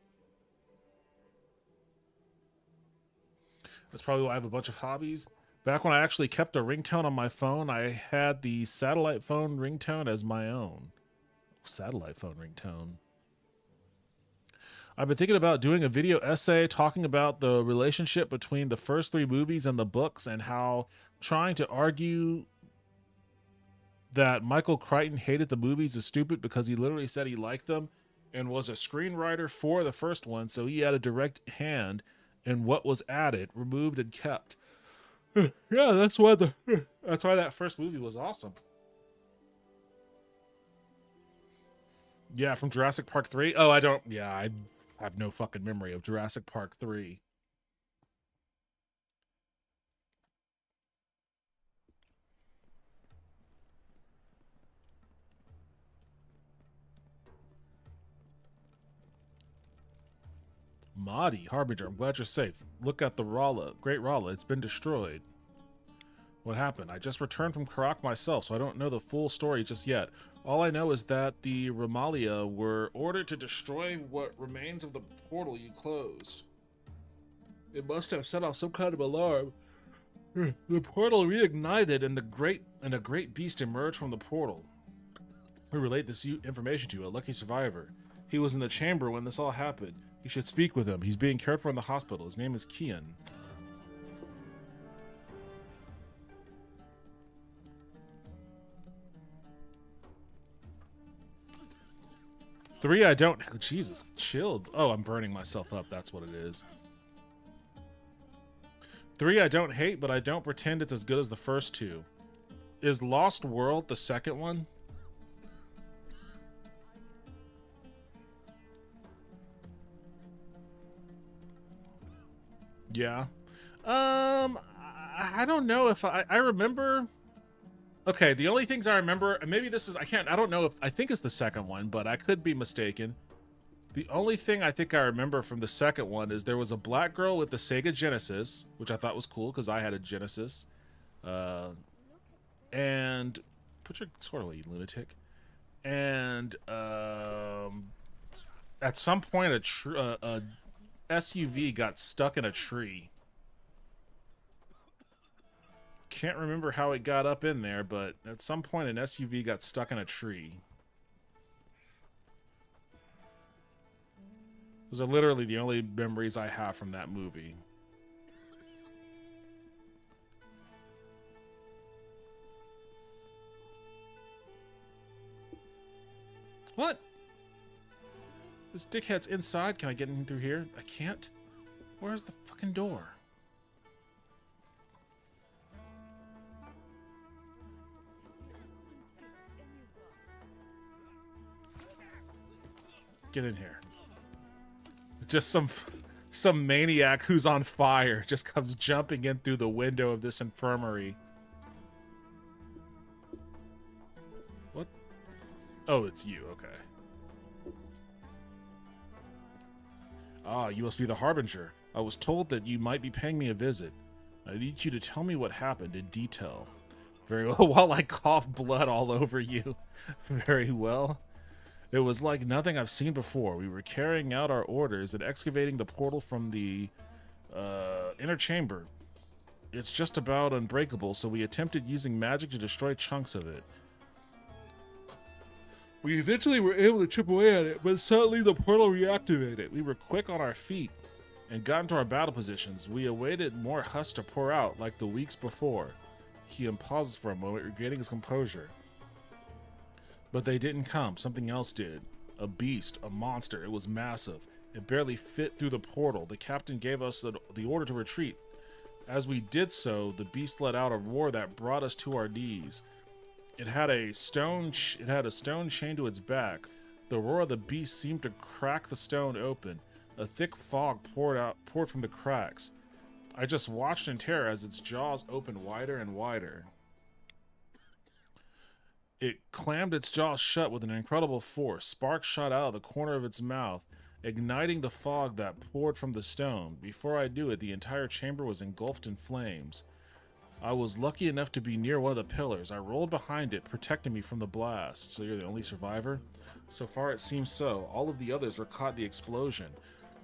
That's probably why I have a bunch of hobbies. Back when I actually kept a ringtone on my phone, I had the satellite phone ringtone as my own. Satellite phone ringtone. I've been thinking about doing a video essay talking about the relationship between the first 3 movies and the books and how trying to argue that Michael Crichton hated the movies is stupid because he literally said he liked them and was a screenwriter for the first one, so he had a direct hand in what was added, removed, and kept. Yeah, that's why that first movie was awesome. Yeah, from Jurassic Park 3. Oh, I have no fucking memory of Jurassic Park 3. Mahdi, Harbinger, I'm glad you're safe. Look at the Rala, Great Rala. It's been destroyed. What happened? I just returned from Karak myself, so I don't know the full story just yet. All I know is that the Ramalia were ordered to destroy what remains of the portal you closed. It must have set off some kind of alarm. The portal reignited and a great beast emerged from the portal. We relate this information to you, a lucky survivor. He was in the chamber when this all happened. You should speak with him. He's being cared for in the hospital. His name is Kian. Three, I don't... Oh, Jesus, chilled. Oh, I'm burning myself up. That's what it is. 3, I don't hate, but I don't pretend it's as good as the first 2. Is Lost World the second one? Yeah. I don't know if I remember... Okay, the only things I remember, and maybe this is, I don't know if, I think it's the second one, but I could be mistaken. The only thing I think I remember from the second one is there was a black girl with the Sega Genesis, which I thought was cool because I had a Genesis. And, put your sword away, you lunatic. And, at some point a SUV got stuck in a tree. Can't remember how it got up in there, but at some point an SUV got stuck in a tree. Those are literally the only memories I have from that movie. What? This dickhead's inside. Can I get in through here? I can't. Where's the fucking door? Get in here. Just some maniac who's on fire just comes jumping in through the window of this infirmary. What? Oh, it's you. Okay. Ah, you must be the Harbinger. I was told that you might be paying me a visit. I need you to tell me what happened in detail. Very well. While I cough blood all over you. Very well. It was like nothing I've seen before. We were carrying out our orders and excavating the portal from the inner chamber. It's just about unbreakable, so we attempted using magic to destroy chunks of it. We eventually were able to chip away at it, but suddenly the portal reactivated. We were quick on our feet and got into our battle positions. We awaited more husk to pour out, like the weeks before. Kian pauses for a moment, regaining his composure. But they didn't come. Something else did. A beast, a monster. It was massive. It barely fit through the portal. The captain gave us the order to retreat. As we did so, the beast let out a roar that brought us to our knees. It had a stone chained to its back. The roar of the beast seemed to crack the stone open. A thick fog poured from the cracks. I just watched in terror as its jaws opened wider and wider. It clammed its jaws shut with an incredible force. Sparks shot out of the corner of its mouth, igniting the fog that poured from the stone. Before I knew it, the entire chamber was engulfed in flames. I was lucky enough to be near one of the pillars. I rolled behind it, protecting me from the blast. So you're the only survivor? So far it seems so. All of the others were caught in the explosion.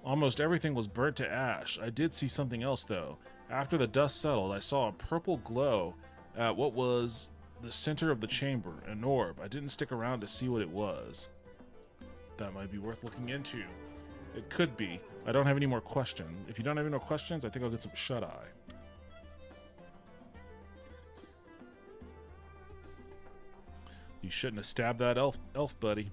Almost everything was burnt to ash. I did see something else though. After the dust settled, I saw a purple glow at what was the center of the chamber, an orb. I didn't stick around to see what it was. That might be worth looking into. It could be. I don't have any more questions. If you don't have any more questions, I think I'll get some shut-eye. You shouldn't have stabbed that elf, buddy.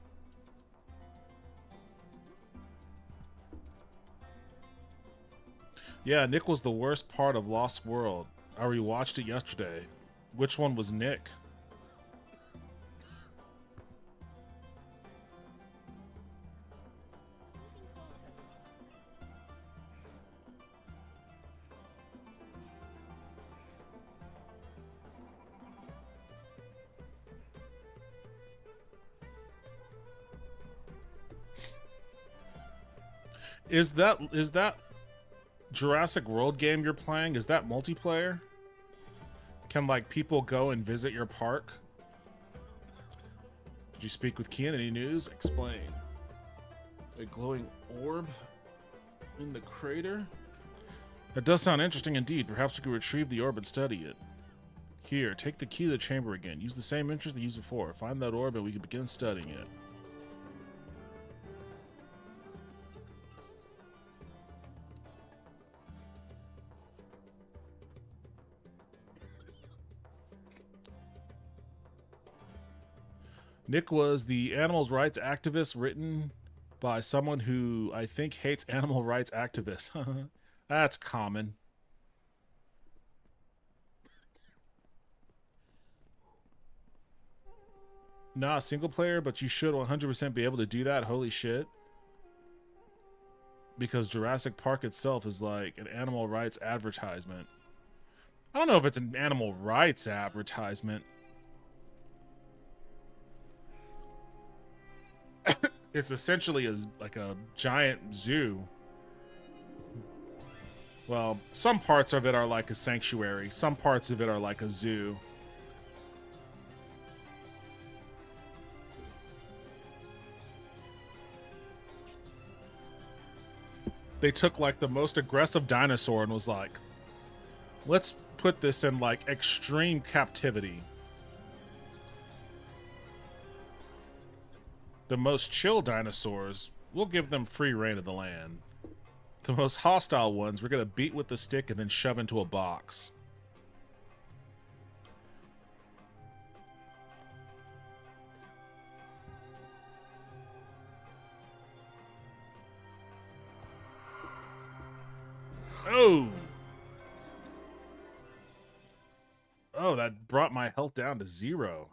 Yeah, Nick was the worst part of Lost World. I rewatched it yesterday. Which one was Nick? Is that Jurassic World game you're playing? Is that multiplayer? Can like people go and visit your park? Did you speak with Kian? Any news? Explain. A glowing orb in the crater? That does sound interesting indeed. Perhaps we could retrieve the orb and study it. Here, take the key to the chamber again. Use the same interest they used before. Find that orb and we can begin studying it. Nick was the animal rights activist written by someone who I think hates animal rights activists. That's common. Not a single player, but you should 100% be able to do that. Holy shit. Because Jurassic Park itself is like an animal rights advertisement. I don't know if it's an animal rights advertisement. It's essentially like a giant zoo. Well, some parts of it are like a sanctuary. Some parts of it are like a zoo. They took like the most aggressive dinosaur and was like, let's put this in like extreme captivity. The most chill dinosaurs, we'll give them free reign of the land. The most hostile ones, we're gonna beat with the stick and then shove into a box. Oh! Oh, that brought my health down to 0.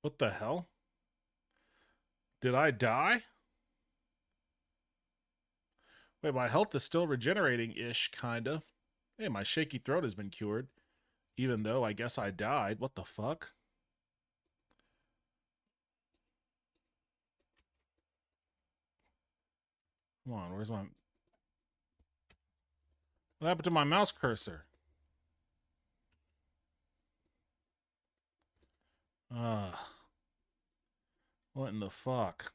What the hell? Did I die? Wait, my health is still regenerating-ish, kind of. Hey, my shaky throat has been cured. Even though I guess I died. What the fuck? Come on, where's my... What happened to my mouse cursor? What in the fuck?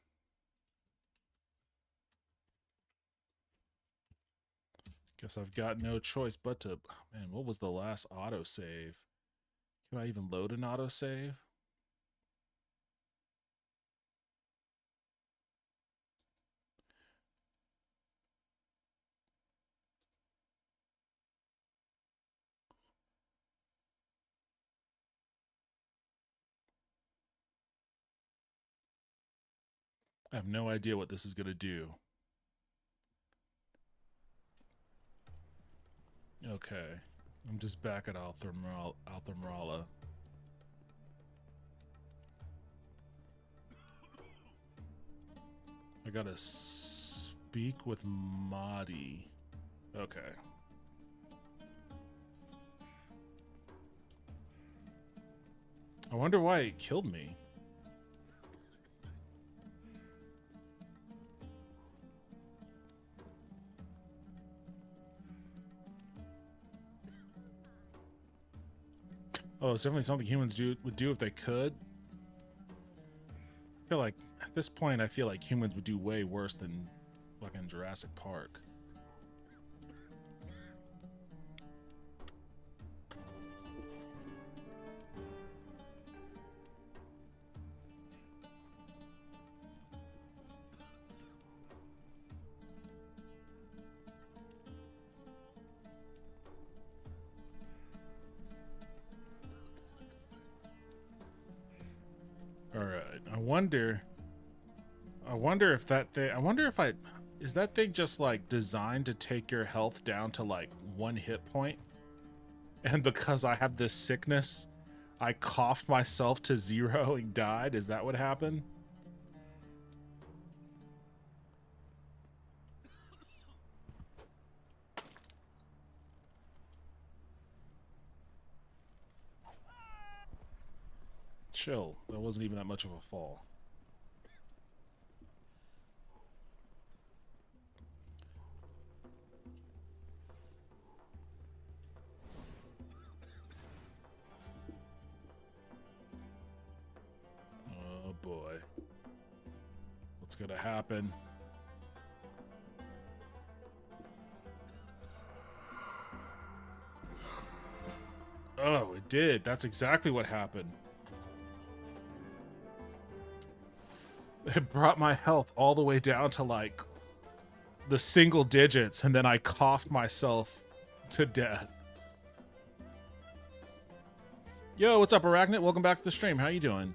Guess I've got no choice but to... Man, what was the last autosave? Can I even load an autosave? I have no idea what this is going to do. Okay. I'm just back at Althamrala. I gotta speak with Mahdi. Okay. I wonder why it killed me. Oh, it's definitely something humans would do if they could. I feel like at this point, I feel like humans would do way worse than fucking Jurassic Park. All right. I wonder if that thing. Is that thing just like designed to take your health down to like 1 hit point? And because I have this sickness, I coughed myself to 0 and died. Is that what happened? Chill. That wasn't even that much of a fall. Oh boy. What's gonna happen? Oh, it did. That's exactly what happened. It brought my health all the way down to like the single digits, and then I coughed myself to death. Yo, what's up, Arachnid? Welcome back to the stream. How you doing?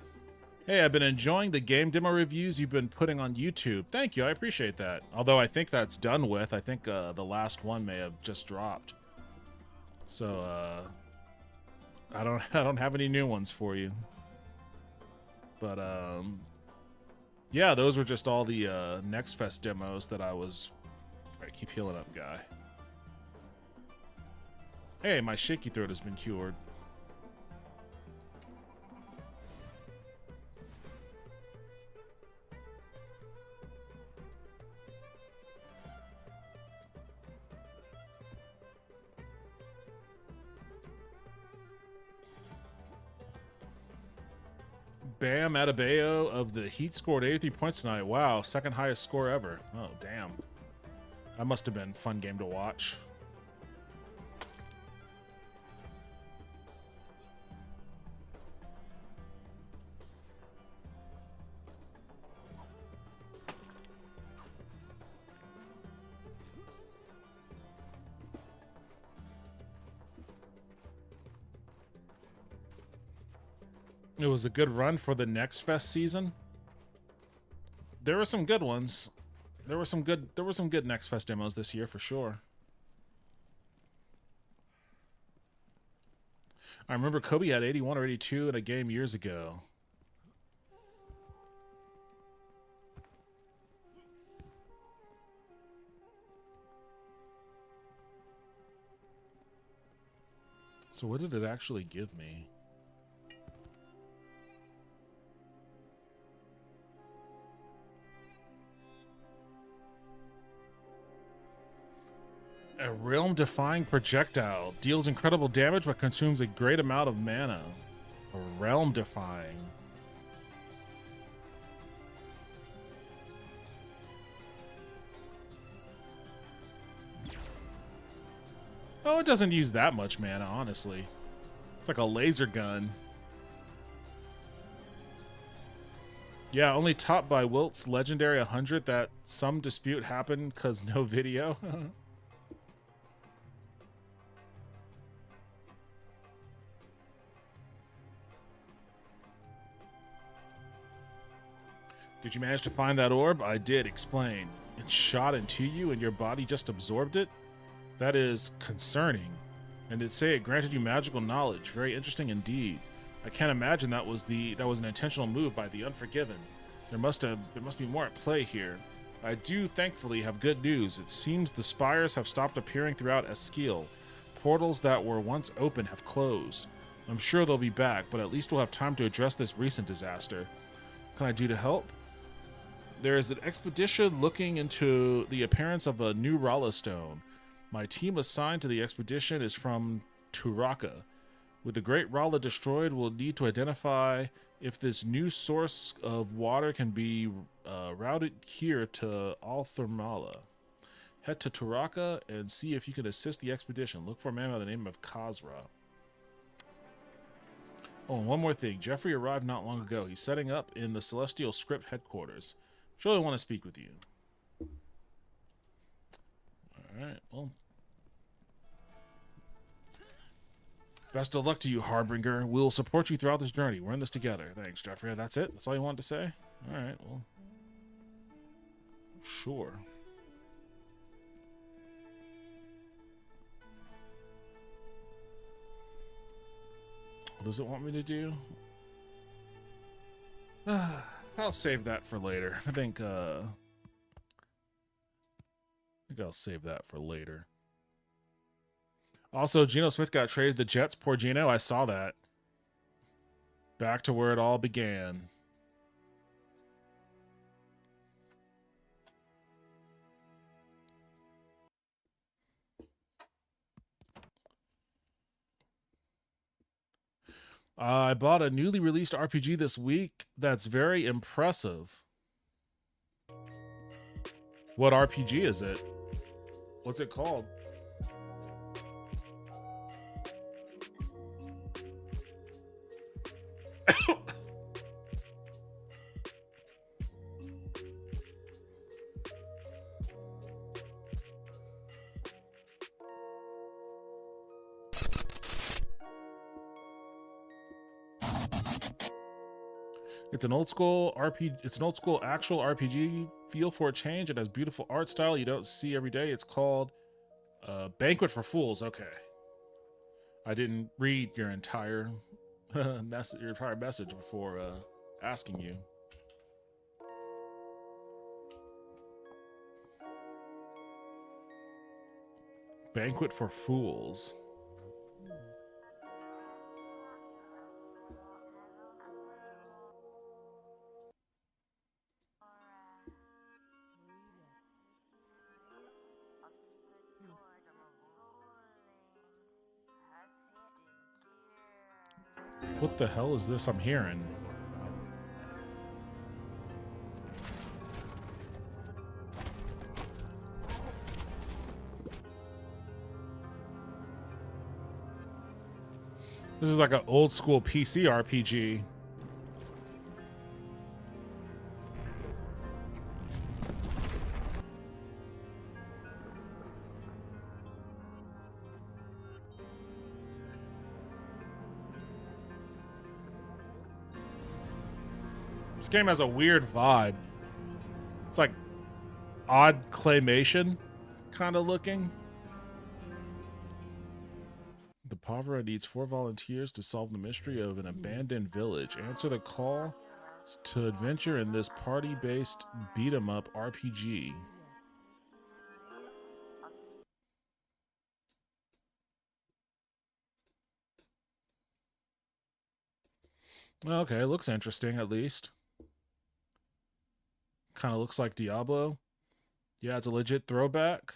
Hey, I've been enjoying the game demo reviews you've been putting on YouTube. Thank you, I appreciate that. Although I think that's done with. I think the last one may have just dropped. So I don't have any new ones for you. But yeah, those were just all the Next Fest demos that I was. Alright, keep healing up, guy. Hey, my shaky throat has been cured. Bam Adebayo of the Heat scored 83 points tonight. Wow, second highest score ever. Oh, damn. That must have been a fun game to watch. It was a good run for the Next Fest season. There were some good ones. There were some good Next Fest demos this year for sure. I remember Kobe had 81 or 82 in a game years ago. So what did it actually give me? A realm-defying projectile. Deals incredible damage but consumes a great amount of mana. A realm-defying. Oh, it doesn't use that much mana, honestly. It's like a laser gun. Yeah, only topped by Wilt's legendary 100 that some dispute happened because no video. Did you manage to find that orb? I did, explain. It shot into you and your body just absorbed it? That is concerning. And it say it granted you magical knowledge. Very interesting indeed. I can't imagine that was an intentional move by the Unforgiven. There must be more at play here. I do thankfully have good news. It seems the spires have stopped appearing throughout Esquil. Portals that were once open have closed. I'm sure they'll be back, but at least we'll have time to address this recent disaster. What can I do to help? There is an expedition looking into the appearance of a new Rala stone. My team assigned to the expedition is from Turaka. With the Great Rala destroyed, we'll need to identify if this new source of water can be routed here to Althermala. Head to Turaka and see if you can assist the expedition. Look for a man by the name of Khazra. Oh, and one more thing. Jeffrey arrived not long ago. He's setting up in the Celestial Script headquarters. Surely want to speak with you. Alright, well. Best of luck to you, Harbinger. We'll support you throughout this journey. We're in this together. Thanks, Jeffrey. That's it? That's all you wanted to say? Alright, well. Sure. What does it want me to do? I'll save that for later. I think I'll save that for later. Also, Geno Smith got traded to the Jets. Poor Geno. I saw that. Back to where it all began. I bought a newly released RPG this week that's very impressive. What RPG is it? What's it called? It's an old school RPG. It's an old school actual RPG feel for a change. It has beautiful art style you don't see every day. It's called Banquet for Fools. Okay, I didn't read your entire message before asking you. Banquet for Fools. What the hell is this I'm hearing? This is like an old school PC RPG. This game has a weird vibe. It's like odd claymation kind of looking. The Pavra needs 4 volunteers to solve the mystery of an abandoned village. Answer the call to adventure in this party-based beat-em-up RPG. Okay, looks interesting at least. Kind of looks like Diablo. Yeah, it's a legit throwback.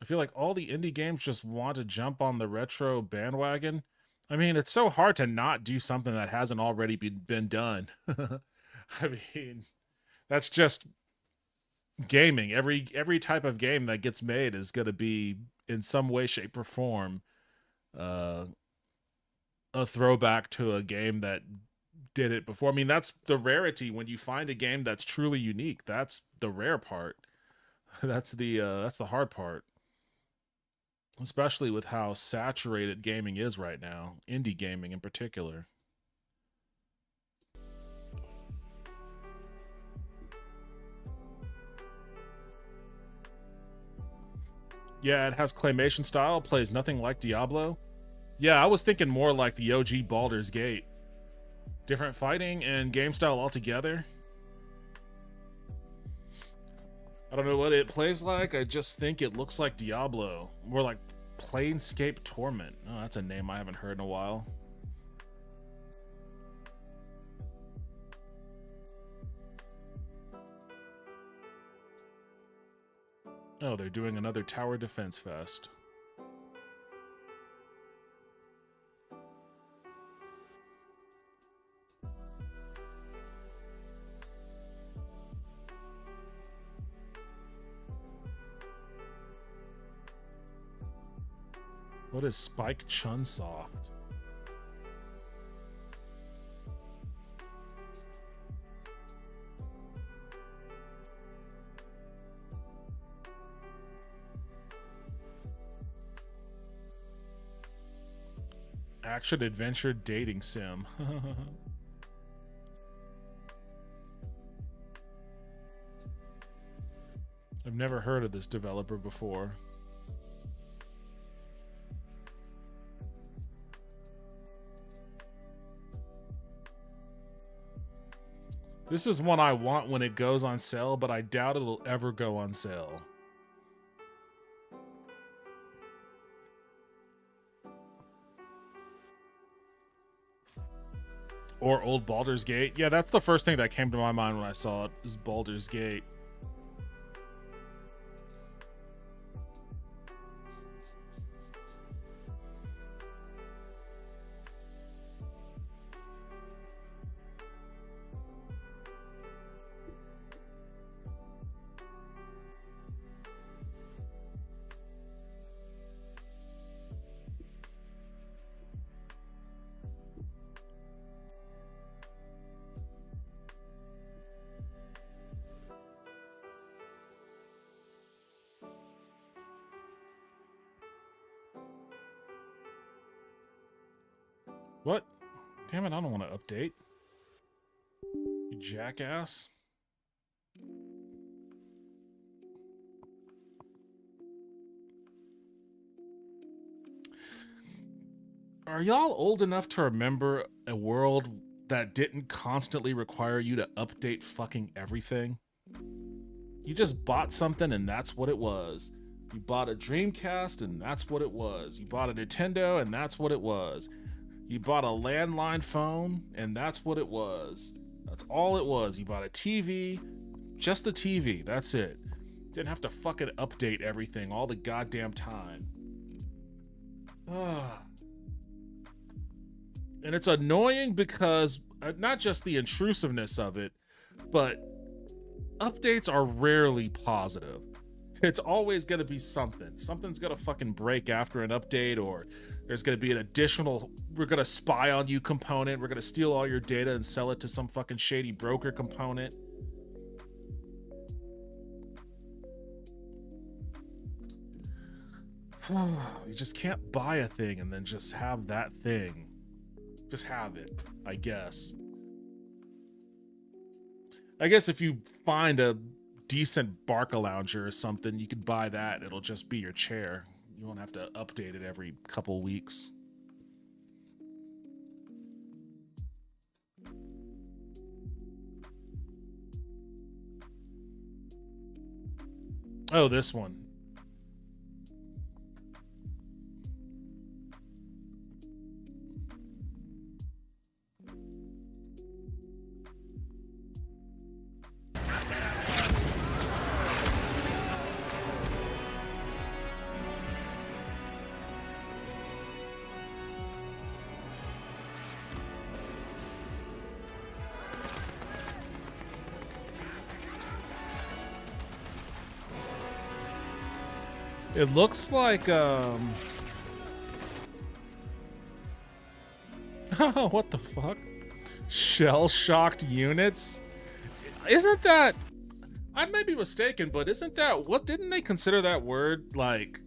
I feel like all the indie games just want to jump on the retro bandwagon. I mean, it's so hard to not do something that hasn't already been done. I mean, that's just gaming. Every type of game that gets made is going to be, in some way, shape, or form, a throwback to a game that did it before. I mean, that's the rarity when you find a game that's truly unique. That's the rare part. That's the hard part. Especially with how saturated gaming is right now, indie gaming in particular. Yeah, it has claymation style, plays nothing like Diablo. Yeah, I was thinking more like the OG Baldur's Gate. Different fighting and game style altogether. I don't know what it plays like. I just think it looks like Diablo. More like Planescape Torment. Oh, that's a name I haven't heard in a while. Oh, they're doing another Tower Defense Fest. What is Spike Chunsoft? Action adventure dating sim. I've never heard of this developer before. This is one I want when it goes on sale, but I doubt it'll ever go on sale. Or old Baldur's Gate. Yeah, that's the first thing that came to my mind when I saw it, is Baldur's Gate. What? Damn it, I don't want to update. You jackass. Are y'all old enough to remember a world that didn't constantly require you to update fucking everything? You just bought something and that's what it was. You bought a Dreamcast and that's what it was. You bought a Nintendo and that's what it was. You bought a landline phone, and that's what it was. That's all it was. You bought a TV, just the TV. That's it. Didn't have to fucking update everything all the goddamn time. And it's annoying because not just the intrusiveness of it, but updates are rarely positive. It's always going to be something. Something's going to fucking break after an update, or there's going to be an additional, we're going to spy on you component. We're going to steal all your data and sell it to some fucking shady broker component. You just can't buy a thing and then just have that thing. Just have it, I guess. I guess if you find a decent Barca lounger or something, you could buy that. It'll just be your chair. You won't have to update it every couple weeks. Oh, this one. It looks like, what the fuck? Shell-shocked units? Isn't that... I may be mistaken, but isn't that... What, didn't they consider that word, like...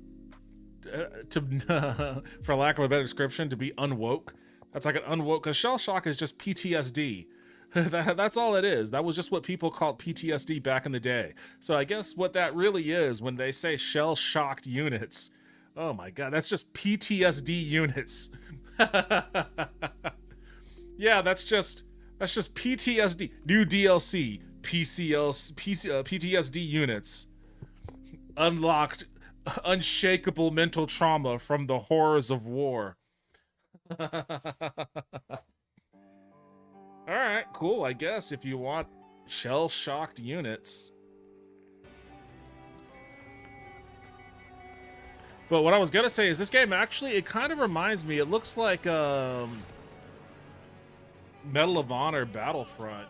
to for lack of a better description, to be unwoke? That's like an unwoke... Because shell-shock is just PTSD. That's all it is. That was just what people called PTSD back in the day. So I guess what that really is when they say shell-shocked units. Oh my god, that's just PTSD units. Yeah, that's just PTSD. New DLC, PTSD units. Unlocked unshakable mental trauma from the horrors of war. Alright, cool, I guess, if you want shell-shocked units. But what I was gonna say is this game actually, it kind of reminds me, it looks like Medal of Honor Battlefront.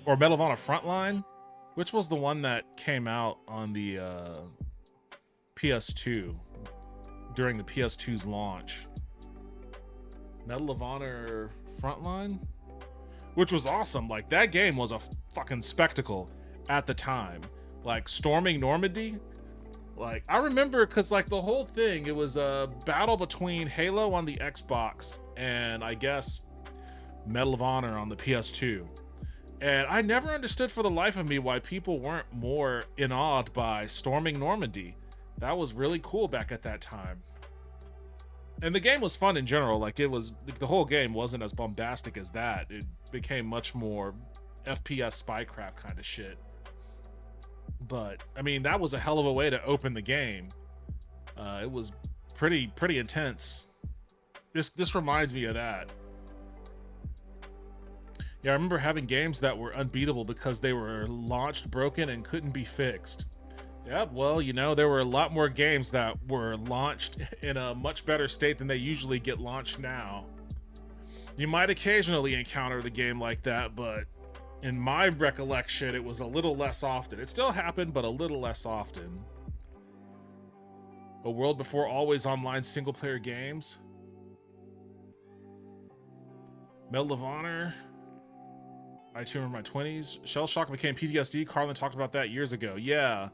Or Medal of Honor Frontline, which was the one that came out on the PS2. during the PS2's launch. Medal of Honor Frontline, which was awesome. Like, that game was a fucking spectacle at the time. Like, storming Normandy. Like, I remember, because, like, the whole thing, it was a battle between Halo on the Xbox and, I guess, Medal of Honor on the PS2. And I never understood for the life of me why people weren't more awed by storming Normandy. That was really cool back at that time. And the game was fun in general. Like, it was, the whole game wasn't as bombastic as that. It became much more FPS spycraft kind of shit. But I mean, that was a hell of a way to open the game. It was pretty intense. This reminds me of that. Yeah, I remember having games that were unbeatable because they were launched broken and couldn't be fixed. Yeah, well, you know, there were a lot more games that were launched in a much better state than they usually get launched now. You might occasionally encounter the game like that, but in my recollection, it was a little less often. It still happened, but a little less often. A world before always online single-player games. Medal of Honor. I too remember my 20s. Shell Shock became PTSD. Carlin talked about that years ago. Yeah.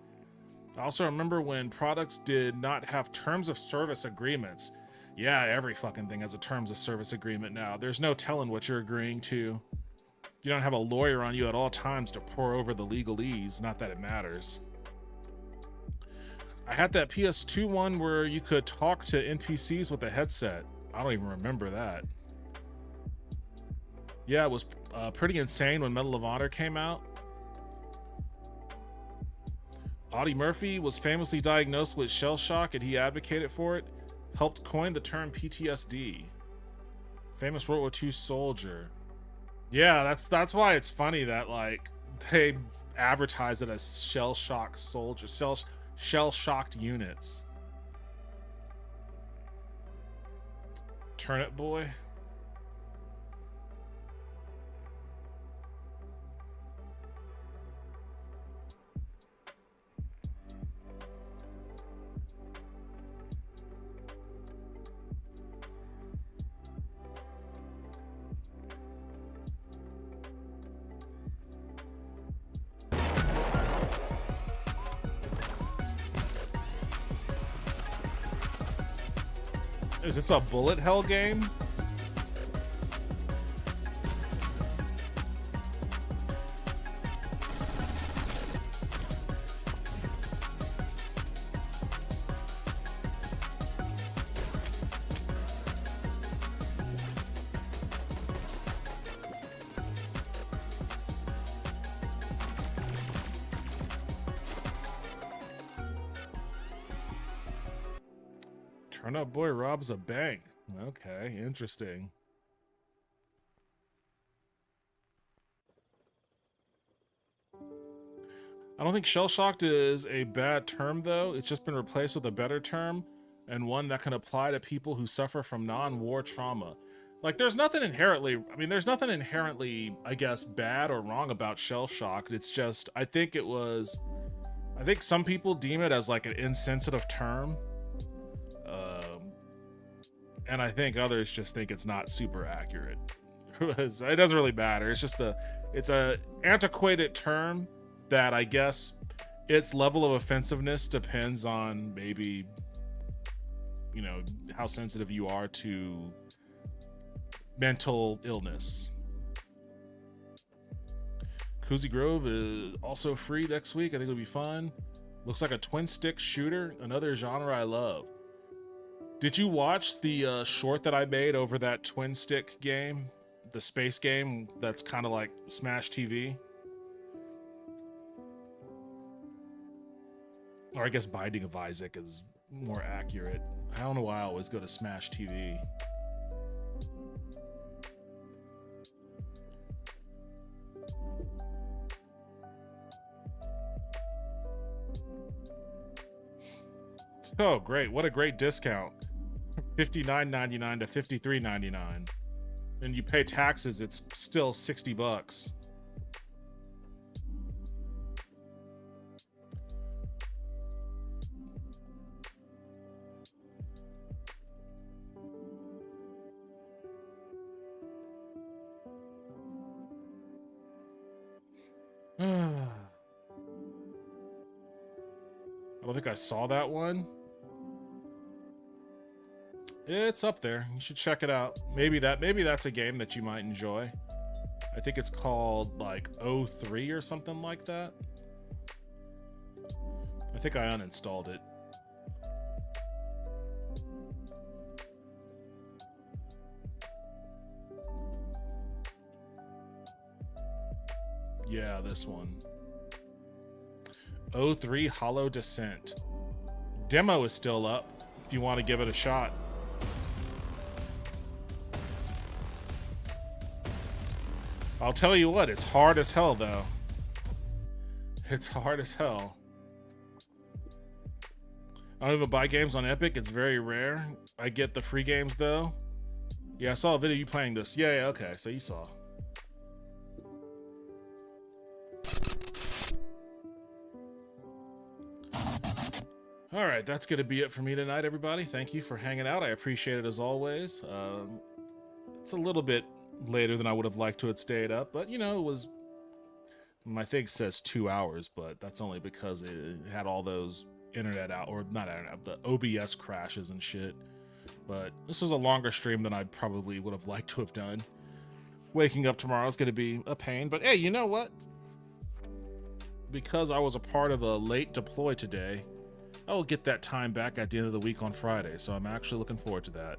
I also remember when products did not have terms of service agreements. Yeah, every fucking thing has a terms of service agreement now. There's no telling what you're agreeing to. You don't have a lawyer on you at all times to pour over the legalese. Not that it matters. I had that PS2 one where you could talk to NPCs with a headset. I don't even remember that. Yeah, it was pretty insane when Medal of Honor came out. Audie Murphy was famously diagnosed with shell shock and he advocated for it. Helped coin the term PTSD. Famous World War II soldier. Yeah, that's why it's funny that, like, they advertise it as shell shock soldiers, shell shocked units. Turnip Boy. Is this a bullet hell game? Turnip Boy robs a bank. Okay, interesting. I don't think shell-shocked is a bad term, though. It's just been replaced with a better term, and one that can apply to people who suffer from non-war trauma. Like, there's nothing inherently, I guess, bad or wrong about shell-shocked. It's just, I think some people deem it as, like, an insensitive term. And I think others just think it's not super accurate. It doesn't really matter. It's just it's a antiquated term that I guess its level of offensiveness depends on maybe, you know, how sensitive you are to mental illness. Cozy Grove is also free next week. I think it'll be fun. Looks like a twin stick shooter, another genre I love. Did you watch the short that I made over that twin stick game? The space game that's kind of like Smash TV? Or I guess Binding of Isaac is more accurate. I don't know why I always go to Smash TV. Oh, great. What a great discount. $59.99 to $53.99. And you pay taxes, it's still $60. I don't think I saw that one. It's up there. You should check it out. Maybe that's a game that you might enjoy. I think it's called like 03 or something like that. I think I uninstalled it. Yeah, this one. 03 Hollow Descent. Demo is still up if you want to give it a shot. I'll tell you what, it's hard as hell though. It's hard as hell. I don't even buy games on Epic, it's very rare. I get the free games though. Yeah, I saw a video of you playing this. Yeah, okay, so you saw. All right, that's going to be it for me tonight, everybody. Thank you for hanging out. I appreciate it as always. It's a little bit later than I would have liked to have stayed up, but you know, it was, my thing says 2 hours, but that's only because it had all those internet out, or not internet, the OBS crashes and shit. But this was a longer stream than I probably would have liked to have done. Waking up tomorrow is going to be a pain, but hey, you know what? Because I was a part of a late deploy today, I will get that time back at the end of the week on Friday, so I'm actually looking forward to that.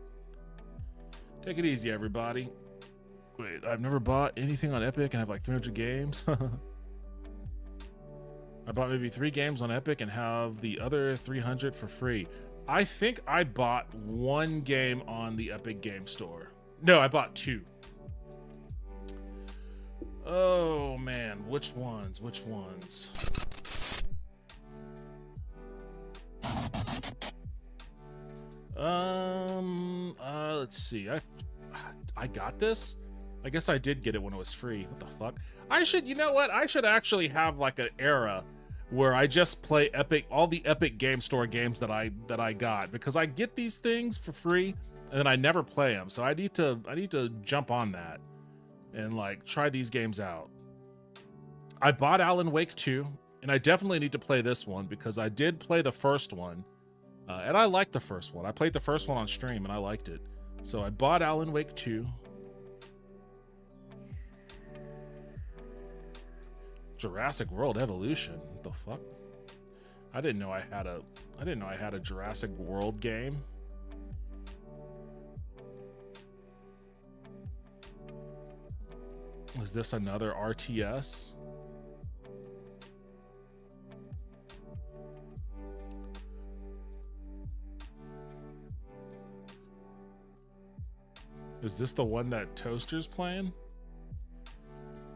Take it easy, everybody. Wait, I've never bought anything on Epic and have like 300 games. I bought maybe 3 games on Epic and have the other 300 for free. I think I bought 1 game on the Epic Game Store. No, I bought 2. Oh man, which ones? Which ones? Let's see. I got this. I guess I did get it when it was free. What the fuck? I should, you know what? I should actually have like an era where I just play Epic, all the Epic Game Store games that I got, because I get these things for free and then I never play them. So I need to jump on that and like try these games out. I bought Alan Wake 2, and I definitely need to play this one because I did play the first one. And I liked the first one. I played the first one on stream and I liked it. So I bought Alan Wake 2. Jurassic World Evolution. What the fuck? I didn't know I had a Jurassic World game. Is this another RTS? Is this the one that Toaster's playing?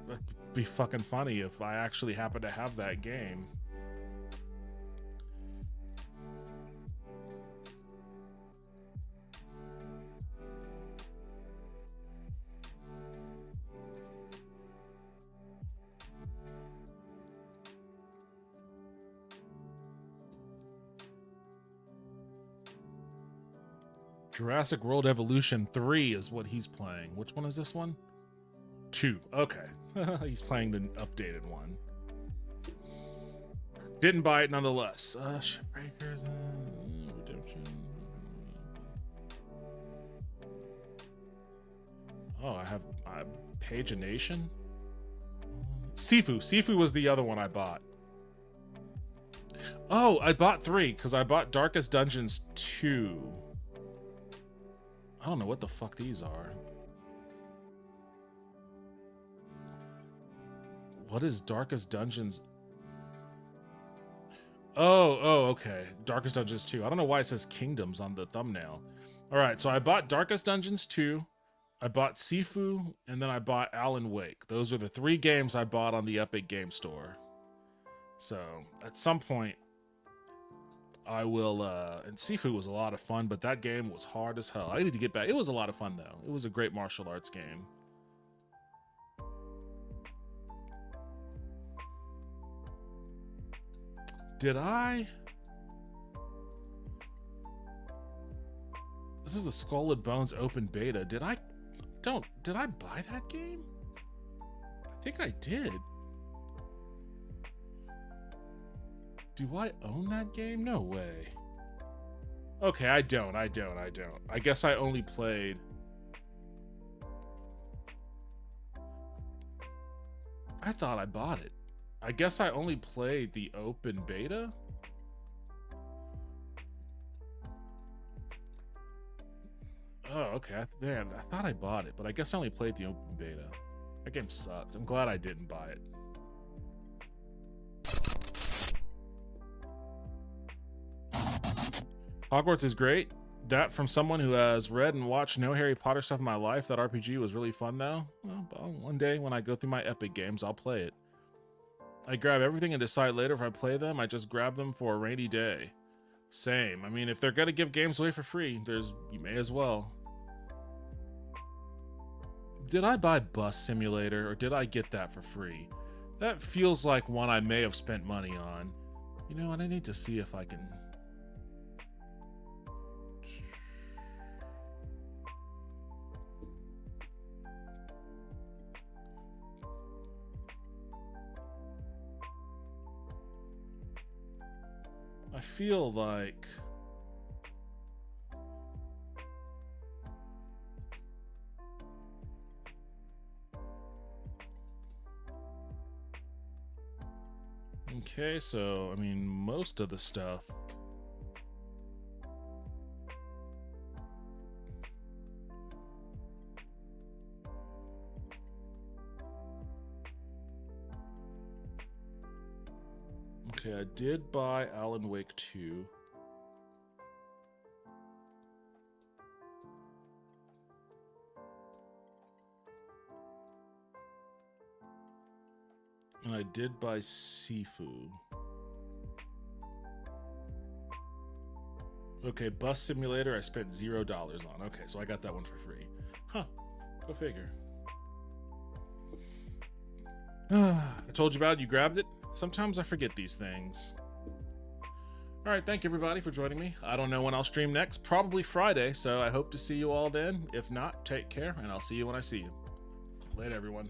That'd be fucking funny if I actually happen to have that game. Jurassic World Evolution 3 is what he's playing. Which one is this one? 2. Okay. He's playing the updated one. Didn't buy it nonetheless. Shipbreakers, Redemption. Oh, I have Pagination. Sifu. Sifu was the other one I bought. Oh, I bought 3 because I bought Darkest Dungeons 2. I don't know what the fuck these are. What is Darkest Dungeons? Oh, okay. Darkest Dungeons 2. I don't know why it says Kingdoms on the thumbnail. All right, so I bought Darkest Dungeons 2. I bought Sifu, and then I bought Alan Wake. Those are the 3 games I bought on the Epic Game Store. So, at some point, I will, and Sifu was a lot of fun, but that game was hard as hell. I need to get back. It was a lot of fun, though. It was a great martial arts game. Did I? This is the Skull and Bones open beta. Did I buy that game? I think I did. Do I own that game? No way. Okay, I don't. I guess I only played... I thought I bought it. I guess I only played the open beta? Oh, okay. Man, I thought I bought it, but I guess I only played the open beta. That game sucked. I'm glad I didn't buy it. Hogwarts is great. That from someone who has read and watched no Harry Potter stuff in my life. That RPG was really fun, though. Well, one day when I go through my Epic games, I'll play it. I grab everything and decide later if I play them. I just grab them for a rainy day. Same. I mean, if they're gonna give games away for free, you may as well. Did I buy Bus Simulator, or did I get that for free? That feels like one I may have spent money on. You know what? I need to see if I can... I feel like... Okay, so, I mean, most of the stuff... Okay, I did buy Alan Wake 2. And I did buy Sifu. Okay, Bus Simulator I spent $0 on. Okay, so I got that one for free. Huh, go figure. I told you about it, you grabbed it? Sometimes I forget these things. Alright, thank you everybody for joining me. I don't know when I'll stream next, probably Friday, so I hope to see you all then. If not, take care, and I'll see you when I see you. Later, everyone.